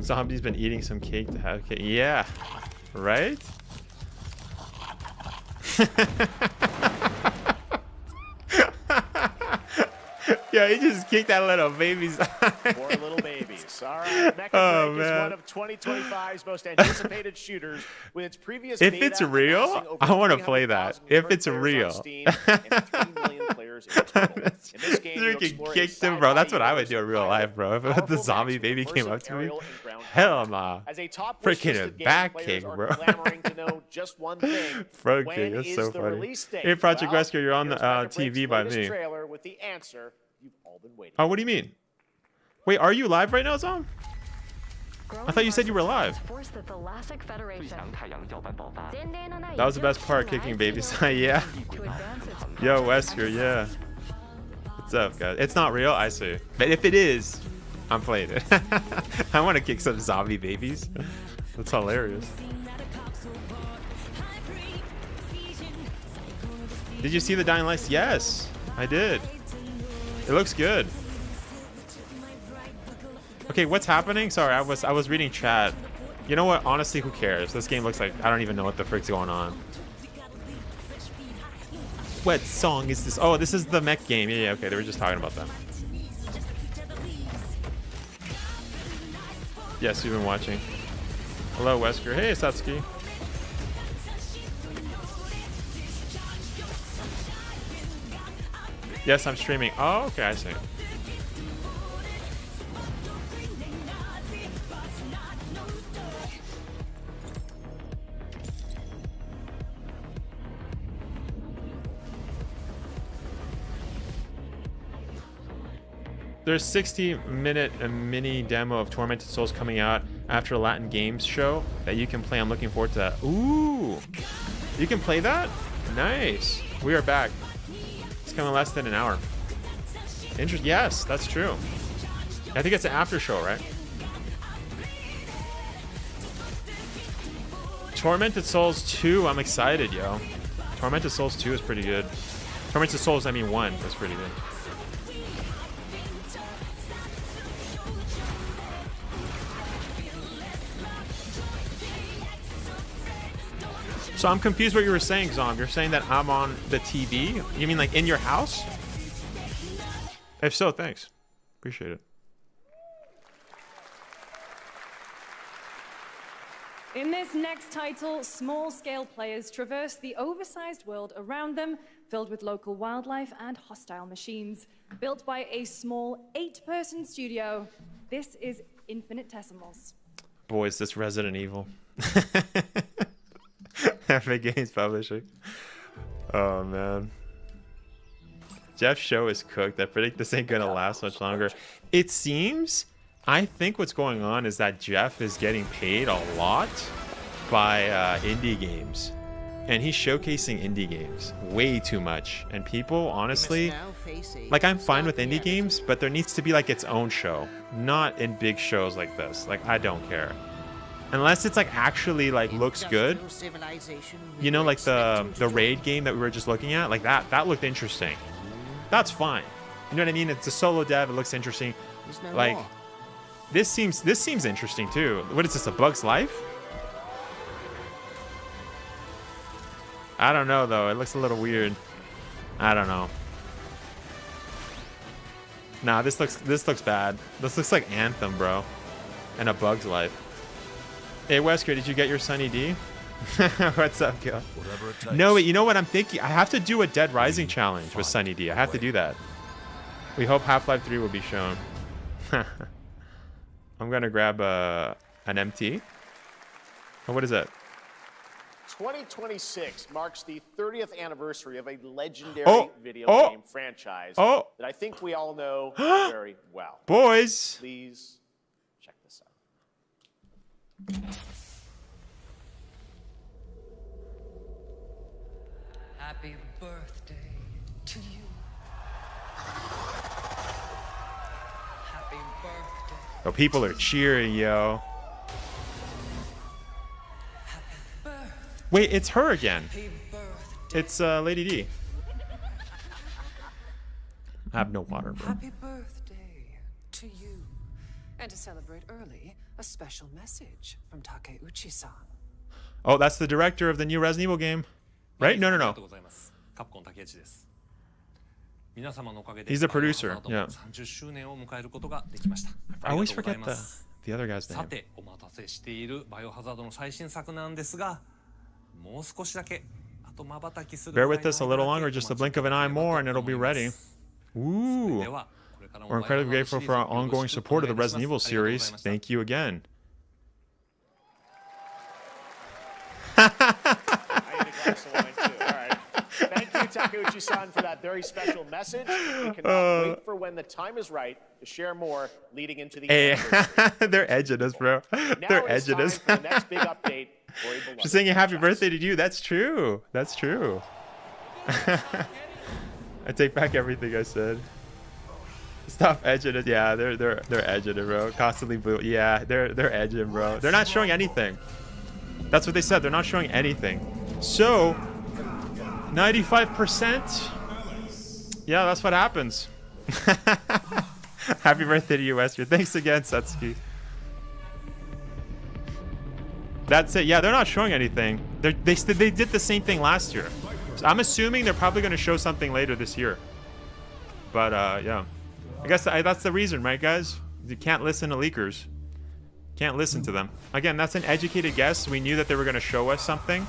Zombie's been eating some cake to have cake. Yeah, right? Yeah, he just kicked that little baby's eye. Poor little babies. All right, Mecha Break is one of 2025's most anticipated shooters with its previous If it's real, I want to play that. If it's real. Kicked him, bro. That's what I would do in real life, bro. If the zombie baby came up to me, hell nah. Freaking back kick, bro. Front kick, that's so funny. Hey, Project Wesker, you're on the TV by me. Oh, what do you mean? Wait, are you live right now, Zom? I thought you said you were live. That was the best part, kicking babies. Yeah. Yo, Wesker, yeah. What's up, guys? It's not real, I see. But if it is, I'm playing it. I want to kick some zombie babies. That's hilarious. Did you see the Dying Lights? Yes, I did. It looks good. Okay, what's happening? Sorry, I was reading chat. You know what? Honestly, who cares? This game looks like I don't even know what the frick's going on. What song is this? Oh, this is the mech game. Yeah, okay, they were just talking about that. Yes, you've been watching. Hello, Wesker. Hey, Satsuki. Yes, I'm streaming. Oh, okay, I see. There's 60-minute mini demo of Tormented Souls coming out after a Latin Games show that you can play. I'm looking forward to that. Ooh, you can play that? Nice. We are back. It's coming less than an hour. Interesting. Yes, that's true. I think it's an after show, right? Tormented Souls 2. I'm excited, yo. Tormented Souls 2 is pretty good. Tormented Souls, I mean 1. That's pretty good. So I'm confused what you were saying, Zom. You're saying that I'm on the TV? You mean like in your house? If so, thanks. Appreciate it. In this next title, small-scale players traverse the oversized world around them, filled with local wildlife and hostile machines. Built by a small 8-person studio, this is Infinitesimals. Boys, this Resident Evil. Epic Games Publishing. Oh, man. Jeff's show is cooked. I predict this ain't gonna last much longer. It seems... I think what's going on is that Jeff is getting paid a lot by indie games. and he's showcasing indie games way too much. And people, honestly, like, I'm fine with indie games, but there needs to be like its own show, not in big shows like this. Like, I don't care. Unless it's like actually like looks good. You know, like the raid game that we were just looking at, like that looked interesting. That's fine. You know what I mean? It's a solo dev, it looks interesting. Like this seems interesting too. What is this, A Bug's Life? I don't know though. It looks a little weird. I don't know. Nah, this looks bad. This looks like Anthem, bro. And A Bug's Life. Hey Wesker, did you get your Sunny D? What's up, Gil? No, but you know what I'm thinking? I have to do a Dead Rising challenge with Sunny D. I have to do that. We hope Half-Life 3 will be shown. I'm gonna grab an MT. Oh, what is that? 2026 marks the 30th anniversary of a legendary video game franchise that I think we all know very well. Boys! Please check this out. Happy birthday to you. Happy birthday. Oh, people are cheering, yo. Wait, it's her again. It's Lady D. I have no water, bro. Happy birthday to you. And to celebrate early, a special message from Takeuchi-san. Oh, that's the director of the new Resident Evil game. Right? No. He's the producer, yeah. I always forget the other guy's name. Bear with us a little longer, just a blink of an eye more, and it'll be ready. Ooh. We're incredibly grateful for our ongoing support of the Resident Evil series. Thank you again. Thank you, Takeuchi-san, for that very special message. We cannot wait for when the time is right to share more leading into the anniversary. They're edging us, bro. They're edging us. For the next big update. She's singing happy birthday to you. That's true. That's true. I take back everything I said. Stop edging it. Yeah, they're edging it, bro. Constantly blue. Yeah, they're edging, bro. They're not showing anything. That's what they said. They're not showing anything. So 95%. Yeah, that's what happens. Happy birthday to you, Wesker. Thanks again, Satsuki. That's it. Yeah, they're not showing anything. They did the same thing last year. So I'm assuming they're probably going to show something later this year. But yeah, I guess that's the reason, right, guys? You can't listen to leakers. Can't listen to them. Again, that's an educated guess. We knew that they were going to show us something.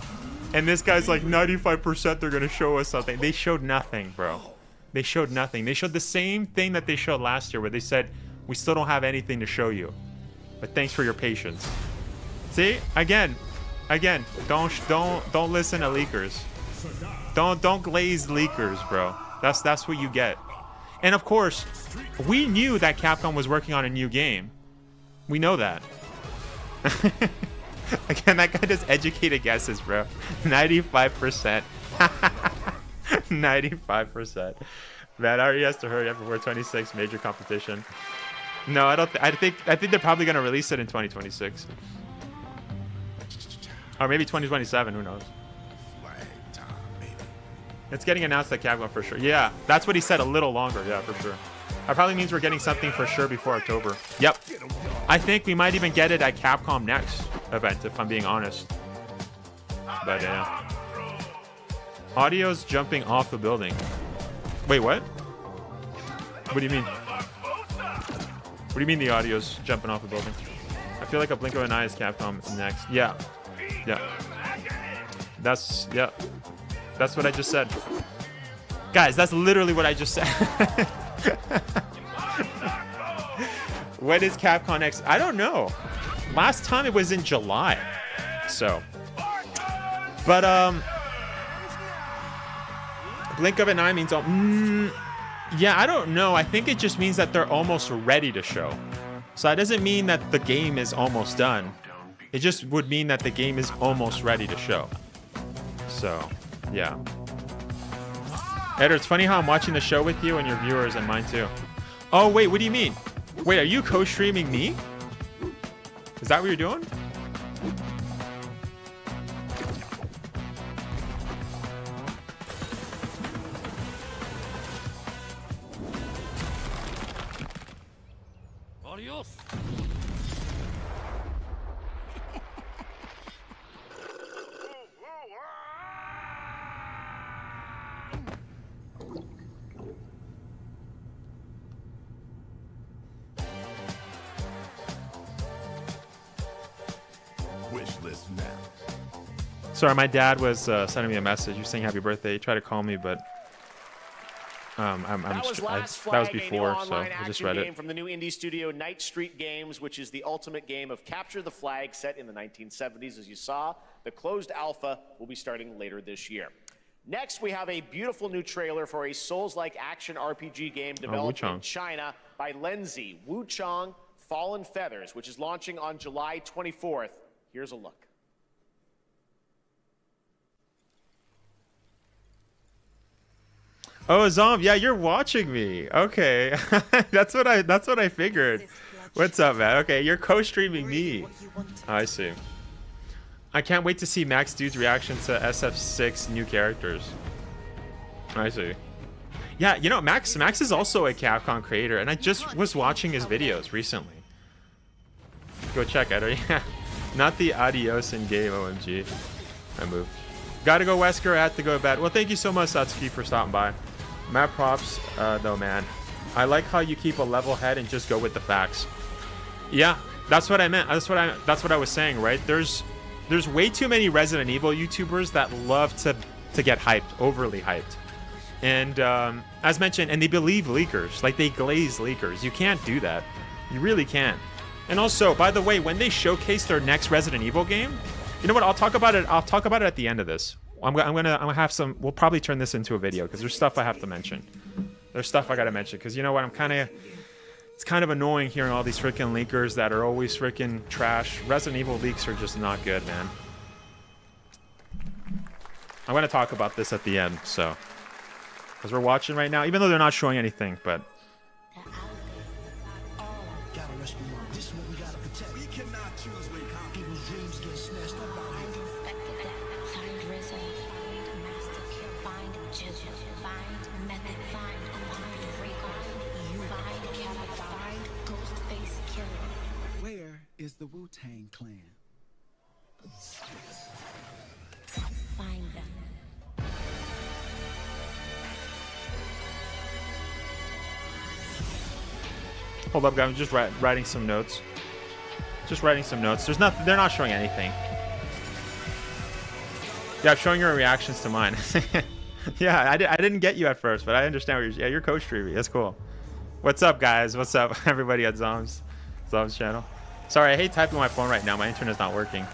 And this guy's like 95% they're going to show us something. They showed nothing, bro. They showed nothing. They showed the same thing that they showed last year where they said, we still don't have anything to show you. But thanks for your patience. See? Again, don't listen to leakers. Don't glaze leakers, bro. That's what you get. And of course, we knew that Capcom was working on a new game. We know that. Again, that guy does educated guesses, bro. 95%. 95%. Man, already has to hurry up before 26 major competition. No, I don't. I think they're probably gonna release it in 2026, or maybe 2027. Who knows? It's getting announced at Capcom for sure. Yeah, that's what he said. A little longer. Yeah, for sure. That probably means we're getting something for sure before October. Yep. I think we might even get it at Capcom Next event, if I'm being honest. But yeah. Audio's jumping off the building. Wait, what? What do you mean? What do you mean the audio's jumping off the building? I feel like a blink of an eye is Capcom Next. Yeah. Yeah. That's what I just said. Guys, that's literally what I just said. When is Capcom Next? I don't know. Last time it was in July. So. But, blink of an eye means... yeah, I don't know. I think it just means that they're almost ready to show. So that doesn't mean that the game is almost done. It just would mean that the game is almost ready to show. So, yeah. Eder, it's funny how I'm watching the show with you and your viewers and mine too. Oh, wait, what do you mean? Wait, are you co-streaming me? Is that what you're doing? Adios. Wishlist now. Sorry, my dad was sending me a message. He was saying happy birthday. He tried to call me, but that was Last Flag, that was a new before, so online I just action read game it. from the new indie studio Night Street Games, which is the ultimate game of capture the flag set in the 1970s. As you saw, the closed alpha will be starting later this year. Next, we have a beautiful new trailer for a Souls-like action RPG game developed in China by Lenzi, Wuchang Fallen Feathers, which is launching on July 24th. Here's a look. Oh, Zom, yeah, you're watching me. Okay, that's what I figured. What's up, man? Okay, you're co-streaming me. Oh, I see. I can't wait to see Max Dude's reaction to SF6 new characters. I see. Yeah, you know, Max is also a Capcom creator, and I just was watching his videos recently. Go check Eder. Yeah, not the adios in game. OMG, I moved. Gotta go, Wesker. I had to go to bed. Well, thank you so much, Satsuki, for stopping by. Mad props, though, man. I like how you keep a level head and just go with the facts. Yeah, that's what I meant. That's what I was saying, right? There's way too many Resident Evil YouTubers that love to get hyped, overly hyped. And as mentioned, and they believe leakers, like they glaze leakers. You can't do that. You really can't. And also, by the way, when they showcase their next Resident Evil game, you know what? I'll talk about it at the end of this. I'm gonna have some. We'll probably turn this into a video because there's stuff I have to mention. There's stuff I gotta mention because you know what? It's kind of annoying hearing all these freaking leakers that are always freaking trash. Resident Evil leaks are just not good, man. I'm gonna talk about this at the end, so because we're watching right now, even though they're not showing anything, but. Is the Wu-Tang Clan. Find them. Hold up, guys. I'm just writing some notes. Just writing some notes. They're not showing anything. Yeah, I'm showing your reactions to mine. Yeah, I didn't get you at first, but I understand what you're. Yeah, you're co-streaming. That's cool. What's up, guys? What's up, everybody at Zom's channel? Sorry, I hate typing on my phone right now. My internet's not working.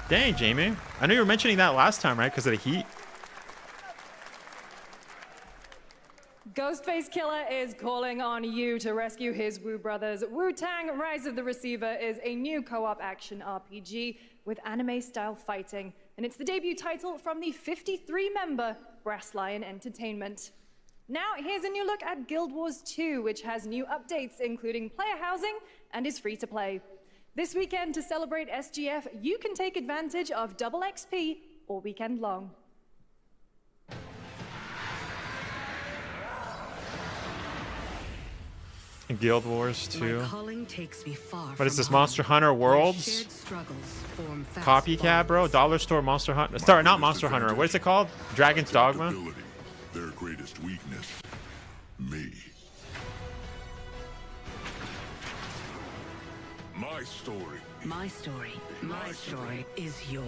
Dang, Jamie. I know you were mentioning that last time, right? Because of the heat. Ghostface Killer is calling on you to rescue his Wu brothers. Wu-Tang Rise of the Receiver is a new co-op action RPG with anime-style fighting, and it's the debut title from the 53-member Brass Lion Entertainment. Now, here's a new look at Guild Wars 2, which has new updates, including player housing, and is free to play. This weekend, to celebrate SGF, you can take advantage of double XP all weekend long. Guild Wars 2. What What is this, Monster Hunter Worlds? Copycat, bro? Dollar Store Monster Hunter. Sorry, not Monster Hunter. What is it called? Dragon's Dogma? Their greatest weakness, me. My story. My story. My story is yours.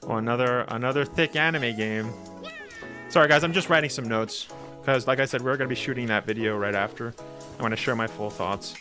Oh, another thick anime game. Sorry, guys, I'm just writing some notes. Because, like I said, we're going to be shooting that video right after. I want to share my full thoughts.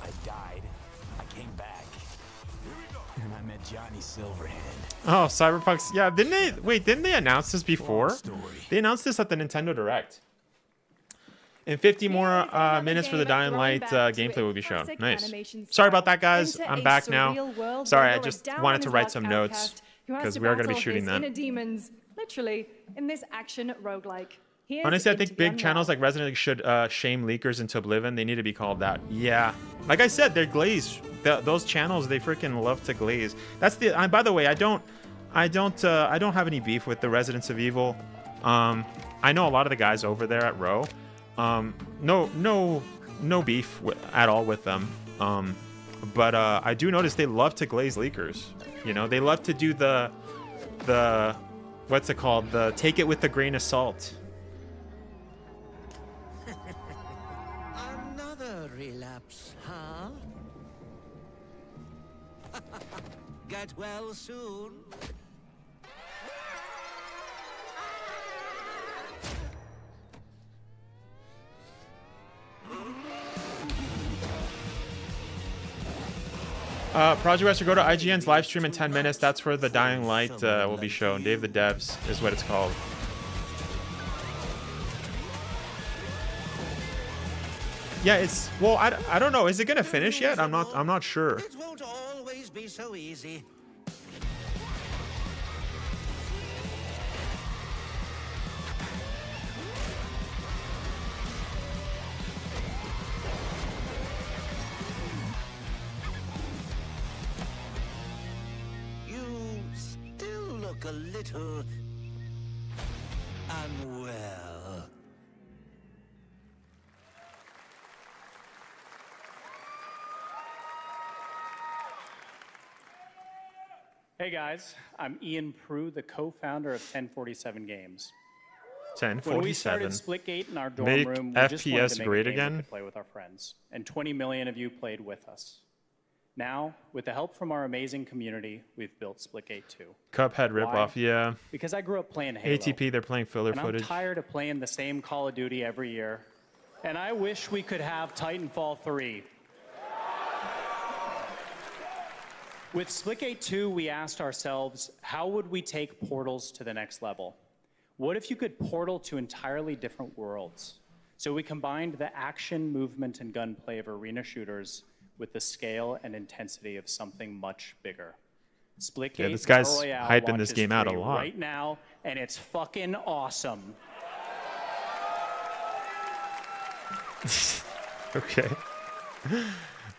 I died. I came back. And I met Johnny Silverhand. Oh, Cyberpunk's. Yeah, didn't they? Wait, didn't they announce this before? They announced this at the Nintendo Direct. In 50 more minutes for the Dying Light gameplay will be shown. Nice. Sorry about that, guys. I'm back now. Sorry, I just wanted to write some notes because we are going to be shooting that. Inner demons, literally, in this action roguelike. Honestly, I think big channels like Resident Evil should shame leakers into oblivion. They need to be called that. Yeah, like I said, they're glazed. Those channels, they freaking love to glaze. That's the. By the way, I don't have any beef with the Residents of Evil. I know a lot of the guys over there at Row. No beef at all with them. But I do notice they love to glaze leakers. You know, they love to do the what's it called? The take it with a grain of salt. Another relapse, huh? Get well soon. Project Wesker, go to IGN's live stream in 10 minutes. That's where the Dying Light will be shown. Day of the Devs is what it's called. Yeah, it's well. I don't know. Is it gonna finish yet? I'm not sure. It won't always be so easy. You still look a little unwell. Hey guys, I'm Ian Prue, the co-founder of 1047 Games. 1047. When we started Splitgate in our dorm Make room, we just FPS wanted to make great a game again? we could play with our friends, and 20 million of you played with us. Now, with the help from our amazing community, we've built Splitgate 2. Cuphead ripoff, yeah. Because I grew up playing Halo. ATP, they're playing filler and footage. I'm tired of playing the same Call of Duty every year. And I wish we could have Titanfall 3. With Splitgate 2, we asked ourselves, how would we take portals to the next level? What if you could portal to entirely different worlds? So we combined the action, movement, and gunplay of arena shooters with the scale and intensity of something much bigger. Splitgate Yeah, this guy's Battle Royale hyping this launches game out a free lot. right now, and it's fucking awesome. Okay.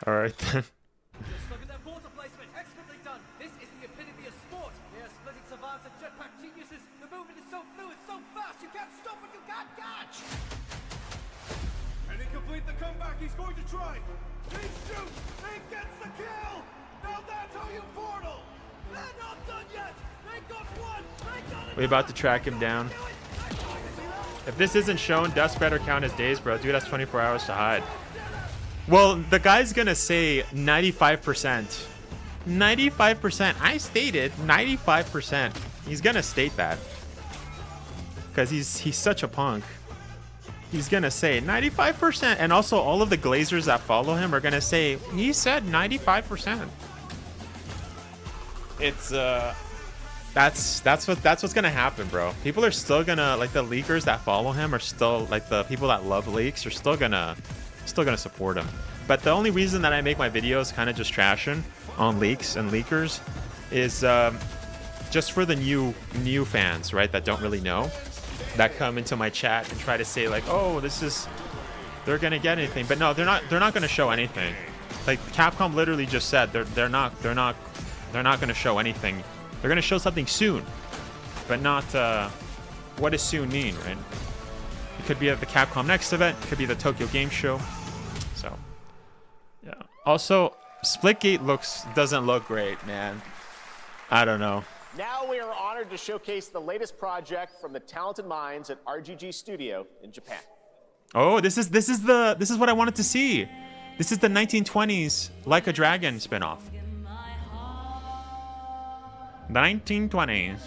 All right then. Just look at that water placement, expertly done. This is the epitome of sport. They are splitting savants and jetpack geniuses. The movement is so fluid, so fast, you can't stop what you can't catch. Can he complete the comeback? He's going to try. He shoots, he gets the kill. Now that's how you portal. They're not done yet. They got one. They got it. We about to track him down. If this isn't shown, Dust better count his days, bro. Dude has 24 hours to hide. Well, the guy's gonna say 95%. 95%. I stated 95%. He's gonna state that. Because he's such a punk. He's gonna say 95%. And also all of the Glazers that follow him are gonna say, he said 95%. It's that's what's gonna happen, bro. People are still gonna, like, the leakers that follow him are still, like, the people that love leaks are still gonna support him. But the only reason that I make my videos kind of just trashing on leaks and leakers is just for the new fans, right, that don't really know, that come into my chat and try to say, like, oh, they're gonna get anything. But no, they're not gonna show anything. Like, Capcom literally just said they're not gonna show anything. They're gonna show something soon, but not what does soon mean, right? It could be at the Capcom Next event, it could be the Tokyo Game Show. So, yeah. Also, Splitgate doesn't look great, man. I don't know. Now we are honored to showcase the latest project from the talented minds at RGG Studio in Japan. Oh, this is what I wanted to see. This is the 1920s Like a Dragon spinoff. 1920s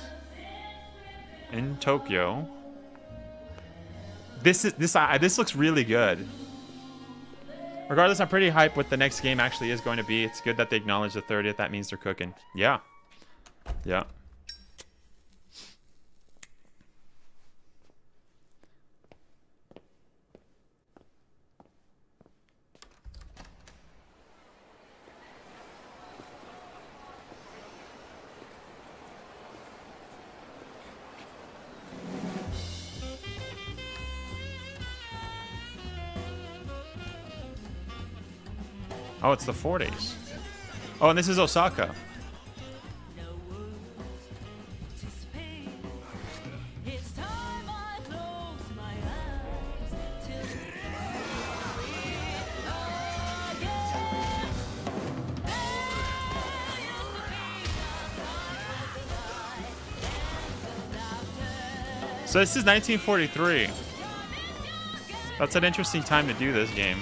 in Tokyo. This looks really good. Regardless, I'm pretty hyped what the next game actually is going to be. It's good that they acknowledge the 30th. That means they're cooking. Yeah. Yeah. Oh, it's the 40s. Oh, and this is Osaka. So this is 1943. That's an interesting time to do this game.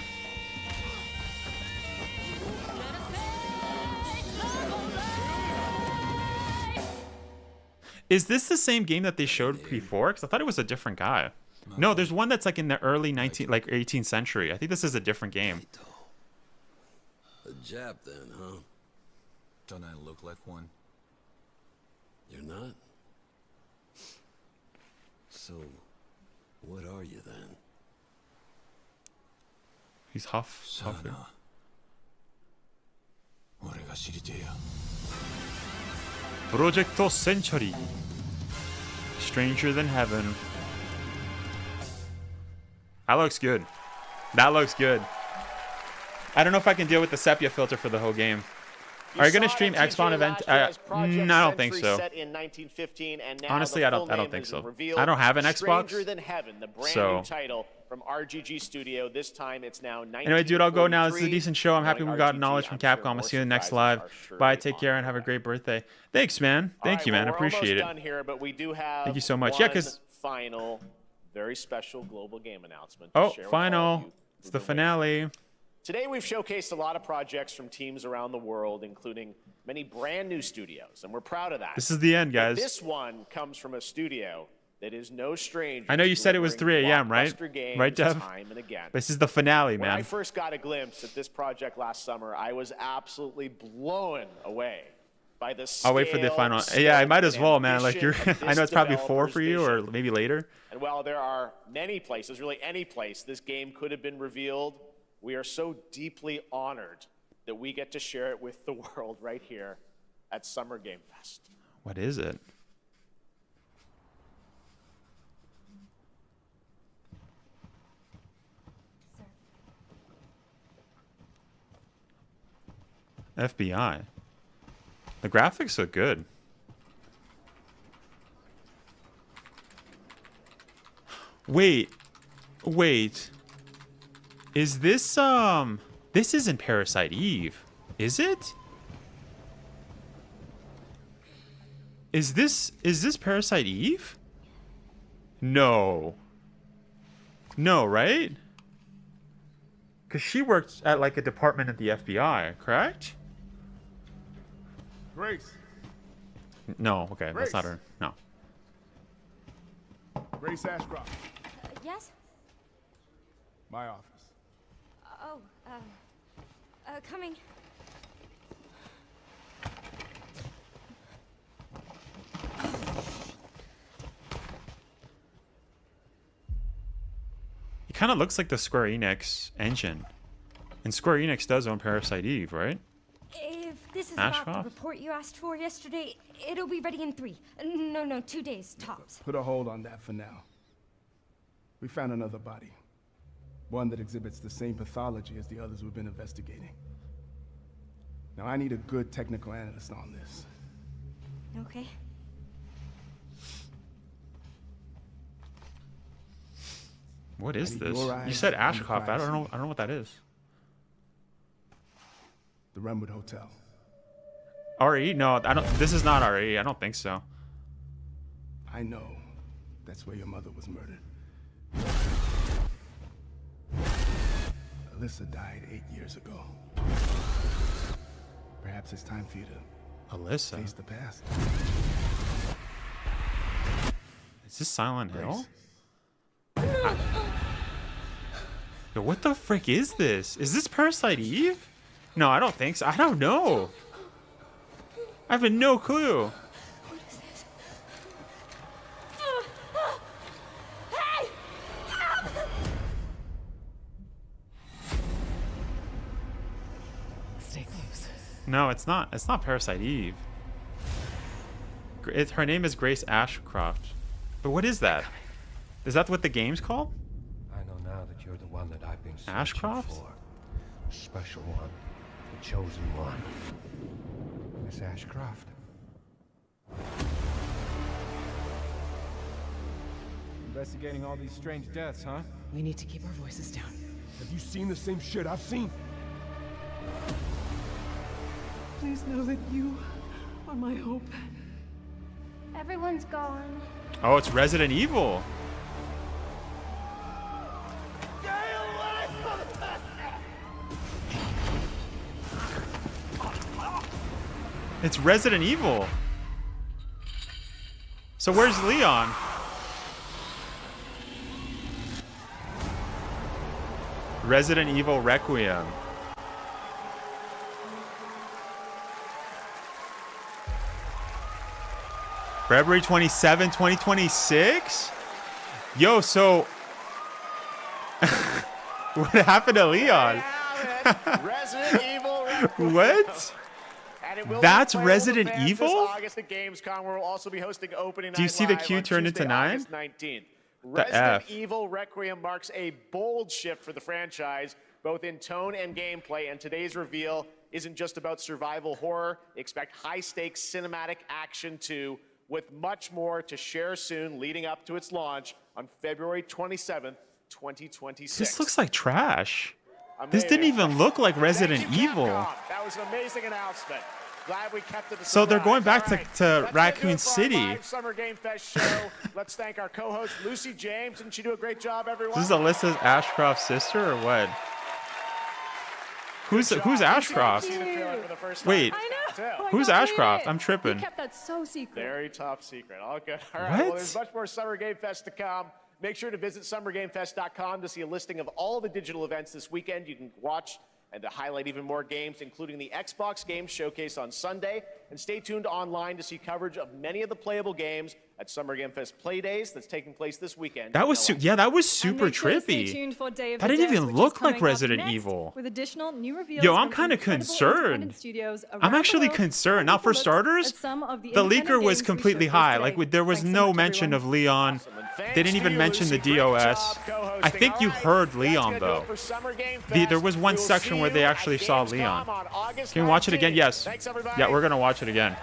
Is this the same game that they showed before? Because I thought it was a different guy. No, there's one that's like in the early 18th century. I think this is a different game. A Jap then, huh? Don't I look like one? You're not? So, what are you then? He's huffing. Project Century. Stranger Than Heaven. That looks good. That looks good. I don't know if I can deal with the sepia filter for the whole game. Are you going to stream X-Spawn event? No, I don't think so. Honestly, I don't think so. I don't have an Xbox. Stranger Than Heaven, the brand new title from RGG Studio. This time it's now 1943. Anyway, dude, I'll go now. This is a decent show. I'm happy we got knowledge from Capcom. I'll see you in the next live. Bye, take care, and have a great birthday. Thanks, man. Thank you, man. I appreciate it. Done here, but we do have Thank you so much. Yeah, because final, very special global game announcement. Oh, final. It's the finale. Today we've showcased a lot of projects from teams around the world, including many brand new studios, and we're proud of that. This is the end, guys. But this one comes from a studio that is no stranger. I know you said it was 3 a.m., right? Right, Dev? Time and again. This is the finale, man. When I first got a glimpse at this project last summer, I was absolutely blown away by the scale. I'll wait for the final. Yeah, I might as well, man. Like you're, I know it's probably 4 for you, or maybe later. And while there are many places, really any place, this game could have been revealed, we are so deeply honored that we get to share it with the world right here at Summer Game Fest. What is it? FBI. The graphics look good. Wait. Is this this isn't Parasite Eve, is it? Is this Parasite Eve? No. No, right? Cuz she works at like a department at the FBI, correct? Grace. No, okay, Grace. that's not her. No. Grace Ashcroft. Yes? My office. Oh, coming. It kind of looks like the Square Enix engine. And Square Enix does own Parasite Eve, right? If this is Ashcroft? about the report you asked for yesterday, it'll be ready in 3. No, 2 days, tops. Put a hold on that for now. We found another body. One that exhibits the same pathology as the others we've been investigating. Now, I need a good technical analyst on this. Okay. What is I need this? your You eyes said on the Ashcroft. I crime don't scene. know what that is. The Renwood Hotel. RE? No, I don't. This is not RE. I don't think so. I know. That's where your mother was murdered. Alyssa died 8 years ago. Perhaps it's time for you to Alyssa? face the past. Is this Silent Hill? Yo, what the frick is this? Is this Parasite Eve? No, I don't think so. I don't know. I have no clue. Hey! Stay close. No, it's not. It's not Parasite Eve. Her name is Grace Ashcroft. But what is that? Is that what the game's called? I know now that you're the one that I've been searching Ashcroft? for. The special one. The chosen one. Miss Ashcroft. Investigating all these strange deaths, huh? We need to keep our voices down. Have you seen the same shit I've seen? Please know that you are my hope. Everyone's gone. Oh, it's Resident Evil. It's Resident Evil. So where's Leon? Resident Evil Requiem. February 27, 2026? Yo, so what happened to Leon? Resident Evil Requiem. What? And it will That's be playable to Resident fans Evil? This August at Gamescom, where we'll also be hosting opening night. Do you see the live queue on turned into Tuesday, 9? August 19th. The Resident F. Evil Requiem marks a bold shift for the franchise, both in tone and gameplay, and today's reveal isn't just about survival horror. Expect high-stakes cinematic action too, with much more to share soon leading up to its launch on February 27th, 2026. This looks like trash. This didn't even look like Resident Evil. That was an amazing announcement. Glad we kept it. So they're going back All right, to let's Raccoon get to it for our City. live Summer Game Fest show. Let's thank our co-host Lucy James. Didn't she do a great job, everyone? This is Alyssa Ashcroft's sister or what? Who's Ashcroft? Wait, who's Ashcroft? I'm tripping. We kept that so secret. Very top secret. All good. All right. Well, What? there's much more Summer Game Fest to come. Make sure to visit summergamefest.com to see a listing of all the digital events this weekend. You can watch and to highlight even more games, including the Xbox Games Showcase on Sunday. And stay tuned online to see coverage of many of the playable games at Summer Game Fest Play Days that's taking place this weekend. That was that was super And make sure to stay trippy. tuned for Day of That the didn't Dead, even which is look like coming up Resident next Evil. With additional new reveals Yo, I'm from kind of incredible concerned. independent studios I'm around actually the world. concerned. Now, for Looks starters, at some of the independent leaker was games we completely showcased high. today. Like there was Thanks so no much, mention everyone. of Leon. They didn't even mention the DOS. I think you heard Leon though. There was one section where they actually saw Leon. Can we watch it again? Yes. Yeah, we're gonna watch it again.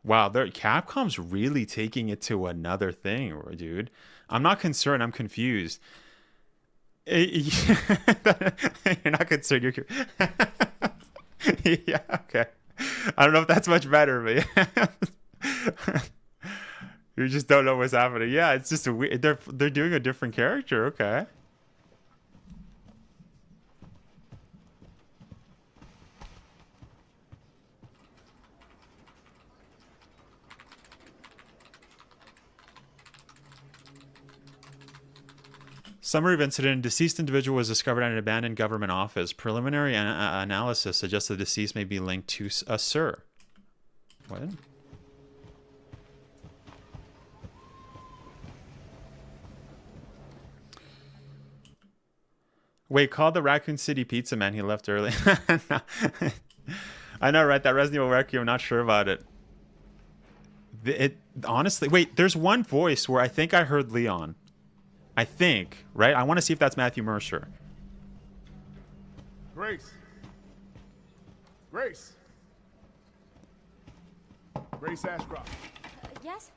Wow, Capcom's really taking it to another thing, dude. I'm not concerned. I'm confused. You're not concerned. You're. Yeah. Okay. I don't know if that's much better, but yeah. You just don't know what's happening. Yeah, it's just a weird. They're doing a different character. Okay. Summary of incident. Deceased individual was discovered at an abandoned government office. Preliminary analysis suggests the deceased may be linked to a Sir. What? Wait, call the Raccoon City Pizza Man. He left early. I know, right? That Resident Evil Requiem. I'm not sure about it. Honestly, wait. There's one voice where I think I heard Leon. I think, right? I want to see if that's Matthew Mercer. Grace. Grace. Grace Ashcroft. Yes?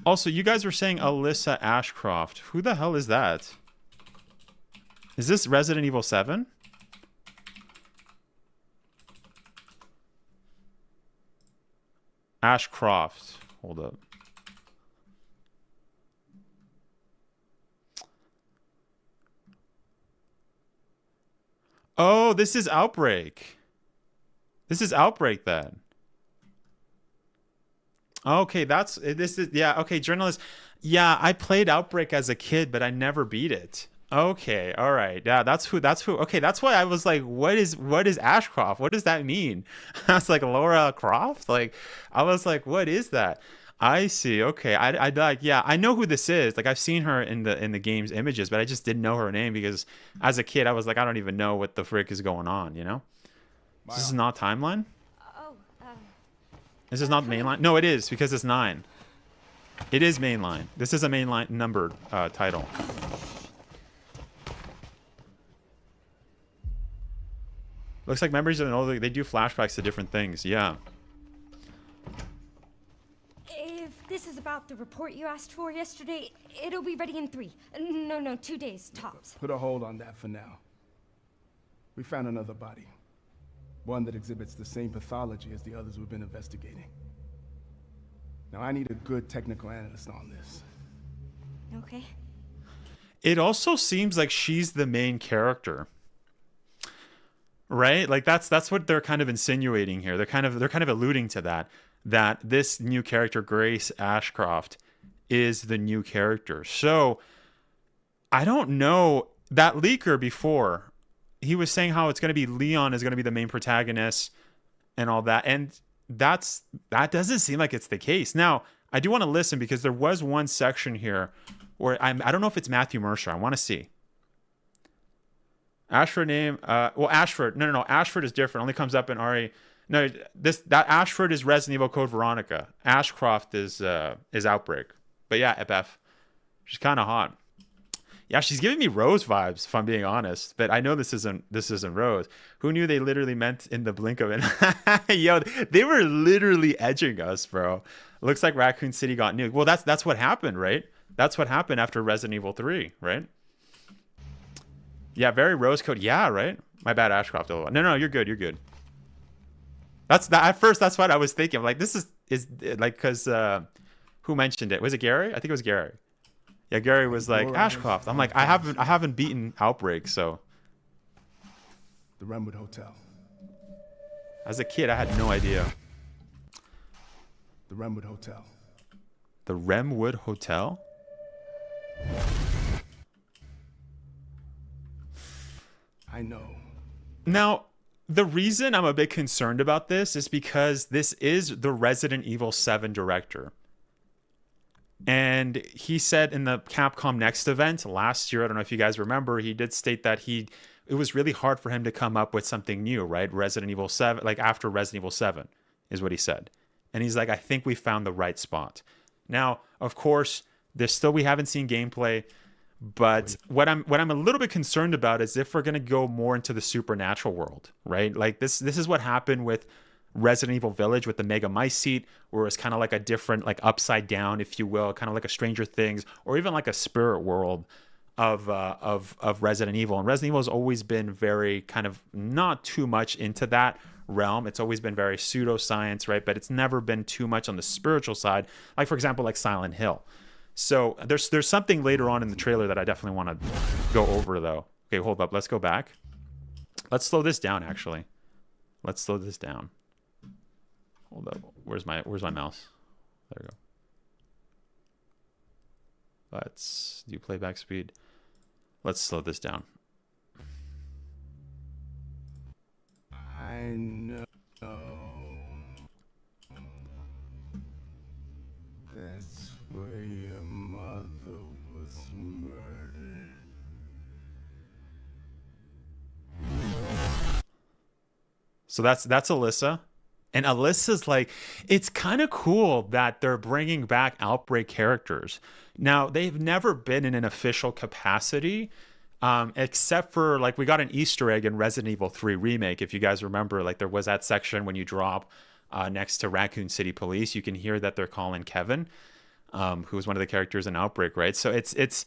Also, you guys were saying Alyssa Ashcroft. Who the hell is that? Is this Resident Evil 7? Ashcroft. Hold up. Oh, this is Outbreak. This is Outbreak then. Okay, this is yeah, okay, journalist. Yeah, I played Outbreak as a kid, but I never beat it. Okay, all right. Yeah, that's who. Okay, that's why I was like, what is Ashcroft? What does that mean? I was like, Laura Croft? Like, I was like, what is that? I see. Okay. I like, yeah, I know who this is. Like, I've seen her in the game's images, but I just didn't know her name because as a kid I was like, I don't even know what the frick is going on, you know? This is not timeline? This is not mainline? No, it is because it's 9. It is mainline. This is a mainline numbered title. Looks like memories of an older. They do flashbacks to different things. Yeah. If this is about the report you asked for yesterday, it'll be ready in 3. No, 2 days tops. Put a hold on that for now. We found another body. One that exhibits the same pathology as the others we've been investigating. Now I need a good technical analyst on this. Okay. It also seems like she's the main character. Right? Like that's what they're kind of insinuating here. They're kind of alluding to that this new character, Grace Ashcroft, is the new character. So I don't know. That leaker before, he was saying how it's going to be Leon is going to be the main protagonist and all that. And that doesn't seem like it's the case. Now, I do want to listen because there was one section here where I don't know if it's Matthew Mercer. I want to see. Ashford name, well, Ashford. No. Ashford is different. Only comes up in RE. No, that Ashford is Resident Evil Code Veronica. Ashcroft is Outbreak. But yeah, FF. She's kind of hot. Yeah, she's giving me Rose vibes, if I'm being honest. But I know this isn't Rose. Who knew they literally meant in the blink of it? Yo, they were literally edging us, bro. Looks like Raccoon City got nuked. Well, that's what happened, right? That's what happened after Resident Evil 3, right? Yeah, very rose code. Yeah, right? My bad, Ashcroft. No, you're good. You're good. At first, that's what I was thinking. Like, this is like, because who mentioned it? Was it Gary? I think it was Gary. Yeah, Gary was like, Ashcroft. I'm like, I haven't beaten Outbreak, so. The Remwood Hotel. As a kid, I had no idea. The Remwood Hotel. The Remwood Hotel? I know. Now, the reason I'm a bit concerned about this is because this is the Resident Evil 7 director. And he said in the Capcom Next event last year, I don't know if you guys remember, he did state that it was really hard for him to come up with something new, right? Resident Evil 7, like after Resident Evil 7 is what he said. And he's like, I think we found the right spot. Now, of course, we haven't seen gameplay. But what I'm a little bit concerned about is if we're going to go more into the supernatural world, right? Like this is what happened with Resident Evil Village with the Mega Mice seat, where it's kind of like a different, like upside down, if you will, kind of like a Stranger Things, or even like a spirit world of Resident Evil. And Resident Evil has always been very kind of not too much into that realm. It's always been very pseudoscience, right? But it's never been too much on the spiritual side, like for example, like Silent Hill. So there's something later on in the trailer that I definitely want to go over, though. Okay, hold up. Let's go back. Let's slow this down, actually. Let's slow this down. Hold up. Where's my mouse? There we go. Let's do playback speed. Let's slow this down. I know. That's where your mother was murdered. So that's Alyssa. And Alyssa's like, it's kind of cool that they're bringing back Outbreak characters. Now, they've never been in an official capacity, except for, like, we got an Easter egg in Resident Evil 3 Remake. If you guys remember, like, there was that section when you drop next to Raccoon City Police, you can hear that they're calling Kevin, who was one of the characters in Outbreak, right? So it's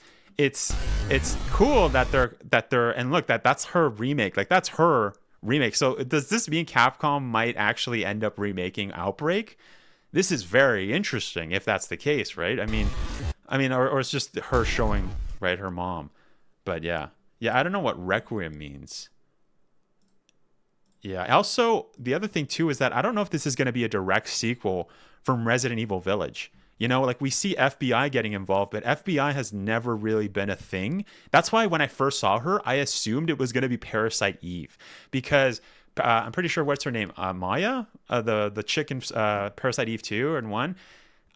cool that they're and look, that's her remake. Like, that's her remake. So does this mean Capcom might actually end up remaking Outbreak? This is very interesting if that's the case, right? I mean, or it's just her showing, right, her mom. But yeah, I don't know what Requiem means. Yeah. Also, the other thing too is that I don't know if this is going to be a direct sequel from Resident Evil Village. You know, like we see FBI getting involved, but FBI has never really been a thing. That's why when I first saw her, I assumed it was going to be Parasite Eve, because I'm pretty sure, what's her name? Maya, the chick in Parasite Eve 2 and 1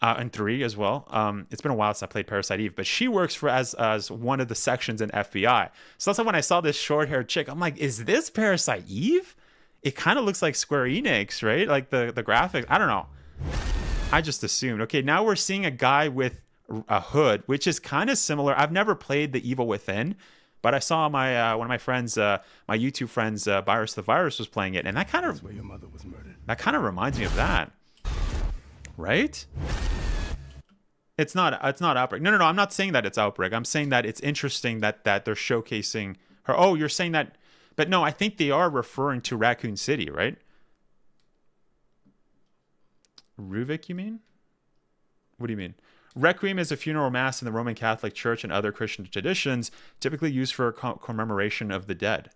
and 3 as well. It's been a while since I played Parasite Eve, but she works for as one of the sections in FBI. So that's why when I saw this short-haired chick, I'm like, is this Parasite Eve? It kind of looks like Square Enix, right? Like the graphics. I don't know. I just assumed. Okay, now we're seeing a guy with a hood, which is kind of similar. I've never played The Evil Within, but I saw my one of my friends, my YouTube friends, Virus the Virus, was playing it, and that kind of where your mother was murdered. That kind of reminds me of that, right? It's not Outbreak. No, I'm not saying that it's Outbreak. I'm saying that it's interesting that they're showcasing her. Oh, you're saying that, but no, I think they are referring to Raccoon City, right? Ruvik, you mean? What do you mean? Requiem is a funeral mass in the Roman Catholic Church and other Christian traditions, typically used for commemoration of the dead.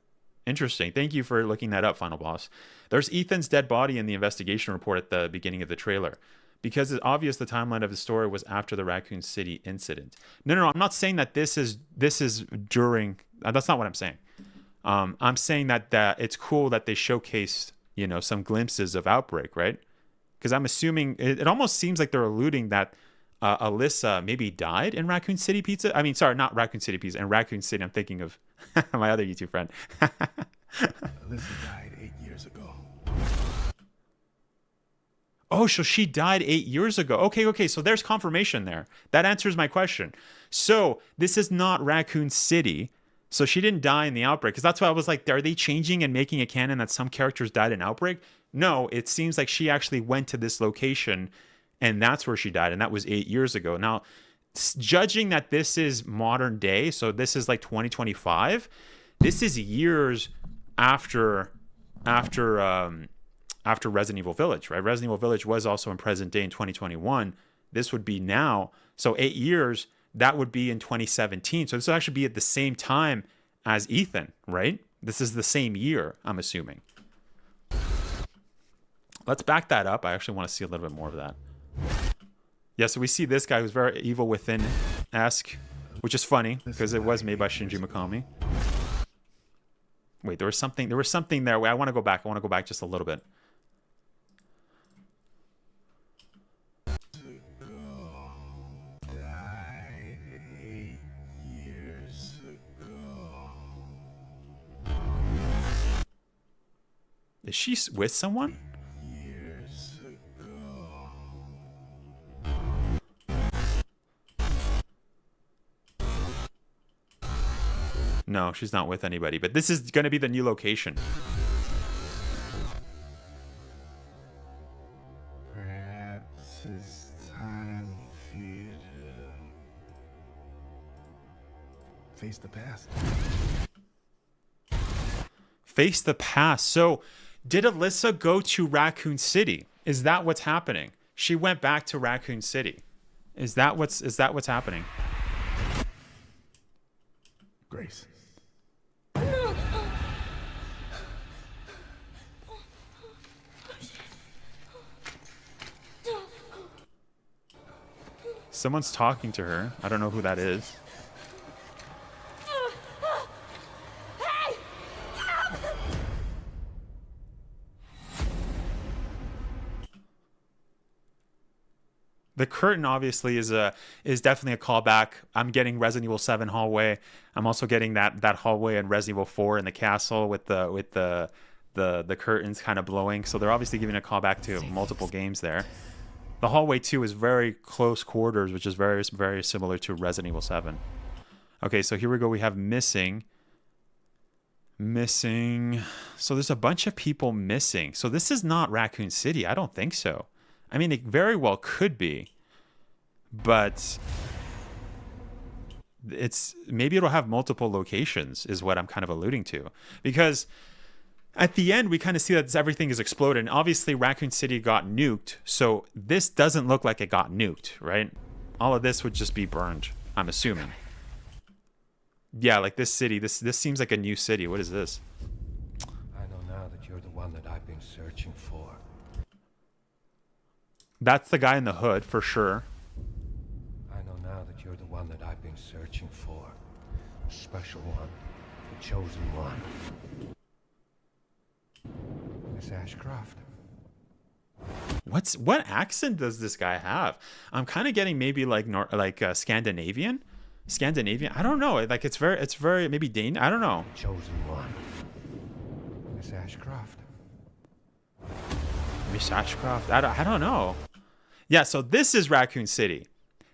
Interesting. Thank you for looking that up, Final Boss. There's Ethan's dead body in the investigation report at the beginning of the trailer, because it's obvious the timeline of the story was after the Raccoon City incident. No, I'm not saying that this is during. That's not what I'm saying. I'm saying that it's cool that they showcased, some glimpses of Outbreak, right? Because I'm assuming it almost seems like they're alluding that Alyssa maybe died in Raccoon City Pizza. I mean, sorry, not Raccoon City Pizza. In Raccoon City, I'm thinking of my other YouTube friend. Alyssa died 8 years ago. Oh, so she died 8 years ago. Okay. So there's confirmation there. That answers my question. So this is not Raccoon City. So she didn't die in the Outbreak. Because that's why I was like, are they changing and making a canon that some characters died in Outbreak? No, it seems like she actually went to this location and that's where she died. And that was 8 years ago. Now, judging that this is modern day, so this is like 2025, this is years after Resident Evil Village, right? Resident Evil Village was also in present day in 2021. This would be now. So 8 years, that would be in 2017. So this would actually be at the same time as Ethan, right? This is the same year, I'm assuming. Let's back that up. I actually want to see a little bit more of that. Yeah, so we see this guy who's very Evil Within-esque, which is funny because it was made by Shinji Mikami. Wait, there was something there. Wait, I want to go back. Just a little bit. Is she with someone? No, she's not with anybody, but this is going to be the new location. Perhaps it's time for you to face the past. Face the past. So, did Alyssa go to Raccoon City? Is that what's happening? She went back to Raccoon City. Is that what's happening? Grace. Someone's talking to her. I don't know who that is. The curtain obviously is definitely a callback. I'm getting Resident Evil 7 hallway. I'm also getting that hallway in Resident Evil 4 in the castle with the curtains kind of blowing. So they're obviously giving a callback to multiple games there. The hallway 2 is very close quarters, which is very, very similar to Resident Evil 7. Okay, so here we go. We have missing. So there's a bunch of people missing. So this is not Raccoon City. I don't think so. I mean, it very well could be, but maybe it'll have multiple locations is what I'm kind of alluding to, because at the end, we kind of see that everything is exploded. And obviously, Raccoon City got nuked. So this doesn't look like it got nuked, right? All of this would just be burned, I'm assuming. Yeah, like this city. This seems like a new city. What is this? I know now that you're the one that I've been searching for. That's the guy in the hood, for sure. I know now that you're the one that I've been searching for. The special one. The chosen one. Miss Ashcroft. What accent does this guy have? I'm kind of getting maybe like Scandinavian. I don't know. Like it's very maybe Dane. I don't know. Chosen one. Miss Ashcroft. Miss Ashcroft. I don't know. Yeah. So this is Raccoon City.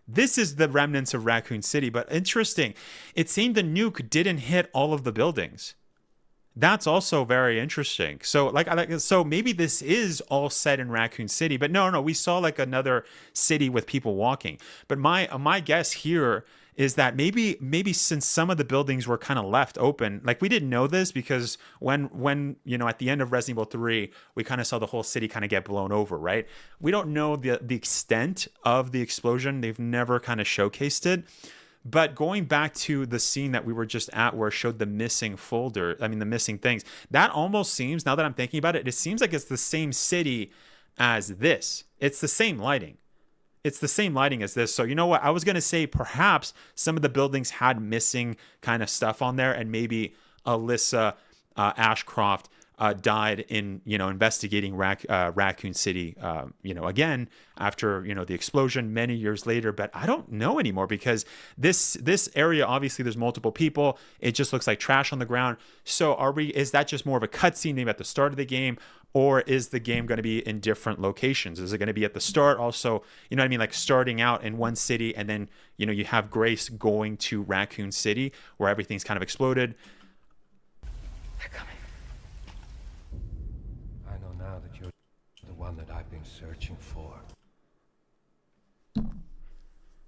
This is the remnants of Raccoon City. But interesting. It seemed the nuke didn't hit all of the buildings. That's also very interesting. So so maybe this is all set in Raccoon City, but no, we saw like another city with people walking. But my guess here is that maybe since some of the buildings were kind of left open, like we didn't know this because when at the end of Resident Evil 3, we kind of saw the whole city kind of get blown over, right? We don't know the extent of the explosion. They've never kind of showcased it. But going back to the scene that we were just at where it showed the missing the missing things, that almost seems, now that I'm thinking about it, it seems like it's the same city as this. It's the same lighting. It's the same lighting as this. So you know what? I was going to say perhaps some of the buildings had missing kind of stuff on there, and maybe Alyssa Ashcroft died in, investigating Raccoon City, again, after, the explosion many years later. But I don't know anymore because this area, obviously there's multiple people. It just looks like trash on the ground. So is that just more of a cutscene maybe at the start of the game? Or is the game going to be in different locations? Is it going to be at the start also, like starting out in one city and then, you have Grace going to Raccoon City where everything's kind of exploded? They're coming. I know now that you're the one that I've been searching for.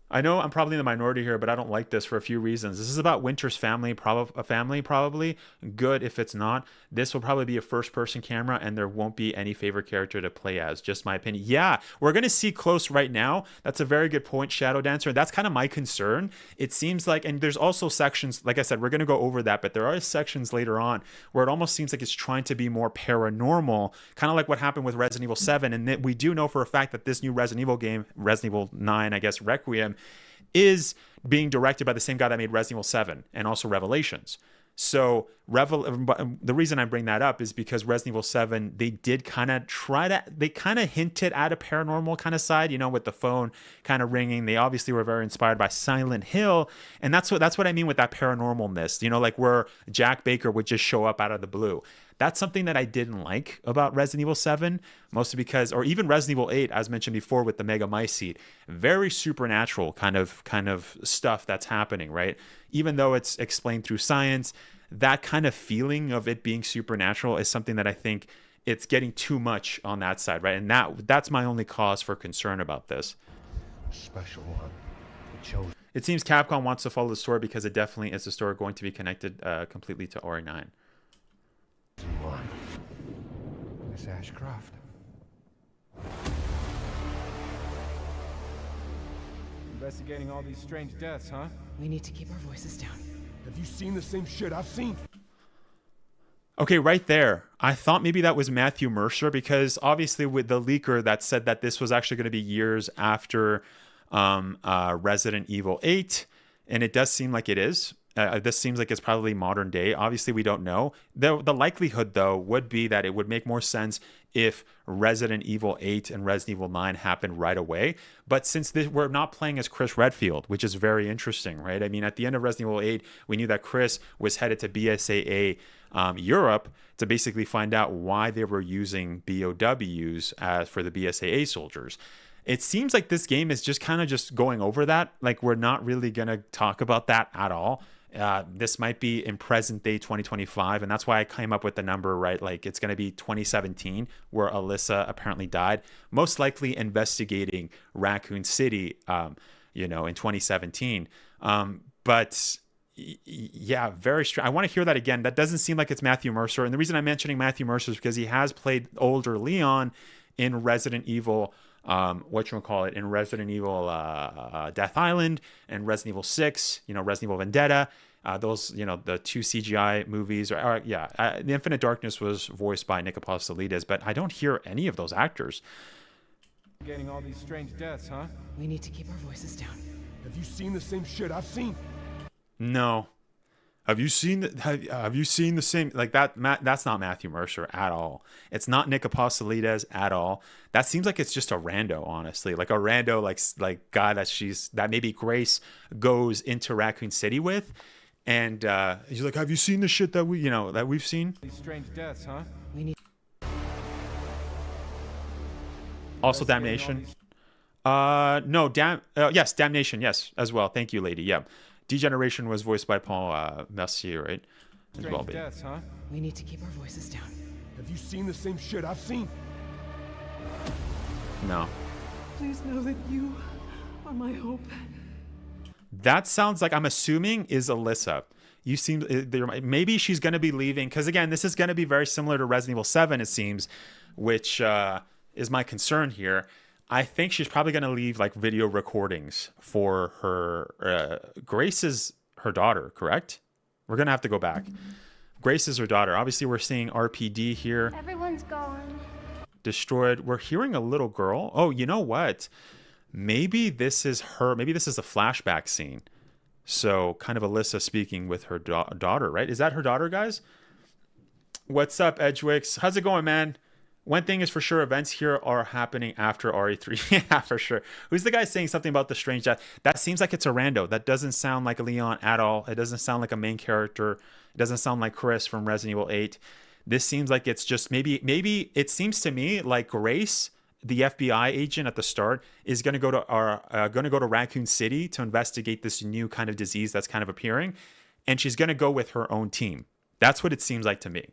I know I'm probably in the minority here, but I don't like this for a few reasons. This is about Winter's family, probably. Good if it's not. This will probably be a first-person camera, and there won't be any favorite character to play as. Just my opinion. Yeah, we're going to see close right now. That's a very good point, Shadow Dancer. That's kind of my concern. It seems like, and there's also sections, like I said, we're going to go over that, but there are sections later on where it almost seems like it's trying to be more paranormal, kind of like what happened with Resident Evil 7. And that we do know for a fact that this new Resident Evil game, Resident Evil 9, I guess, Requiem, is being directed by the same guy that made Resident Evil 7 and also Revelations. So the reason I bring that up is because Resident Evil 7, they did kind of hinted at a paranormal kind of side, with the phone kind of ringing. They obviously were very inspired by Silent Hill. And that's what I mean with that paranormalness, like where Jack Baker would just show up out of the blue. That's something that I didn't like about Resident Evil 7, mostly because, or even Resident Evil 8, as mentioned before with the Mega Mycete, very supernatural kind of stuff that's happening, right? Even though it's explained through science, that kind of feeling of it being supernatural is something that I think it's getting too much on that side, right? And that's my only cause for concern about this. Special one. It seems Capcom wants to follow the story because it definitely is a story going to be connected completely to RE9. One. Miss Ashcroft. Investigating all these strange deaths, huh? We need to keep our voices down. Have you seen the same shit I've seen? Okay, right there. I thought maybe that was Matthew Mercer because obviously with the leaker that said that this was actually going to be years after Resident Evil 8, and it does seem like it is. This seems like it's probably modern day. Obviously, we don't know. The likelihood, though, would be that it would make more sense if Resident Evil 8 and Resident Evil 9 happened right away. But since we're not playing as Chris Redfield, which is very interesting, right? I mean, at the end of Resident Evil 8, we knew that Chris was headed to BSAA Europe to basically find out why they were using BOWs for the BSAA soldiers. It seems like this game is just kind of just going over that. Like, we're not really going to talk about that at all. This might be in present day 2025, and that's why I came up with the number, right? Like, it's going to be 2017 where Alyssa apparently died, most likely investigating Raccoon City, in 2017. But Yeah, very strange. I want to hear that again. That doesn't seem like it's Matthew Mercer. And the reason I'm mentioning Matthew Mercer is because he has played older Leon in Resident Evil, in Resident Evil Death Island and Resident Evil 6, Resident Evil Vendetta. Those, the 2 CGI movies. The Infinite Darkness was voiced by Nick Apostolides, but I don't hear any of those actors. Getting all these strange deaths, huh? We need to keep our voices down. Have you seen the same shit I've seen? No. Have you seen the same like that? That's not Matthew Mercer at all. It's not Nick Apostolides at all. That seems like it's just a rando, honestly, like a rando, like guy that maybe Grace goes into Raccoon City with, and he's like, "Have you seen the shit that we've seen?" These strange deaths, huh? We need. Also, Damnation. No, yes, Damnation, yes, as well. Thank you, lady. Yeah. Degeneration was voiced by Paul Mercier, right? Strange well, deaths, huh? We need to keep our voices down. Have you seen the same shit I've seen? No. Please know that you are my hope. That sounds like, I'm assuming, is Alyssa. You seem, maybe she's going to be leaving, because again, this is going to be very similar to Resident Evil 7, it seems, which is my concern here. I think she's probably going to leave like video recordings for her. Grace is her daughter, correct? We're going to have to go back. Grace is her daughter. Obviously, we're seeing RPD here. Everyone's gone. Destroyed. We're hearing a little girl. Oh, you know what? Maybe this is her. Maybe this is a flashback scene. So kind of Alyssa speaking with her daughter, right? Is that her daughter, guys? What's up, Edgewix? How's it going, man? One thing is for sure, events here are happening after RE3. Yeah, for sure. Who's the guy saying something about the strange death? That seems like it's a rando. That doesn't sound like a Leon at all. It doesn't sound like a main character. It doesn't sound like Chris from Resident Evil 8. This seems like it's just maybe it seems to me like Grace, the FBI agent at the start, is going to go to Raccoon City to investigate this new kind of disease that's kind of appearing, and she's going to go with her own team. That's what it seems like to me.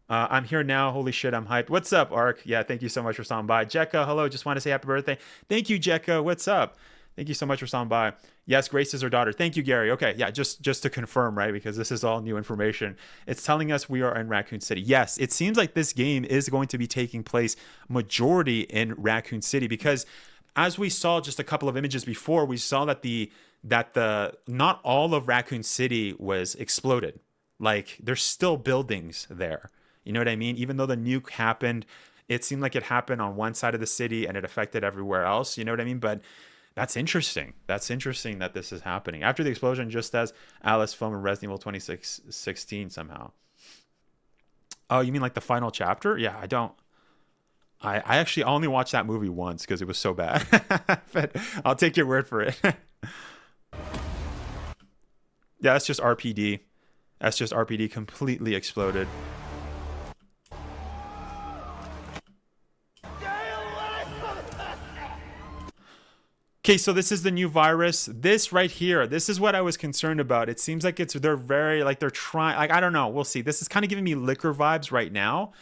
I'm here now. Holy shit, I'm hyped. What's up, Ark? Yeah, thank you so much for stopping by. Jekka, hello. Just want to say happy birthday. Thank you, Jekka. What's up? Thank you so much for stopping by. Yes, Grace is her daughter. Thank you, Gary. Okay, yeah, just to confirm, right? Because this is all new information. It's telling us we are in Raccoon City. Yes, it seems like this game is going to be taking place majority in Raccoon City, because as we saw just a couple of images before, we saw that the not all of Raccoon City was exploded. Like, there's still buildings there. You know what I mean? Even though the nuke happened, it seemed like it happened on one side of the city and it affected everywhere else. You know what I mean? But that's interesting. That's interesting that this is happening after the explosion, just as Alice filmed in Resident Evil 2016 somehow. Oh, you mean like the final chapter? Yeah, I actually only watched that movie once because it was so bad. But I'll take your word for it. Yeah, that's just RPD. That's just RPD completely exploded. Okay, so this is the new virus. This right here, this is what I was concerned about. It seems like they're trying, like, I don't know. We'll see. This is kind of giving me Liquor vibes right now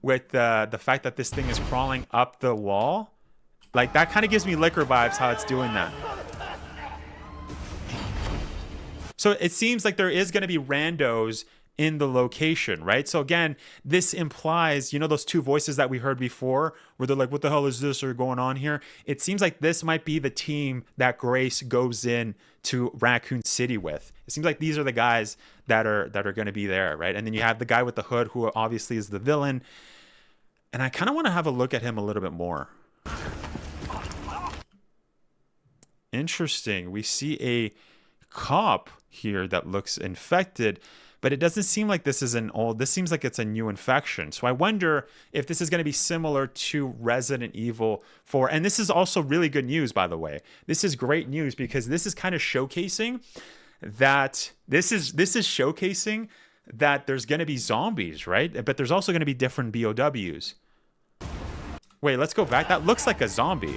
with the fact that this thing is crawling up the wall. Like, that kind of gives me Liquor vibes, how it's doing that. So it seems like there is going to be randos in the location, right? So again, this implies, those two voices that we heard before where they're like, what the hell is this or going on here? It seems like this might be the team that Grace goes in to Raccoon City with. It seems like these are the guys that are going to be there, right? And then you have the guy with the hood who obviously is the villain. And I kind of want to have a look at him a little bit more. Interesting. We see a cop here that looks infected, but it doesn't seem like this is this seems like it's a new infection. So I wonder if this is going to be similar to Resident Evil 4. And this is also really good news, by the way. This is great news because this is kind of showcasing that showcasing that there's going to be zombies, right? But there's also going to be different BOWs. Wait, let's go back. That looks like a zombie.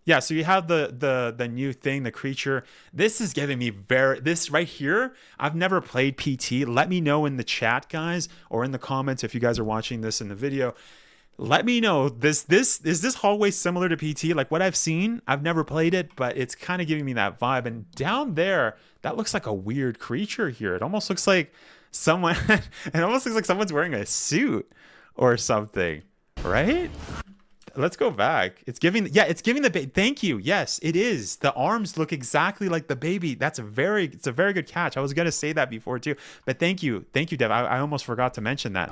Yeah, so you have the new thing, the creature. This is giving me this right here. I've never played PT. Let me know in the chat, guys, or in the comments if you guys are watching this in the video. Let me know. Is this hallway similar to PT? Like what I've seen? I've never played it, but it's kind of giving me that vibe. And down there, that looks like a weird creature here. It almost looks like someone. It almost looks like someone's wearing a suit or something, right? Let's go back. It's giving. Yeah, it's giving the. Thank you. Yes, it is. The arms look exactly like the baby. It's a very good catch. I was gonna say that before too, but thank you, Dev. I almost forgot to mention that.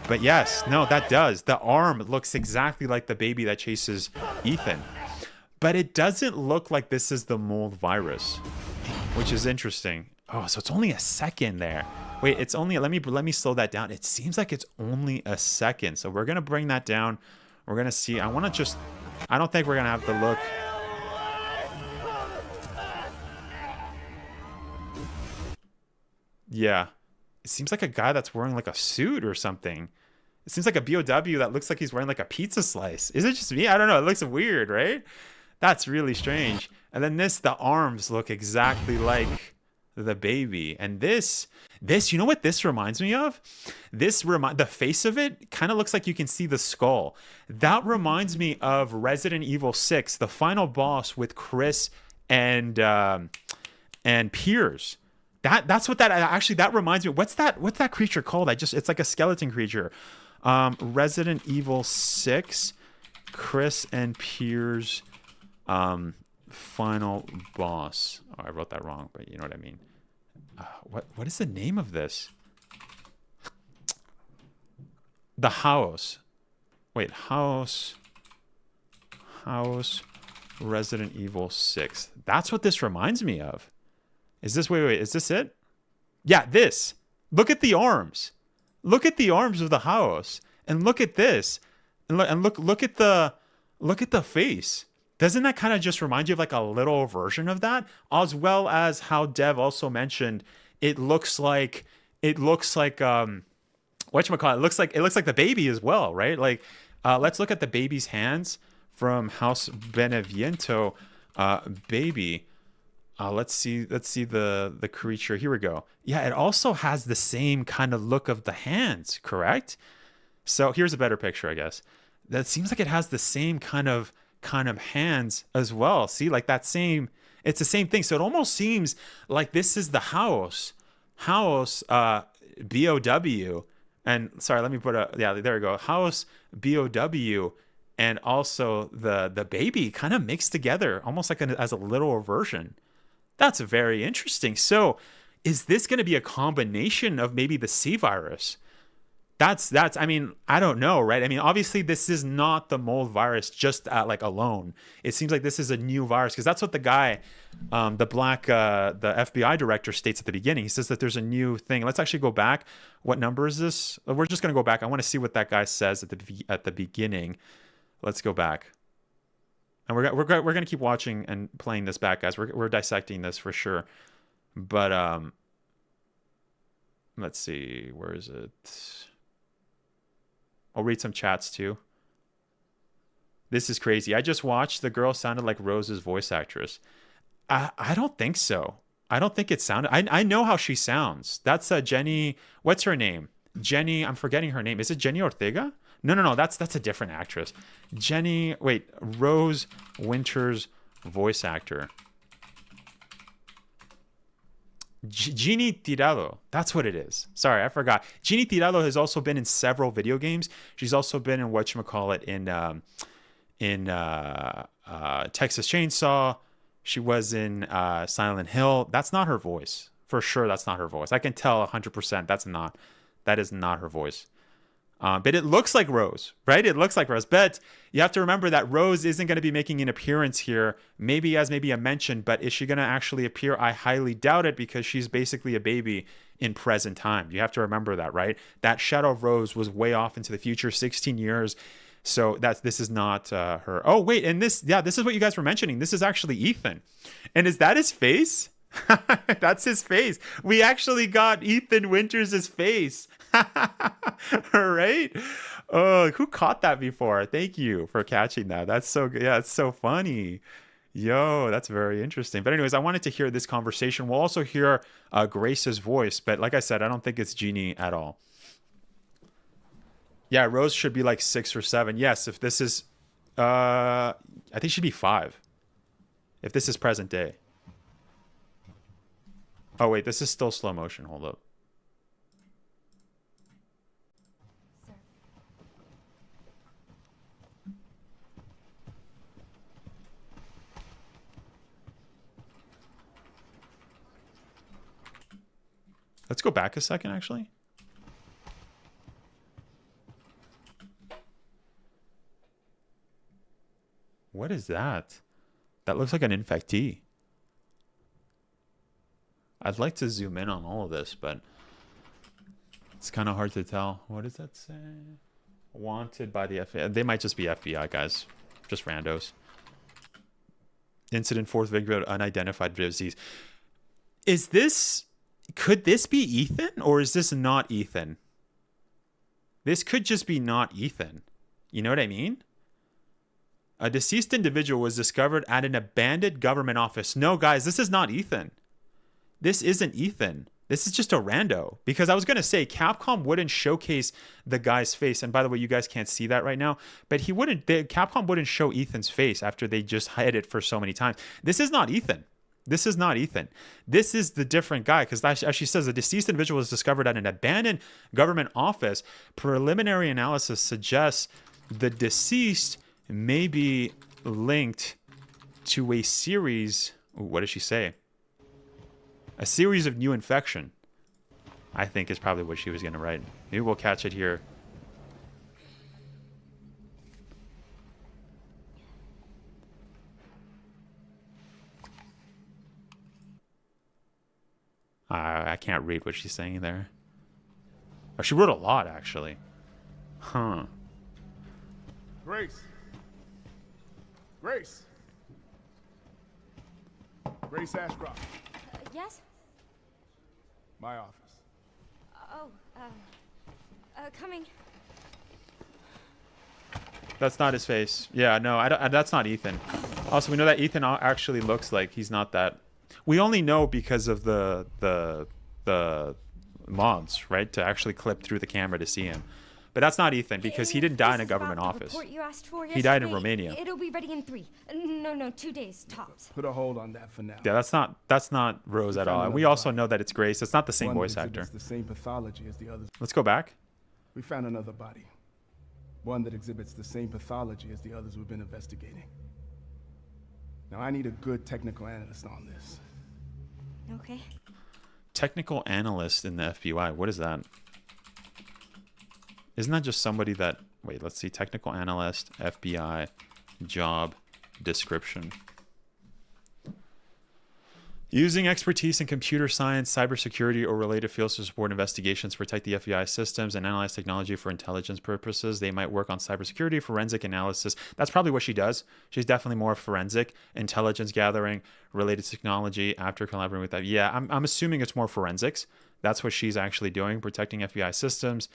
But yes, no, that does. The arm looks exactly like the baby that chases Ethan. But it doesn't look like this is the mold virus, which is interesting. Oh, so it's only a second there. Wait, it's only, let me slow that down. It seems like it's only a second. So we're going to bring that down. We're going to see. I don't think we're going to have to look. Yeah. It seems like a guy that's wearing like a suit or something. It seems like a BOW that looks like he's wearing like a pizza slice. Is it just me? I don't know. It looks weird, right? That's really strange. And then the arms look exactly like the baby. And this, you know what this reminds me of? The face of it kind of looks like you can see the skull. That reminds me of Resident Evil 6, the final boss with Chris and Piers. That's what that reminds me of. What's that creature called? It's like a skeleton creature. Resident Evil 6, Chris and Piers, final boss. Oh, I wrote that wrong, but you know what I mean. What is the name of this? The house. Wait, house. Resident Evil 6. That's what this reminds me of. Is this, wait, is this it? Yeah, this. Look at the arms. Look at the arms of the house. And look at this. And look at the face. Doesn't that kind of just remind you of like a little version of that? As well as how Dev also mentioned, it looks like whatchamacallit, it looks like the baby as well, right? Like let's look at the baby's hands from House Beneviento baby. Let's see the creature. Here we go. Yeah, it also has the same kind of look of the hands, correct? So here's a better picture, I guess. That seems like it has the same kind of hands as well. See, like it's the same thing. So it almost seems like this is the house BOW. And sorry, let me put there we go. House BOW. And also the baby kind of mixed together, almost like as a little version. That's very interesting. So is this going to be a combination of maybe the C virus? That's, I mean, I don't know, right? I mean, obviously this is not the mold virus just like alone. It seems like this is a new virus because that's what the guy, the FBI director states at the beginning. He says that there's a new thing. Let's actually go back. What number is this? We're just going to go back. I want to see what that guy says at the beginning. Let's go back. And we're going to keep watching and playing this back, guys. We're dissecting this for sure. But let's see. Where is it? I'll read some chats too. This is crazy. I just watched. The girl sounded like Rose's voice actress. I don't think so. I don't think it sounded. I know how she sounds. That's Jenny. What's her name? Jenny. I'm forgetting her name. Is it Jenny Ortega? No. That's a different actress. Jenny. Wait. Rose Winters voice actor. Jeannie Tirado. That's what it is. Sorry, I forgot. Jeannie Tirado has also been in several video games. She's also been in whatchamacallit in Texas Chainsaw. She was in Silent Hill. That's not her voice. For sure, that's not her voice. I can tell 100% that is not her voice. But it looks like Rose, right? It looks like Rose. But you have to remember that Rose isn't going to be making an appearance here, maybe as maybe a mention, but is she going to actually appear? I highly doubt it because she's basically a baby in present time. You have to remember that, right? That Shadow of Rose was way off into the future, 16 years. So this is not her. Oh, wait. And this is what you guys were mentioning. This is actually Ethan. And is that his face? That's his face. We actually got Ethan Winters' face. All right. Oh, who caught that before? Thank you for catching that. That's so good. Yeah, it's so funny. Yo, that's very interesting. But anyways, I wanted to hear this conversation. We'll also hear Grace's voice. But like I said, I don't think it's Jeannie at all. Yeah, Rose should be like 6 or 7. Yes, if this is... I think she'd be 5. If this is present day. Oh, wait. This is still slow motion. Hold up. Let's go back a second, actually. What is that? That looks like an infectee. I'd like to zoom in on all of this, but it's kind of hard to tell. What does that say? Wanted by the FBI. They might just be FBI guys. Just randos. Incident, 4th victim, unidentified disease. Is this... Could this be Ethan, or is this not Ethan? This could just be not Ethan. You know what I mean? A deceased individual was discovered at an abandoned government office. No, guys, this is not Ethan. This isn't Ethan. This is just a rando. Because I was going to say, Capcom wouldn't showcase the guy's face. And by the way, you guys can't see that right now. But Capcom wouldn't show Ethan's face after they just hid it for so many times. This is not Ethan. This is not Ethan. This is the different guy. Because as she says, a deceased individual was discovered at an abandoned government office. Preliminary analysis suggests the deceased may be linked to a series... Ooh, what does she say? A series of new infection, I think, is probably what she was going to write. Maybe we'll catch it here. I can't read what she's saying there. Oh, she wrote a lot, actually. Huh. Grace. Grace. Grace Ashcroft. Yes? My office. Oh, coming. That's not his face. Yeah, no, that's not Ethan. Also, we know that Ethan actually looks like he's not that. We only know because of the mods, right? To actually clip through the camera to see him. But that's not Ethan because he didn't die in a government office. He died in Romania. It'll be ready in 3. No, 2 days tops. Put a hold on that for now. Yeah, that's not Rose at all. And we also know that it's Grace. It's not the same voice actor. The same pathology as the others. Let's go back. We found another body. One that exhibits the same pathology as the others we've been investigating. Now I need a good technical analyst on this. Okay. Technical analyst in the FBI. What is that? Isn't that just somebody that... Wait, let's see. Technical analyst, FBI, job, description. Using expertise in computer science, cybersecurity, or related fields to support investigations, protect the FBI systems, and analyze technology for intelligence purposes. They might work on cybersecurity, forensic analysis. That's probably what she does. She's definitely more forensic, intelligence gathering, related technology after collaborating with that. Yeah, I'm assuming it's more forensics. That's what she's actually doing, protecting FBI systems.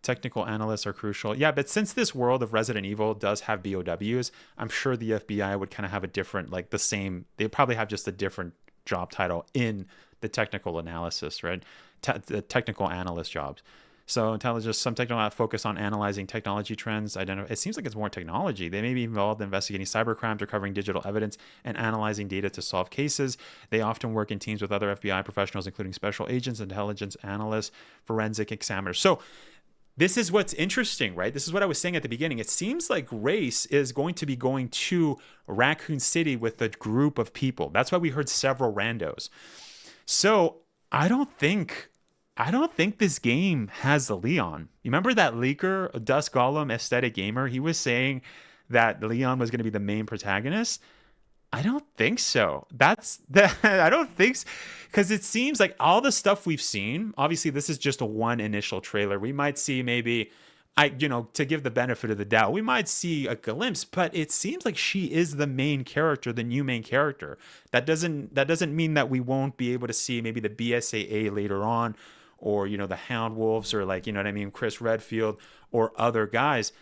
Technical analysts are crucial. Yeah, but since this world of Resident Evil does have BOWs, I'm sure the FBI would kind of have a different, like the same, they probably have just a different job title in the technical analysis, right? The technical analyst jobs. So intelligence, some technical focus on analyzing technology trends. It seems like it's more technology. They may be involved in investigating cybercrimes, recovering digital evidence, and analyzing data to solve cases. They often work in teams with other FBI professionals, including special agents, intelligence analysts, forensic examiners. So this is what's interesting, right? This is what I was saying at the beginning. It seems like Grace is going to be going to Raccoon City with a group of people. That's why we heard several randos. So I don't think this game has Leon. You remember that leaker, Dusk Golem, Aesthetic Gamer? He was saying that Leon was going to be the main protagonist. I don't think so. I don't think so. Because it seems like all the stuff we've seen, obviously this is just one initial trailer. We might see maybe, to give the benefit of the doubt, we might see a glimpse, but it seems like she is the main character, the new main character. That doesn't mean that we won't be able to see maybe the BSAA later on, or, the Hound Wolves, or Chris Redfield or other guys.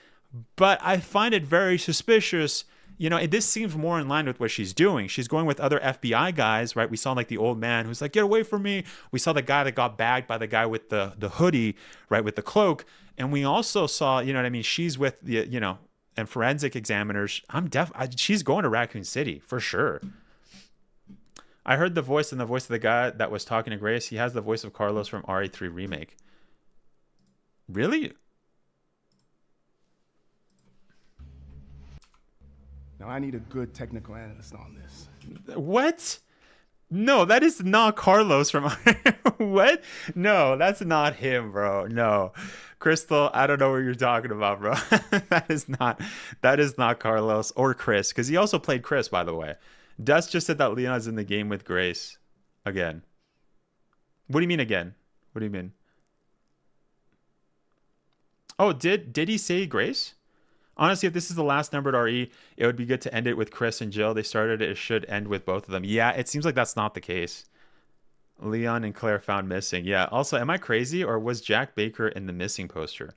But I find it very suspicious you know, this seems more in line with what she's doing. She's going with other FBI guys, right? We saw like the old man who's like, get away from me. We saw the guy that got bagged by the guy with the hoodie, right, with the cloak. And we also saw, you know what I mean? She's with the, you know, and forensic examiners. She's going to Raccoon City for sure. I heard the voice and the voice of the guy that was talking to Grace. He has the voice of Carlos from RE3 Remake. Really? Now, I need a good technical analyst on this. What? No, that is not Carlos from... What? No, that's not him, bro. No. Crystal, I don't know what you're talking about, bro. That is not Carlos or Chris, because he also played Chris, by the way. Dust just said that Leon's in the game with Grace. Again. What do you mean again? What do you mean? Oh, did he say Grace? Honestly, if this is the last numbered RE, it would be good to end it with Chris and Jill. They started it. It should end with both of them. Yeah, it seems like that's not the case. Leon and Claire found missing. Yeah. Also, am I crazy, or was Jack Baker in the missing poster?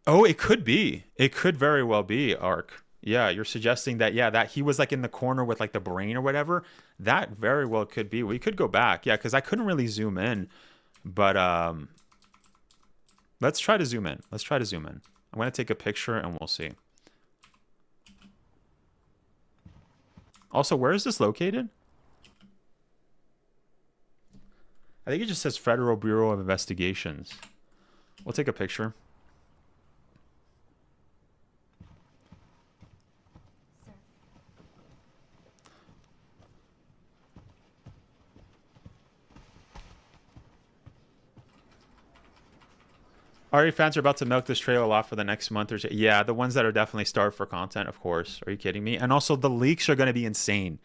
Oh, it could be. It could very well be, Ark. Yeah, you're suggesting that, yeah, that he was like in the corner with like the brain or whatever. That very well could be. We could go back. Yeah, because I couldn't really zoom in. But let's try to zoom in. Let's try to zoom in. I'm going to take a picture and we'll see. Also, where is this located? I think it just says Federal Bureau of Investigations. We'll take a picture. RE fans are about to milk this trailer a lot for the next month or so. Yeah, the ones that are definitely starved for content, of course. Are you kidding me? And also, the leaks are going to be insane,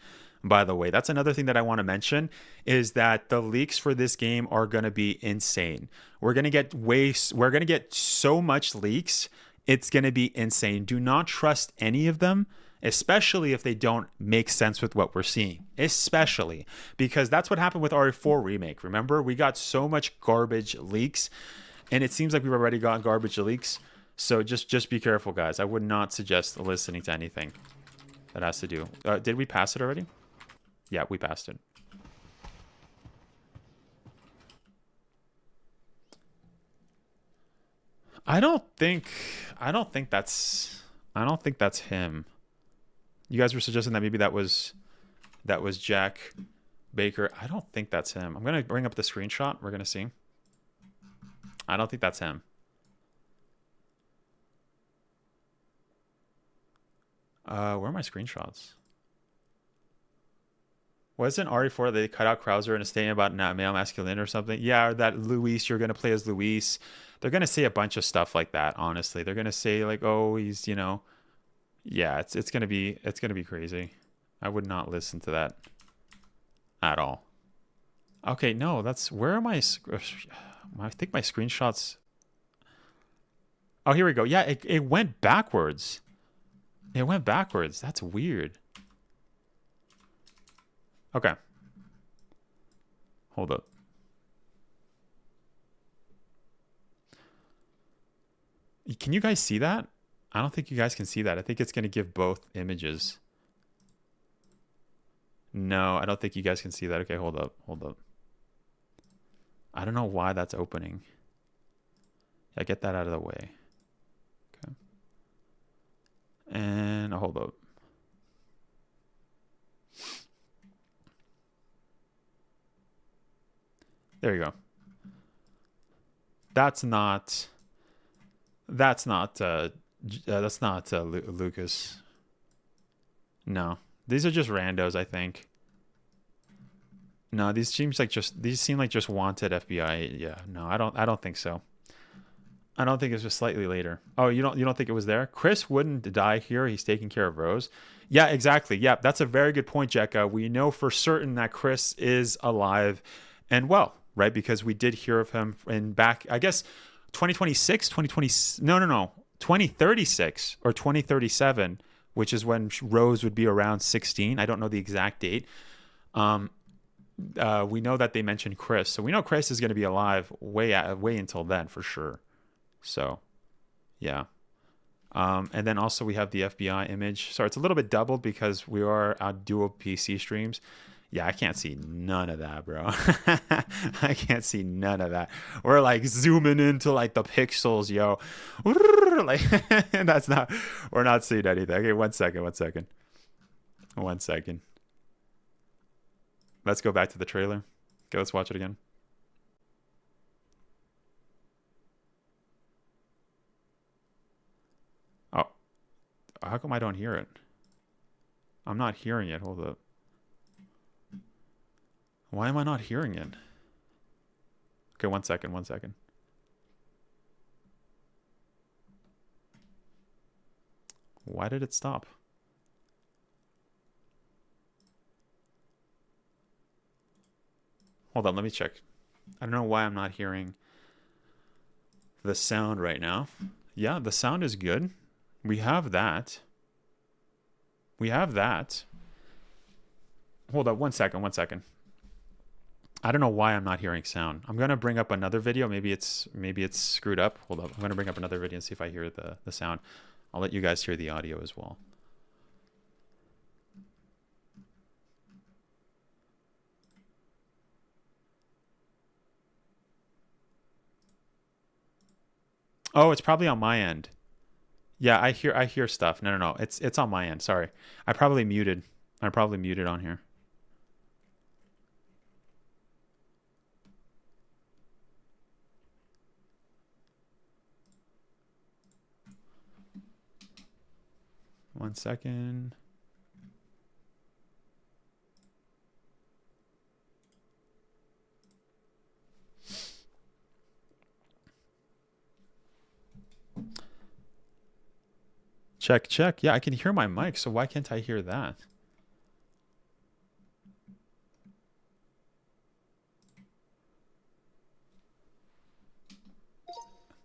by the way. That's another thing that I want to mention, is that the leaks for this game are going to be insane. We're going to get so much leaks. It's going to be insane. Do not trust any of them, especially if they don't make sense with what we're seeing. Especially because that's what happened with RE4 Remake. Remember, we got so much garbage leaks. And it seems like we've already gotten garbage leaks. So just be careful, guys. I would not suggest listening to anything that has to do. Did we pass it already? Yeah, we passed it. I don't think that's him. You guys were suggesting that maybe that was Jack Baker. I don't think that's him. I'm gonna bring up the screenshot. We're gonna see. I don't think that's him. Where are my screenshots? Wasn't RE4 they cut out Krauser in a statement about not male masculine or something? Yeah, or that Luis, you're gonna play as Luis. They're gonna say a bunch of stuff like that. Honestly, they're gonna say like, oh, he's, you know, yeah, it's gonna be crazy. I would not listen to that at all. Okay, no, that's where am I? I think my screenshots. Oh, here we go. Yeah, it went backwards. It went backwards. That's weird. Okay. Hold up. Can you guys see that? I don't think you guys can see that. I think it's going to give both images. No, I don't think you guys can see that. Okay, hold up. Hold up. I don't know why that's opening. Yeah, get that out of the way. Okay. And hold up. There you go. That's not Lucas. No, these are just randos, I think. No, these seem like just wanted FBI. Yeah, no, I don't think so. I don't think it's just slightly later. Oh, you don't think it was there? Chris wouldn't die here. He's taking care of Rose. Yeah, exactly. Yeah, that's a very good point, Jekka. We know for certain that Chris is alive and well, right? Because we did hear of him in back, I guess, 2026, 2036 or 2037, which is when Rose would be around 16. I don't know the exact date. We know that they mentioned Chris, so we know Chris is going to be alive way until then for sure. So, yeah, And then also we have the FBI image. Sorry, it's a little bit doubled because we are on dual PC streams. Yeah, I can't see none of that, bro. I can't see none of that. We're like zooming into like the pixels, yo. Like that's not, we're not seeing anything. Okay, one second. Let's go back to the trailer. Okay, let's watch it again. Oh, how come I don't hear it? I'm not hearing it. Hold up. Why am I not hearing it? Okay, one second. Why did it stop? Hold on, let me check. I don't know why I'm not hearing the sound right now. Yeah, the sound is good. We have that. Hold up, one second. I don't know why I'm not hearing sound. I'm gonna bring up another video. Maybe it's screwed up. Hold up. I'm gonna bring up another video and see if I hear the sound. I'll let you guys hear the audio as well. Oh, it's probably on my end. Yeah, I hear stuff. No. It's on my end. Sorry. I probably muted on here. One second. Check. Yeah, I can hear my mic, so why can't I hear that?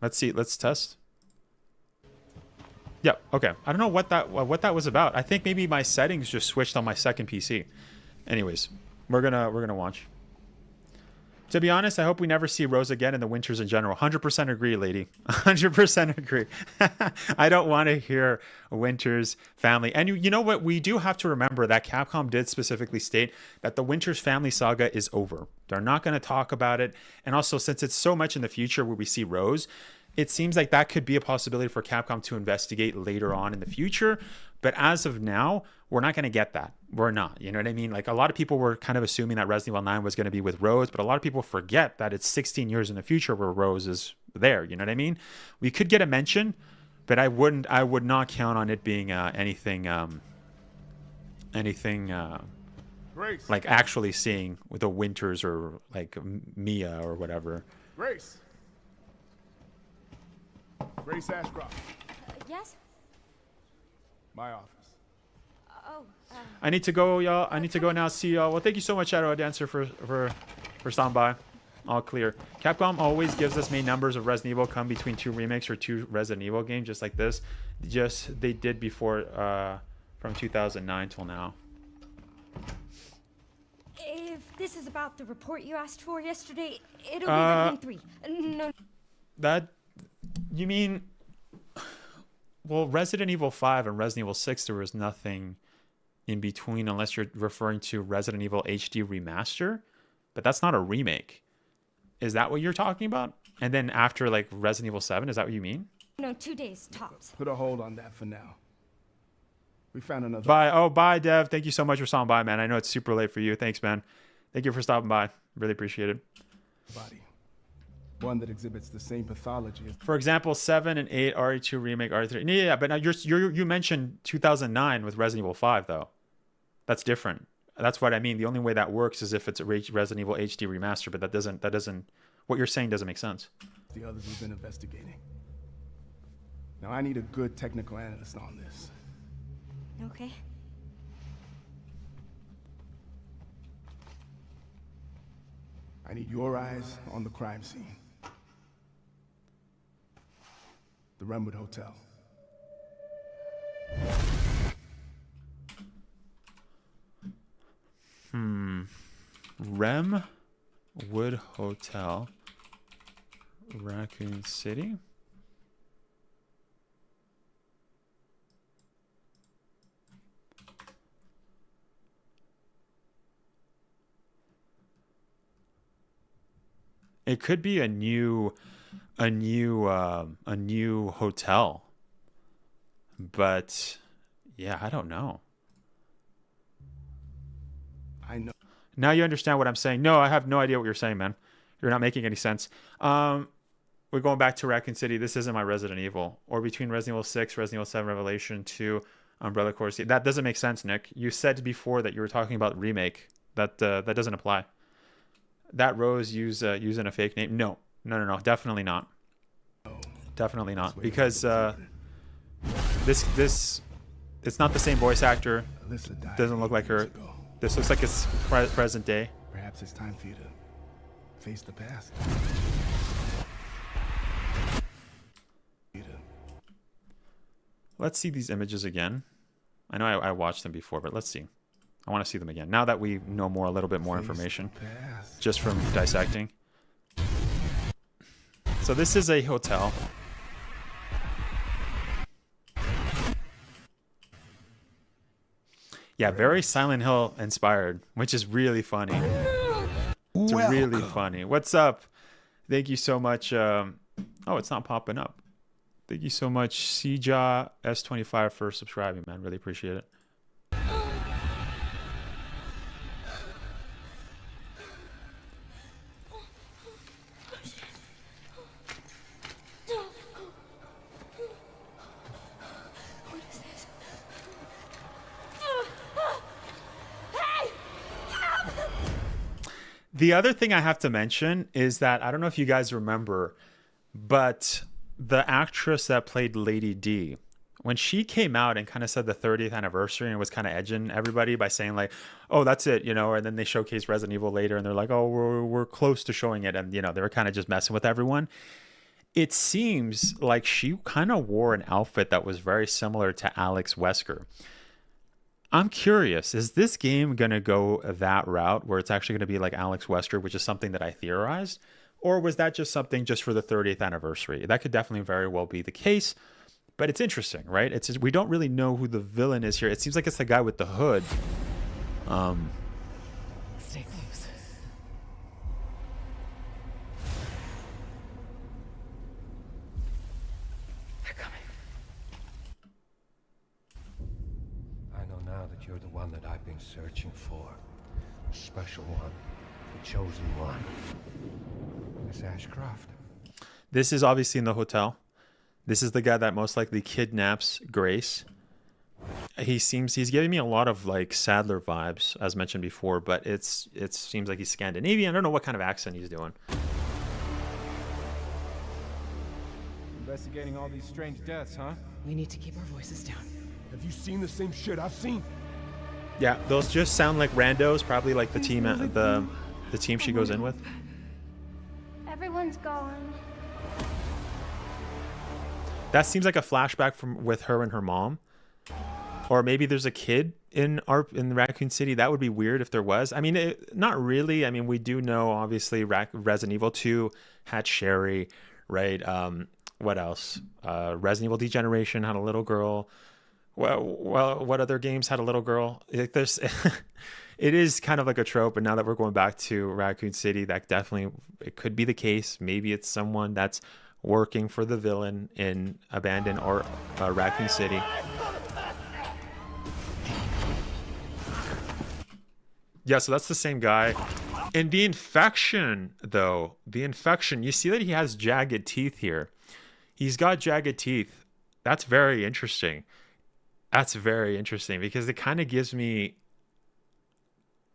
Let's see. Let's test. Yeah, okay. I don't know what that was about. I think maybe my settings just switched on my second PC. Anyways, we're gonna watch. To be honest, I hope we never see Rose again in the Winters in general. 100% agree, lady. 100% agree. I don't want to hear Winters family. And you know what? We do have to remember that Capcom did specifically state that the Winters family saga is over. They're not going to talk about it. And also, since it's so much in the future where we see Rose, it seems like that could be a possibility for Capcom to investigate later on in the future. But as of now, we're not going to get that. We're not. You know what I mean? Like, a lot of people were kind of assuming that Resident Evil 9 was going to be with Rose, but a lot of people forget that it's 16 years in the future where Rose is there. You know what I mean? We could get a mention, but I would not count on it being anything like actually seeing with the Winters or like Mia or whatever. Grace Ashcroft. Yes? My office. Oh. I need to go, y'all. I need to go now. See y'all. Well, thank you so much, Shadow Dancer, for stopping by. All clear. Capcom always gives us main numbers of Resident Evil come between 2 remakes or 2 Resident Evil games, just like this. Just they did before from 2009 till now. If this is about the report you asked for yesterday, it'll be ready in 3. No. That you mean? Well, Resident Evil 5 and Resident Evil 6, there was nothing in between unless you're referring to Resident Evil HD Remaster, but that's not a remake. Is that what you're talking about? And then after, like, Resident Evil 7, is that what you mean? No, 2 days tops. Put a hold on that for now. We found another. Bye. Oh, bye, Dev. Thank you so much for stopping by, man. I know it's super late for you. Thanks, man. Thank you for stopping by. Really appreciate it. Body. One that exhibits the same pathology as... For example, 7 and 8, RE2 remake, RE3. Yeah, but now you mentioned 2009 with Resident Evil 5, though. That's different. That's what I mean. The only way that works is if it's a Resident Evil HD remaster, but that doesn't. What you're saying doesn't make sense. The others we've been investigating. Now I need a good technical analyst on this. Okay. I need your eyes on the crime scene. The Renwood Hotel. Wood Hotel, Raccoon City. It could be a new hotel. But yeah, I don't know. I know. Now you understand what I'm saying. No, I have no idea what you're saying, man. You're not making any sense. We're going back to Raccoon City. This isn't my Resident Evil. Or between Resident Evil 6, Resident Evil 7 Revelation 2, Umbrella Corps. That doesn't make sense, Nick. You said before that you were talking about remake. That doesn't apply. That Rose using a fake name. No, definitely not. Definitely not. Because this it's not the same voice actor. Doesn't look like her. This looks like it's present day. Perhaps it's time for you to face the past. Let's see these images again. I know I watched them before, but let's see. I want to see them again. Now that we know a little bit more information, just from dissecting. So this is a hotel. Yeah, very Silent Hill inspired, which is really funny. It's really funny. What's up? Thank you so much. Oh, it's not popping up. Thank you so much, Cja S25 for subscribing, man. Really appreciate it. The other thing I have to mention is that I don't know if you guys remember, but the actress that played Lady D, when she came out and kind of said the 30th anniversary and was kind of edging everybody by saying like, oh, that's it, you know, and then they showcased Resident Evil later and they're like, oh, we're close to showing it. And, you know, they were kind of just messing with everyone. It seems like she kind of wore an outfit that was very similar to Alex Wesker. I'm curious, is this game going to go that route where it's actually going to be like Alex Wesker, which is something that I theorized? Or was that just something just for the 30th anniversary? That could definitely very well be the case, but it's interesting, right? It's just, we don't really know who the villain is here. It seems like it's the guy with the hood. Stay close. They're coming. I know now that you're the one that I've been searching for. The special one. The chosen one. Miss Ashcroft. This is obviously in the hotel. This is the guy that most likely kidnaps Grace. He's giving me a lot of like Sadler vibes, as mentioned before, but it seems like he's Scandinavian. I don't know what kind of accent he's doing. Investigating all these strange deaths, huh? We need to keep our voices down. Have you seen the same shit I've seen? Yeah, those just sound like randos, probably like the team the team she goes in with. Everyone's gone. That seems like a flashback from with her and her mom. Or maybe there's a kid in Raccoon City. That would be weird if there was. I mean, not really. I mean, we do know obviously Resident Evil 2 had Sherry, right? What else? Resident Evil Degeneration had a little girl. Well, what other games had a little girl? Like there's, it is kind of like a trope. And now that we're going back to Raccoon City, that definitely it could be the case. Maybe it's someone that's working for the villain in Abandoned or Raccoon City. Yeah, so that's the same guy. And the infection, though, you see that he has jagged teeth here. He's got jagged teeth. That's very interesting. That's very interesting because it kind of gives me...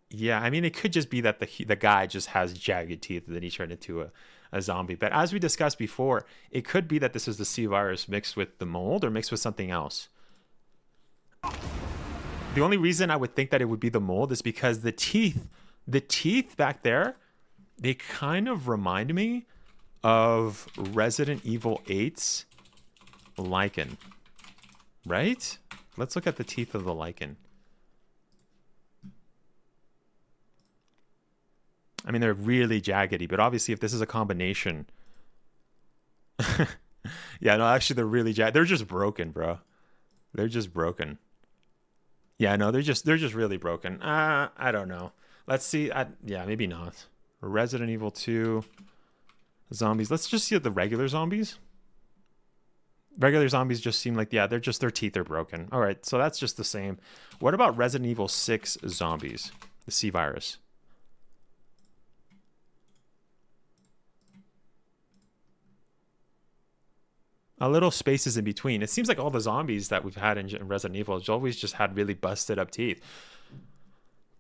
Yeah, I mean, it could just be that the guy just has jagged teeth and then he turned into a zombie. But as we discussed before, it could be that this is the C virus mixed with the mold or mixed with something else. The only reason I would think that it would be the mold is because the teeth back there, they kind of remind me of Resident Evil 8's lichen, right? Let's look at the teeth of the lichen. I mean, they're really jaggedy, but obviously if this is a combination... Yeah, no, actually they're really jagged. They're just broken, bro. They're just broken. Yeah, no, they're just really broken. I don't know. Let's see. Yeah, maybe not. Resident Evil 2. zombies. Let's just see the regular zombies. Regular zombies just seem like, yeah, their teeth are broken. All right, so that's just the same. What about Resident Evil 6 zombies? The C virus. A little spaces in between. It seems like all the zombies that we've had in Resident Evil have always just had really busted up teeth.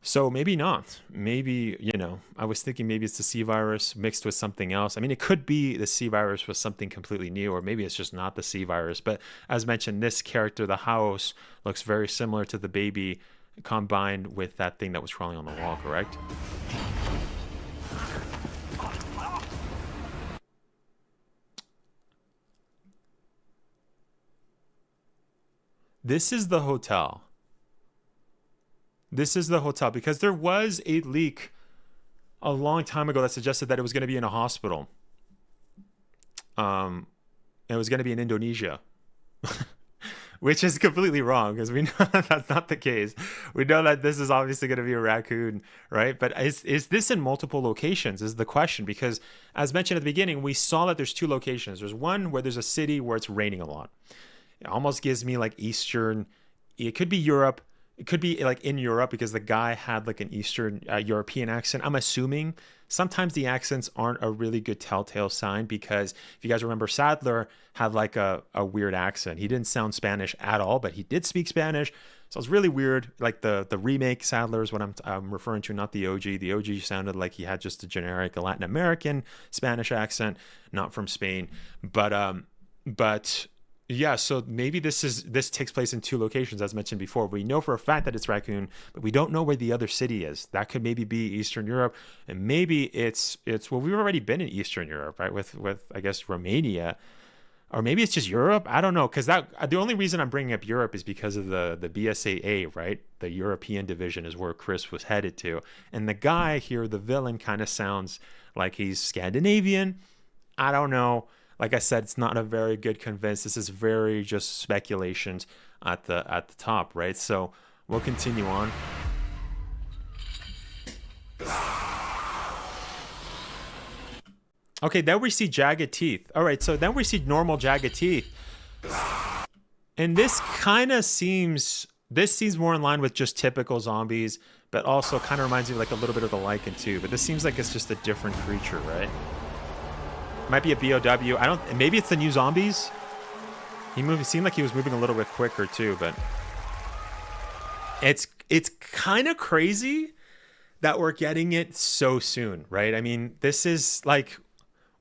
So maybe not. Maybe, you know, I was thinking maybe it's the C virus mixed with something else. I mean, it could be the C virus was something completely new, or maybe it's just not the C virus. But as mentioned, this character, the house, looks very similar to the baby combined with that thing that was crawling on the wall, correct? This is the hotel. This is the hotel, because there was a leak a long time ago that suggested that it was going to be in a hospital. It was going to be in Indonesia, which is completely wrong, because we know that that's not the case. We know that this is obviously going to be a raccoon, right? But is this in multiple locations is the question, because as mentioned at the beginning, we saw that there's two locations. There's one where there's a city where it's raining a lot. It almost gives me like Eastern, it could be Europe. It could be like in Europe, because the guy had like an Eastern European accent. I'm assuming sometimes the accents aren't a really good telltale sign, because if you guys remember, Sadler had like a weird accent. He didn't sound Spanish at all, but he did speak Spanish. So it's really weird. Like the remake Sadler is what I'm referring to, not the OG. The OG sounded like he had just a generic Latin American Spanish accent, not from Spain. But yeah, so maybe this takes place in two locations, as mentioned before. We know for a fact that it's Raccoon, but we don't know where the other city is. That could maybe be Eastern Europe, and maybe it's well, we've already been in Eastern Europe, right? With I guess Romania, or maybe it's just Europe. I don't know, because the only reason I'm bringing up Europe is because of the BSAA, right? The European division is where Chris was headed to, and the guy here, the villain, kind of sounds like he's Scandinavian. I don't know. Like I said, it's not a very good convince. This is very just speculations at the top, right? So we'll continue on. Okay, then we see jagged teeth. All right, so then we see normal jagged teeth. And this kind of seems more in line with just typical zombies, but also kind of reminds me of like a little bit of the Lycan too. But this seems like it's just a different creature, right? Might be a BOW. Maybe it's the new zombies. He seemed like he was moving a little bit quicker too, but it's kind of crazy that we're getting it so soon, right? I mean, this is like,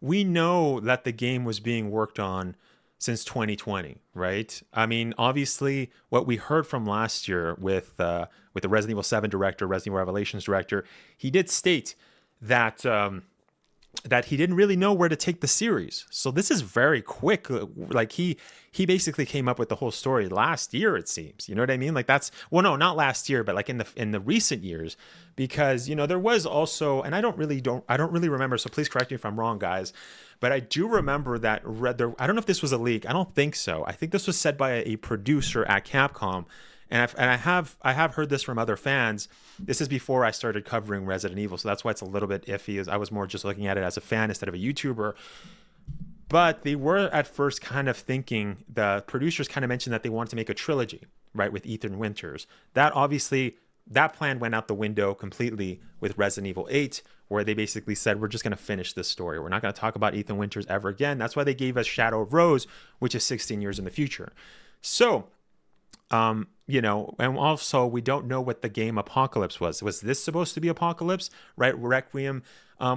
we know that the game was being worked on since 2020, right? I mean, obviously what we heard from last year with the Resident Evil 7 director, Resident Evil Revelations director, he did state that that he didn't really know where to take the series. So this is very quick. Like he basically came up with the whole story last year, it seems. You know what I mean? Like that's, well, no, not last year, but like in the recent years, because, you know, there was also, and I don't really remember, so please correct me if I'm wrong, guys, but I do remember that I don't know if this was a leak. I don't think so. I think this was said by a producer at Capcom. And I have heard this from other fans. This is before I started covering Resident Evil, so that's why it's a little bit iffy. I was more just looking at it as a fan instead of a YouTuber. But they were at first kind of thinking, the producers kind of mentioned that they wanted to make a trilogy, right, with Ethan Winters. That plan went out the window completely with Resident Evil 8, where they basically said, we're just going to finish this story. We're not going to talk about Ethan Winters ever again. That's why they gave us Shadow of Rose, which is 16 years in the future. So, you know, and also we don't know what the game Apocalypse was. Was this supposed to be Apocalypse, right? Requiem.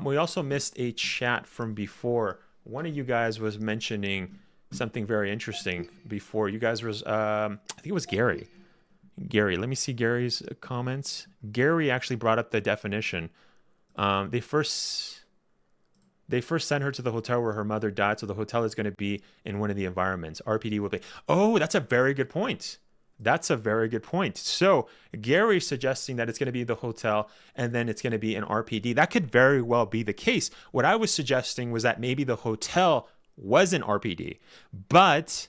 We also missed a chat from before. One of you guys was mentioning something very interesting before. You guys was, I think it was Gary. Gary, let me see Gary's comments. Gary actually brought up the definition. They first sent her to the hotel where her mother died, so the hotel is going to be in one of the environments. RPD will be. Oh, that's a very good point. That's a very good point. So Gary's suggesting that it's going to be the hotel and then it's going to be an RPD. That could very well be the case. What I was suggesting was that maybe the hotel was an RPD, but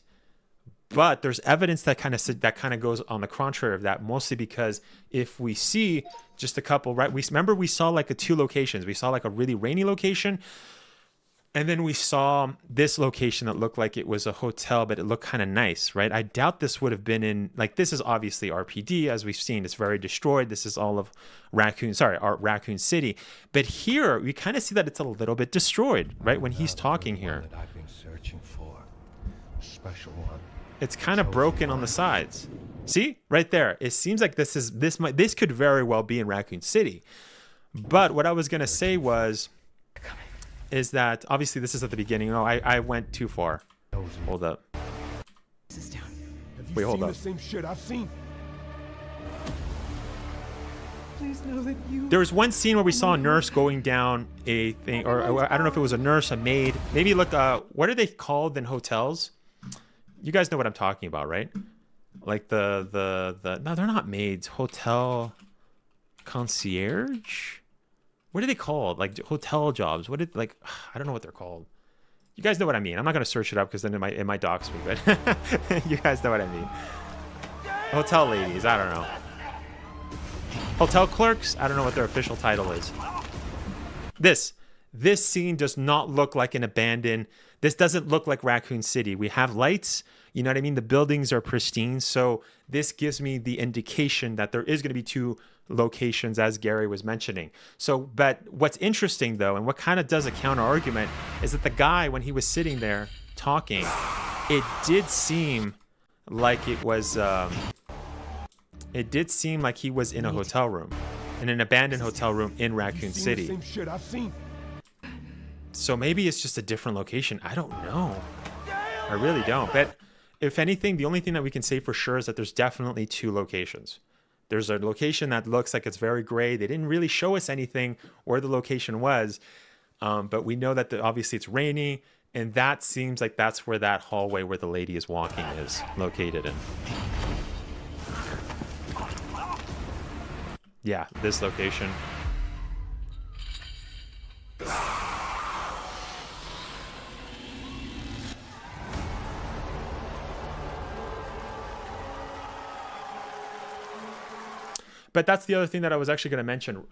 there's evidence that kind of goes on the contrary of that, mostly because if we see just a couple, right? We saw like two locations. We saw like a really rainy location And then we saw this location that looked like it was a hotel, but it looked kind of nice, right? I doubt this would have been in, like, this is obviously RPD, as we've seen. It's very destroyed. This is all of Raccoon City. But here, we kind of see that it's a little bit destroyed, right? When he's talking here. That I've been searching for. A special one. It's kind of broken on the sides. See? Right there. It seems like this could very well be in Raccoon City. But what I was going to say is that obviously this is at the beginning. Oh, I went too far. Hold up. Wait, hold up. The same shit I've seen. Please know that you. There was one scene where we saw a nurse going down a thing, or I don't know if it was a nurse, a maid. Maybe look. What are they called in hotels? You guys know what I'm talking about, right? Like the no, they're not maids. Hotel concierge. What are they called? Like hotel jobs. I don't know what they're called. You guys know what I mean. I'm not gonna search it up because then it might dox me, but you guys know what I mean. Hotel ladies. I don't know. Hotel clerks. I don't know what their official title is. This scene does not look like an abandoned. This doesn't look like Raccoon City. We have lights. You know what I mean? The buildings are pristine. So this gives me the indication that there is going to be two locations, as Gary was mentioning. So, but what's interesting though, and what kind of does a counter argument, is that the guy, when he was sitting there talking, it did seem like it was, it did seem like he was in a hotel room, in an abandoned hotel room in Raccoon City. Same shit I've seen. So maybe it's just a different location. I don't know. I really don't. But if anything, the only thing that we can say for sure is that there's definitely two locations. There's a location that looks like it's very gray. They didn't really show us anything where the location was, but we know that obviously it's rainy, and that seems like that's where that hallway where the lady is walking is located in. Yeah, this location. But that's the other thing that I was actually going to mention.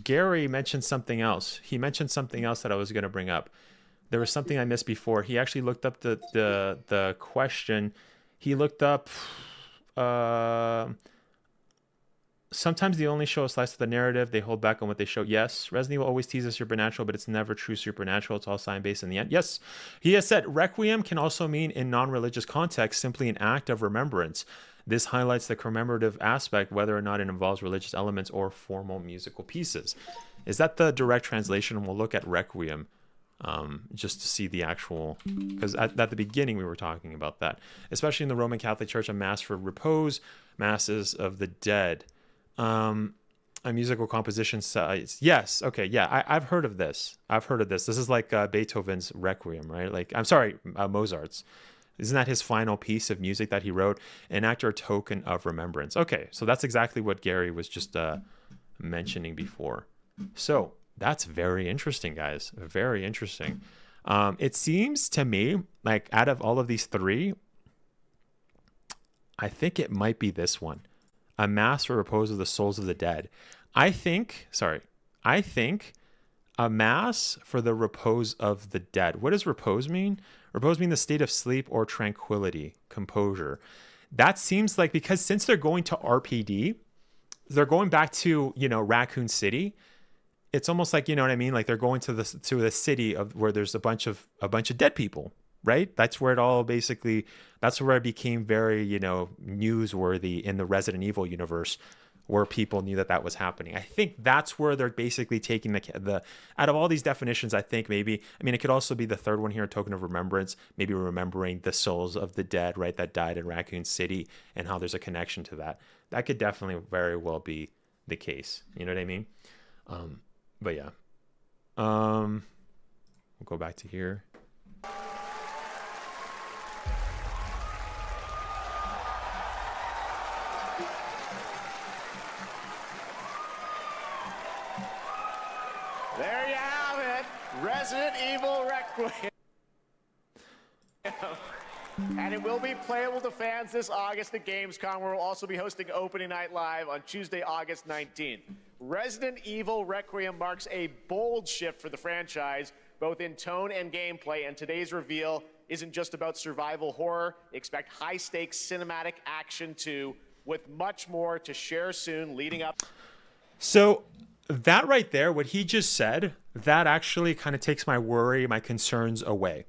Gary mentioned something else. He mentioned something else that I was going to bring up. There was something I missed before. He actually looked up the question. He looked up. Sometimes they only show a slice of the narrative. They hold back on what they show. Yes, Resident Evil always teases supernatural, but it's never true supernatural. It's all sign-based in the end. Yes, he has said Requiem can also mean in non-religious context simply an act of remembrance. This highlights the commemorative aspect, whether or not it involves religious elements or formal musical pieces. Is that the direct translation? We'll look at Requiem just to see the actual, because at the beginning we were talking about that, especially in the Roman Catholic Church, a mass for repose, masses of the dead. A musical composition size. Yes. Okay. Yeah. I've heard of this. This is like Beethoven's Requiem, right? Like, I'm sorry, Mozart's. Isn't that his final piece of music that he wrote? An act or token of remembrance. Okay. So that's exactly what Gary was just mentioning before. So that's very interesting, guys. Very interesting. It seems to me like out of all of these three, I think it might be this one. A mass for repose of the souls of the dead. I think a mass for the repose of the dead. What does repose mean? Repose mean the state of sleep or tranquility, composure. That seems like, because since they're going to RPD, they're going back to, Raccoon City. It's almost like, you know what I mean? Like they're going to the city of where there's a bunch of dead people. Right? That's where it all basically, that's where it became very, newsworthy in the Resident Evil universe, where people knew that was happening. I think that's where they're basically taking the out of all these definitions, I think maybe, it could also be the third one here, a token of remembrance, maybe remembering the souls of the dead, right? That died in Raccoon City and how there's a connection to that. That could definitely very well be the case. You know what I mean? But yeah. We'll go back to here. There you have it, Resident Evil Requiem. And it will be playable to fans this August at Gamescom, where we'll also be hosting Opening Night Live on Tuesday, August 19th. Resident Evil Requiem marks a bold shift for the franchise, both in tone and gameplay, and today's reveal isn't just about survival horror. Expect high-stakes cinematic action too, with much more to share soon leading up. So that right there, what he just said, that actually kind of takes my worry, my concerns away.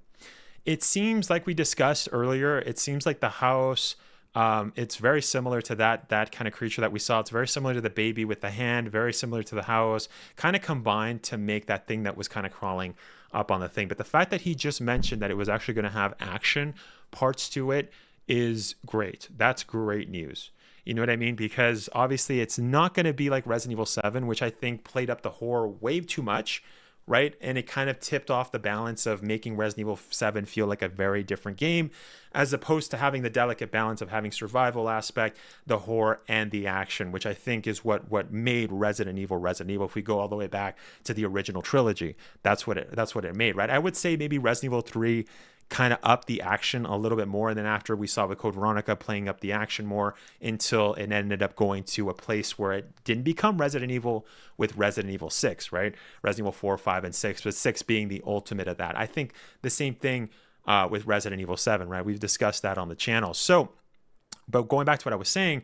It seems like we discussed earlier, it seems like the house, it's very similar to that kind of creature that we saw. It's very similar to the baby with the hand, very similar to the house, kind of combined to make that thing that was kind of crawling up on the thing. But the fact that he just mentioned that it was actually going to have action parts to it is great. That's great news. You know what I mean? Because obviously it's not going to be like Resident Evil 7, which I think played up the horror way too much, right? And it kind of tipped off the balance of making Resident Evil 7 feel like a very different game, as opposed to having the delicate balance of having survival aspect, the horror, and the action, which I think is what made Resident Evil. If we go all the way back to the original trilogy, that's what it made, right? I would say maybe Resident Evil 3 kind of up the action a little bit more, and then after we saw with Code Veronica playing up the action more, until it ended up going to a place where it didn't become Resident Evil with Resident Evil 6, right? Resident Evil 4, 5, and 6, but 6 being the ultimate of that. I think the same thing with Resident Evil 7, right? We've discussed that on the channel. So, but going back to what I was saying,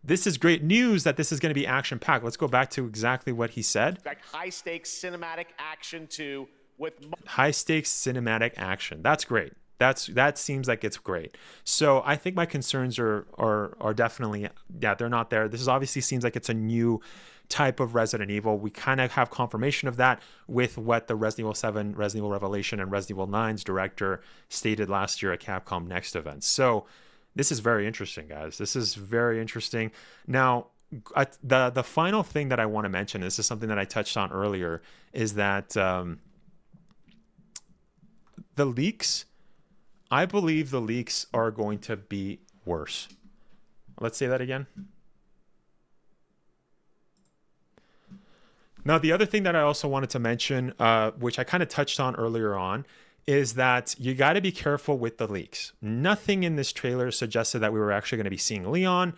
this is great news that this is going to be action-packed. Let's go back to exactly what he said. Expect high-stakes cinematic action too, with high stakes cinematic action. That's great. That seems like it's great. So I think my concerns are definitely, yeah, they're not there. This is obviously seems like it's a new type of Resident Evil. We kind of have confirmation of that with what the Resident Evil 7, Resident Evil Revelation, and Resident Evil 9's director stated last year at Capcom Next event. So this is very interesting, guys. This is very interesting. Now, the final thing that I want to mention, this is something that I touched on earlier, is that the leaks, I believe the leaks are going to be worse. Let's say that again. Now, the other thing that I also wanted to mention, which I kind of touched on earlier on, is that you got to be careful with the leaks. Nothing in this trailer suggested that we were actually going to be seeing Leon.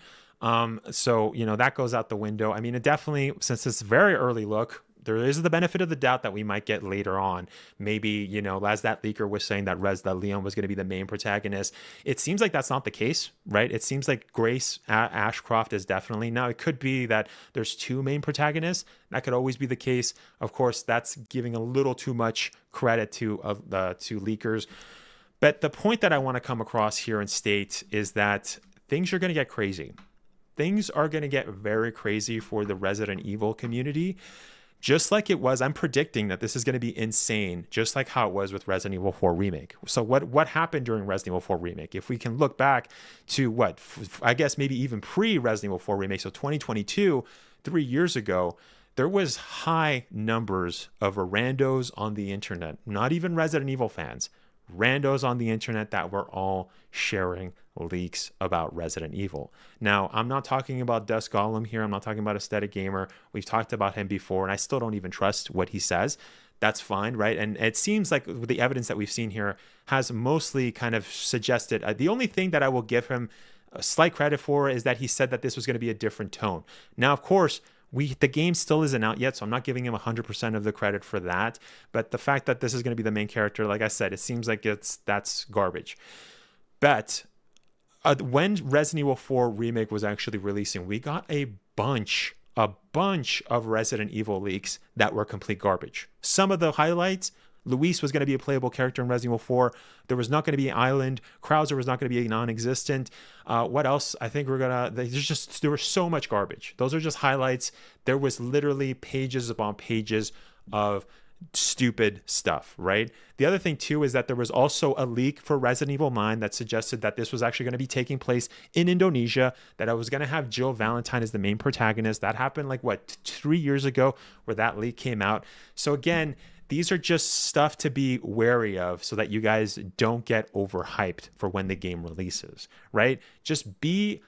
So, you know, that goes out the window. I mean, it definitely, since it's a very early look, there is the benefit of the doubt that we might get later on. Maybe, you know, as that leaker was saying that Leon was going to be the main protagonist. It seems like that's not the case, right? It seems like Grace Ashcroft is definitely. Now, it could be that there's two main protagonists. That could always be the case. Of course, that's giving a little too much credit to the two leakers. But the point that I want to come across here and state is that things are going to get crazy. Things are going to get very crazy for the Resident Evil community. Just like it was, I'm predicting that this is going to be insane, just like how it was with Resident Evil 4 Remake. So what happened during Resident Evil 4 Remake? If we can look back to I guess maybe even pre-Resident Evil 4 Remake, so 2022, 3 years ago, there was high numbers of randos on the internet, not even Resident Evil fans, randos on the internet that were all sharing leaks about Resident Evil. Now, I'm not talking about Dusk Golem here. I'm not talking about Aesthetic Gamer. We've talked about him before, and I still don't even trust what he says. That's fine, right? And it seems like the evidence that we've seen here has mostly kind of suggested. The only thing that I will give him a slight credit for is that he said that this was going to be a different tone. Now, of course, the game still isn't out yet, so I'm not giving him 100% of the credit for that. But the fact that this is going to be the main character, like I said, it seems like that's garbage. But when Resident Evil 4 Remake was actually releasing, we got a bunch of Resident Evil leaks that were complete garbage. Some of the highlights: Luis was going to be a playable character in Resident Evil 4. There was not going to be an island. Krauser was not going to be non-existent. What else? I think there was so much garbage. Those are just highlights. There was literally pages upon pages of stupid stuff, right? The other thing too is that there was also a leak for Resident Evil 9 that suggested that this was actually going to be taking place in Indonesia, that I was going to have Jill Valentine as the main protagonist. That happened 3 years ago where that leak came out. So again, these are just stuff to be wary of so that you guys don't get overhyped for when the game releases, right? Just be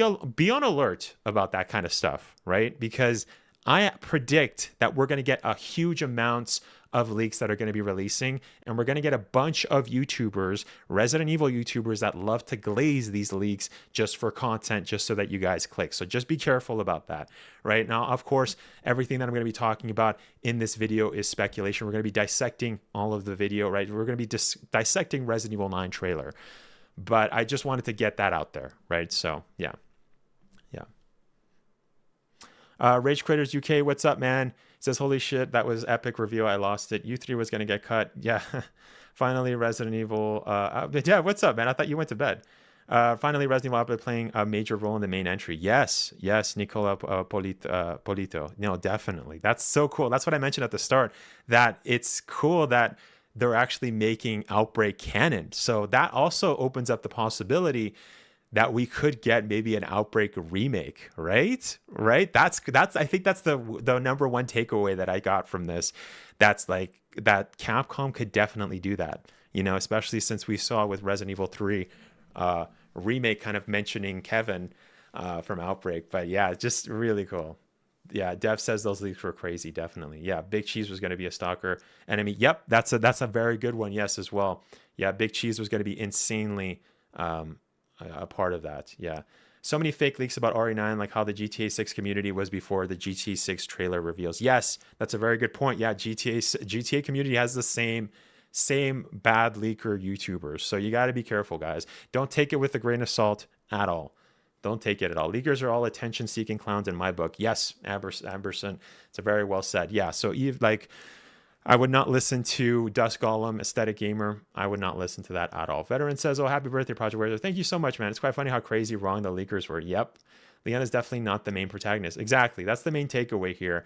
on alert about that kind of stuff, right? Because I predict that we're going to get a huge amounts of leaks that are going to be releasing, and we're going to get a bunch of YouTubers, Resident Evil YouTubers, that love to glaze these leaks just for content, just so that you guys click. So just be careful about that. Right now, of course, everything that I'm going to be talking about in this video is speculation. We're going to be dissecting all of the video, right? We're going to be dissecting Resident Evil 9 trailer, but I just wanted to get that out there, right? So yeah. Rage Creators UK, what's up, man? Says, holy shit, that was epic review. I lost it. U3 was going to get cut. Yeah. Finally, Resident Evil. Yeah, what's up, man? I thought you went to bed. Finally, Resident Evil playing a major role in the main entry. Yes, Nicola Polito. No, definitely. That's so cool. That's what I mentioned at the start, that it's cool that they're actually making Outbreak canon. So that also opens up the possibility that we could get maybe an Outbreak remake, right? That's I think that's the number one takeaway that I got from this. That's like that Capcom could definitely do that, you know, especially since we saw with Resident Evil 3 remake kind of mentioning Kevin from Outbreak. But yeah, just really cool. Yeah, Dev says those leaks were crazy, definitely. Yeah, Big Cheese was going to be a stalker enemy. Yep, that's a very good one, yes, as well. Yeah, Big Cheese was going to be insanely a part of that. Yeah, so many fake leaks about RE9, like how the GTA 6 community was before the GTA 6 trailer reveals. Yes, that's a very good point. Yeah, GTA community has the same bad leaker YouTubers, so you got to be careful, guys. Don't take it with a grain of salt at all. Don't take it at all. Leakers are all attention-seeking clowns in my book. Yes, Amberson, it's a very well said. Yeah, so I would not listen to Dusk Golem, Aesthetic Gamer. I would not listen to that at all. Veteran says, oh, happy birthday, Project Wesker. Thank you so much, man. It's quite funny how crazy wrong the leakers were. Yep. Leon is definitely not the main protagonist. Exactly. That's the main takeaway here.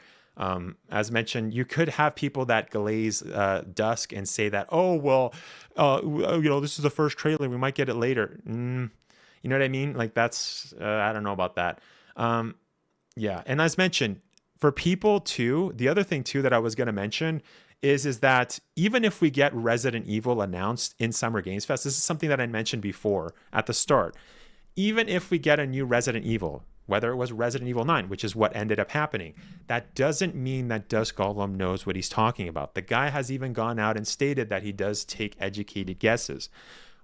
As mentioned, you could have people that glaze Dusk and say that, oh, well, this is the first trailer. We might get it later. You know what I mean? Like that's, I don't know about that. Yeah. And as mentioned, for people too, the other thing too that I was going to mention is that even if we get Resident Evil announced in Summer Games Fest, this is something that I mentioned before at the start. Even if we get a new Resident Evil, whether it was Resident Evil 9, which is what ended up happening, that doesn't mean that Dusk Golem knows what he's talking about. The guy has even gone out and stated that he does take educated guesses.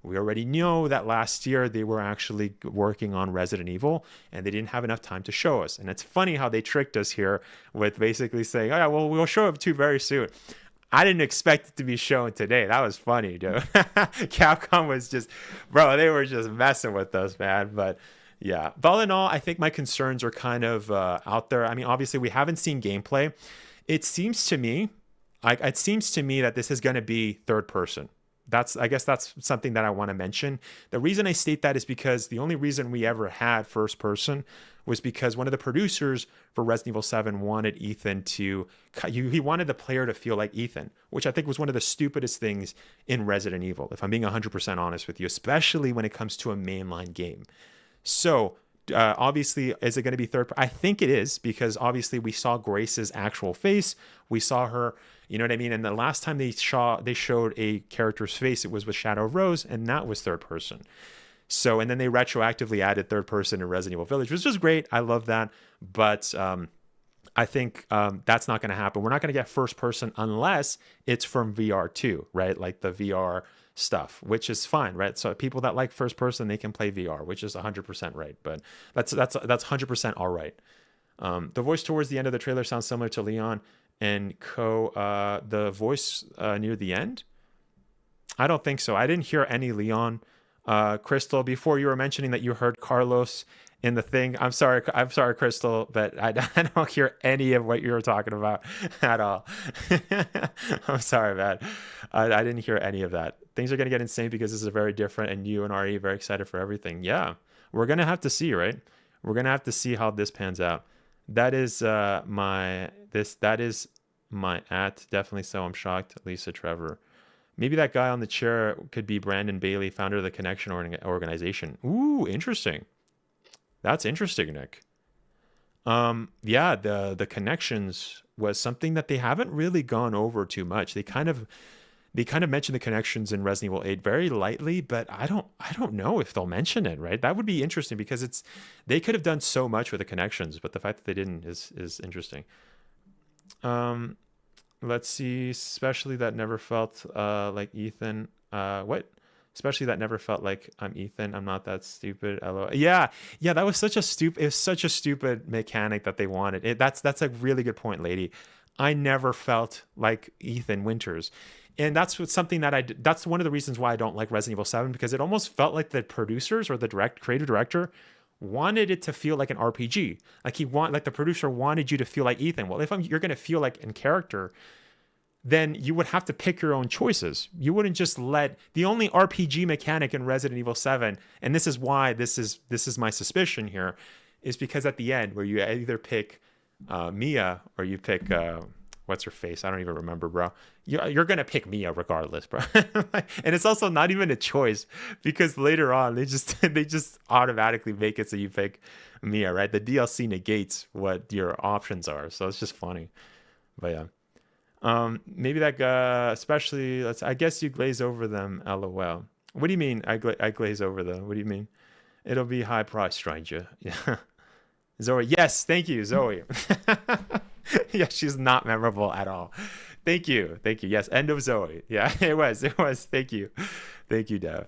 We already know that last year they were actually working on Resident Evil and they didn't have enough time to show us. And it's funny how they tricked us here with basically saying, oh yeah, well, we'll show it to you very soon. I didn't expect it to be shown today. That was funny, dude. Capcom was just, bro, they were just messing with us, man. But yeah, but all in all, I think my concerns are kind of out there. I mean, obviously we haven't seen gameplay. It seems to me that this is going to be third person. I guess that's something that I want to mention. The reason I state that is because the only reason we ever had first person was because one of the producers for Resident Evil 7 wanted Ethan to, he wanted the player to feel like Ethan, which I think was one of the stupidest things in Resident Evil, if I'm being 100% honest with you, especially when it comes to a mainline game. So obviously, is it going to be third? I think it is, because obviously we saw Grace's actual face. We saw her, you know what I mean? And the last time they showed a character's face, it was with Shadow of Rose, and that was third person. So, and then they retroactively added third person in Resident Evil Village, which was great. I love that. But I think that's not going to happen. We're not going to get first person unless it's from VR too, right? Like the VR stuff, which is fine, right? So people that like first person, they can play VR, which is 100% right. But that's 100% all right. The voice towards the end of the trailer sounds similar to Leon and the voice near the end. I don't think so. I didn't hear any Leon. Crystal, before you were mentioning that you heard Carlos in the thing. I'm sorry, Crystal, but I don't hear any of what you were talking about at all. I'm sorry, man. I didn't hear any of that. Things are going to get insane because this is very different, and you and RE are very excited for everything. Yeah, we're going to have to see, right? We're going to have to see how this pans out. That is my at. Definitely so. I'm shocked. Lisa Trevor. Maybe that guy on the chair could be Brandon Bailey, founder of the Connection organization. Ooh, interesting. That's interesting, Nick. Yeah, the Connections was something that they haven't really gone over too much. They kind of mention the Connections in Resident Evil 8 very lightly, but I don't know if they'll mention it, right? That would be interesting because they could have done so much with the Connections, but the fact that they didn't is interesting. Let's see. Especially that never felt like Ethan. What? Especially that never felt like I'm Ethan. I'm not that stupid. LOL. Yeah, that was such a stupid. It was such a stupid mechanic that they wanted. That's a really good point, lady. I never felt like Ethan Winters, and something that that's one of the reasons why I don't like Resident Evil 7, because it almost felt like the producers or the creative director wanted it to feel like an RPG. Like the producer wanted you to feel like Ethan. Well, if you're going to feel like in character, then you would have to pick your own choices. You wouldn't just let the only RPG mechanic in Resident Evil 7, and this is why this is my suspicion here, is because at the end where you either pick Mia or you pick what's her face? I don't even remember, bro. You're gonna pick Mia regardless, bro. And it's also not even a choice, because later on they just automatically make it so you pick Mia, right? The DLC negates what your options are, so it's just funny. But yeah, maybe that guy, especially. I guess you glaze over them. LOL. What do you mean? I glaze over them. What do you mean? It'll be high price, stranger. Yeah. Zoe, yes, thank you, Zoe. Yeah, she's not memorable at all. Thank you. Yes, end of Zoe. Yeah, it was. Thank you, Dev.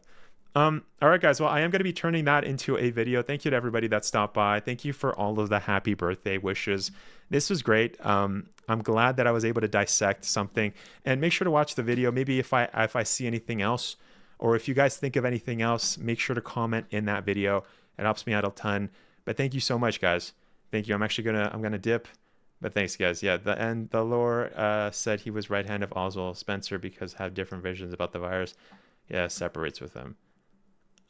All right, guys. Well, I am going to be turning that into a video. Thank you to everybody that stopped by. Thank you for all of the happy birthday wishes. This was great. I'm glad that I was able to dissect something. And make sure to watch the video. Maybe if I see anything else, or if you guys think of anything else, make sure to comment in that video. It helps me out a ton. But thank you so much, guys. Thank you. I'm gonna dip. But thanks, guys. Yeah, the lore said he was right hand of Oswald Spencer because have different visions about the virus. Yeah, separates with them.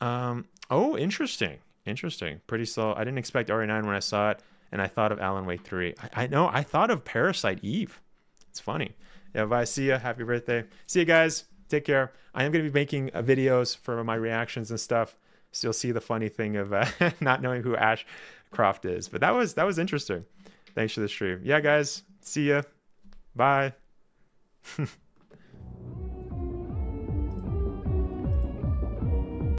Oh, interesting. Pretty slow. I didn't expect RE9 when I saw it, and I thought of Alan Wake 3. I know. I thought of Parasite Eve. It's funny. Yeah, bye. See ya. Happy birthday. See you guys. Take care. I am gonna be making videos for my reactions and stuff. So you'll see the funny thing of not knowing who Ashcroft is. But that was interesting. Thanks for the stream. Yeah, guys. See ya. Bye.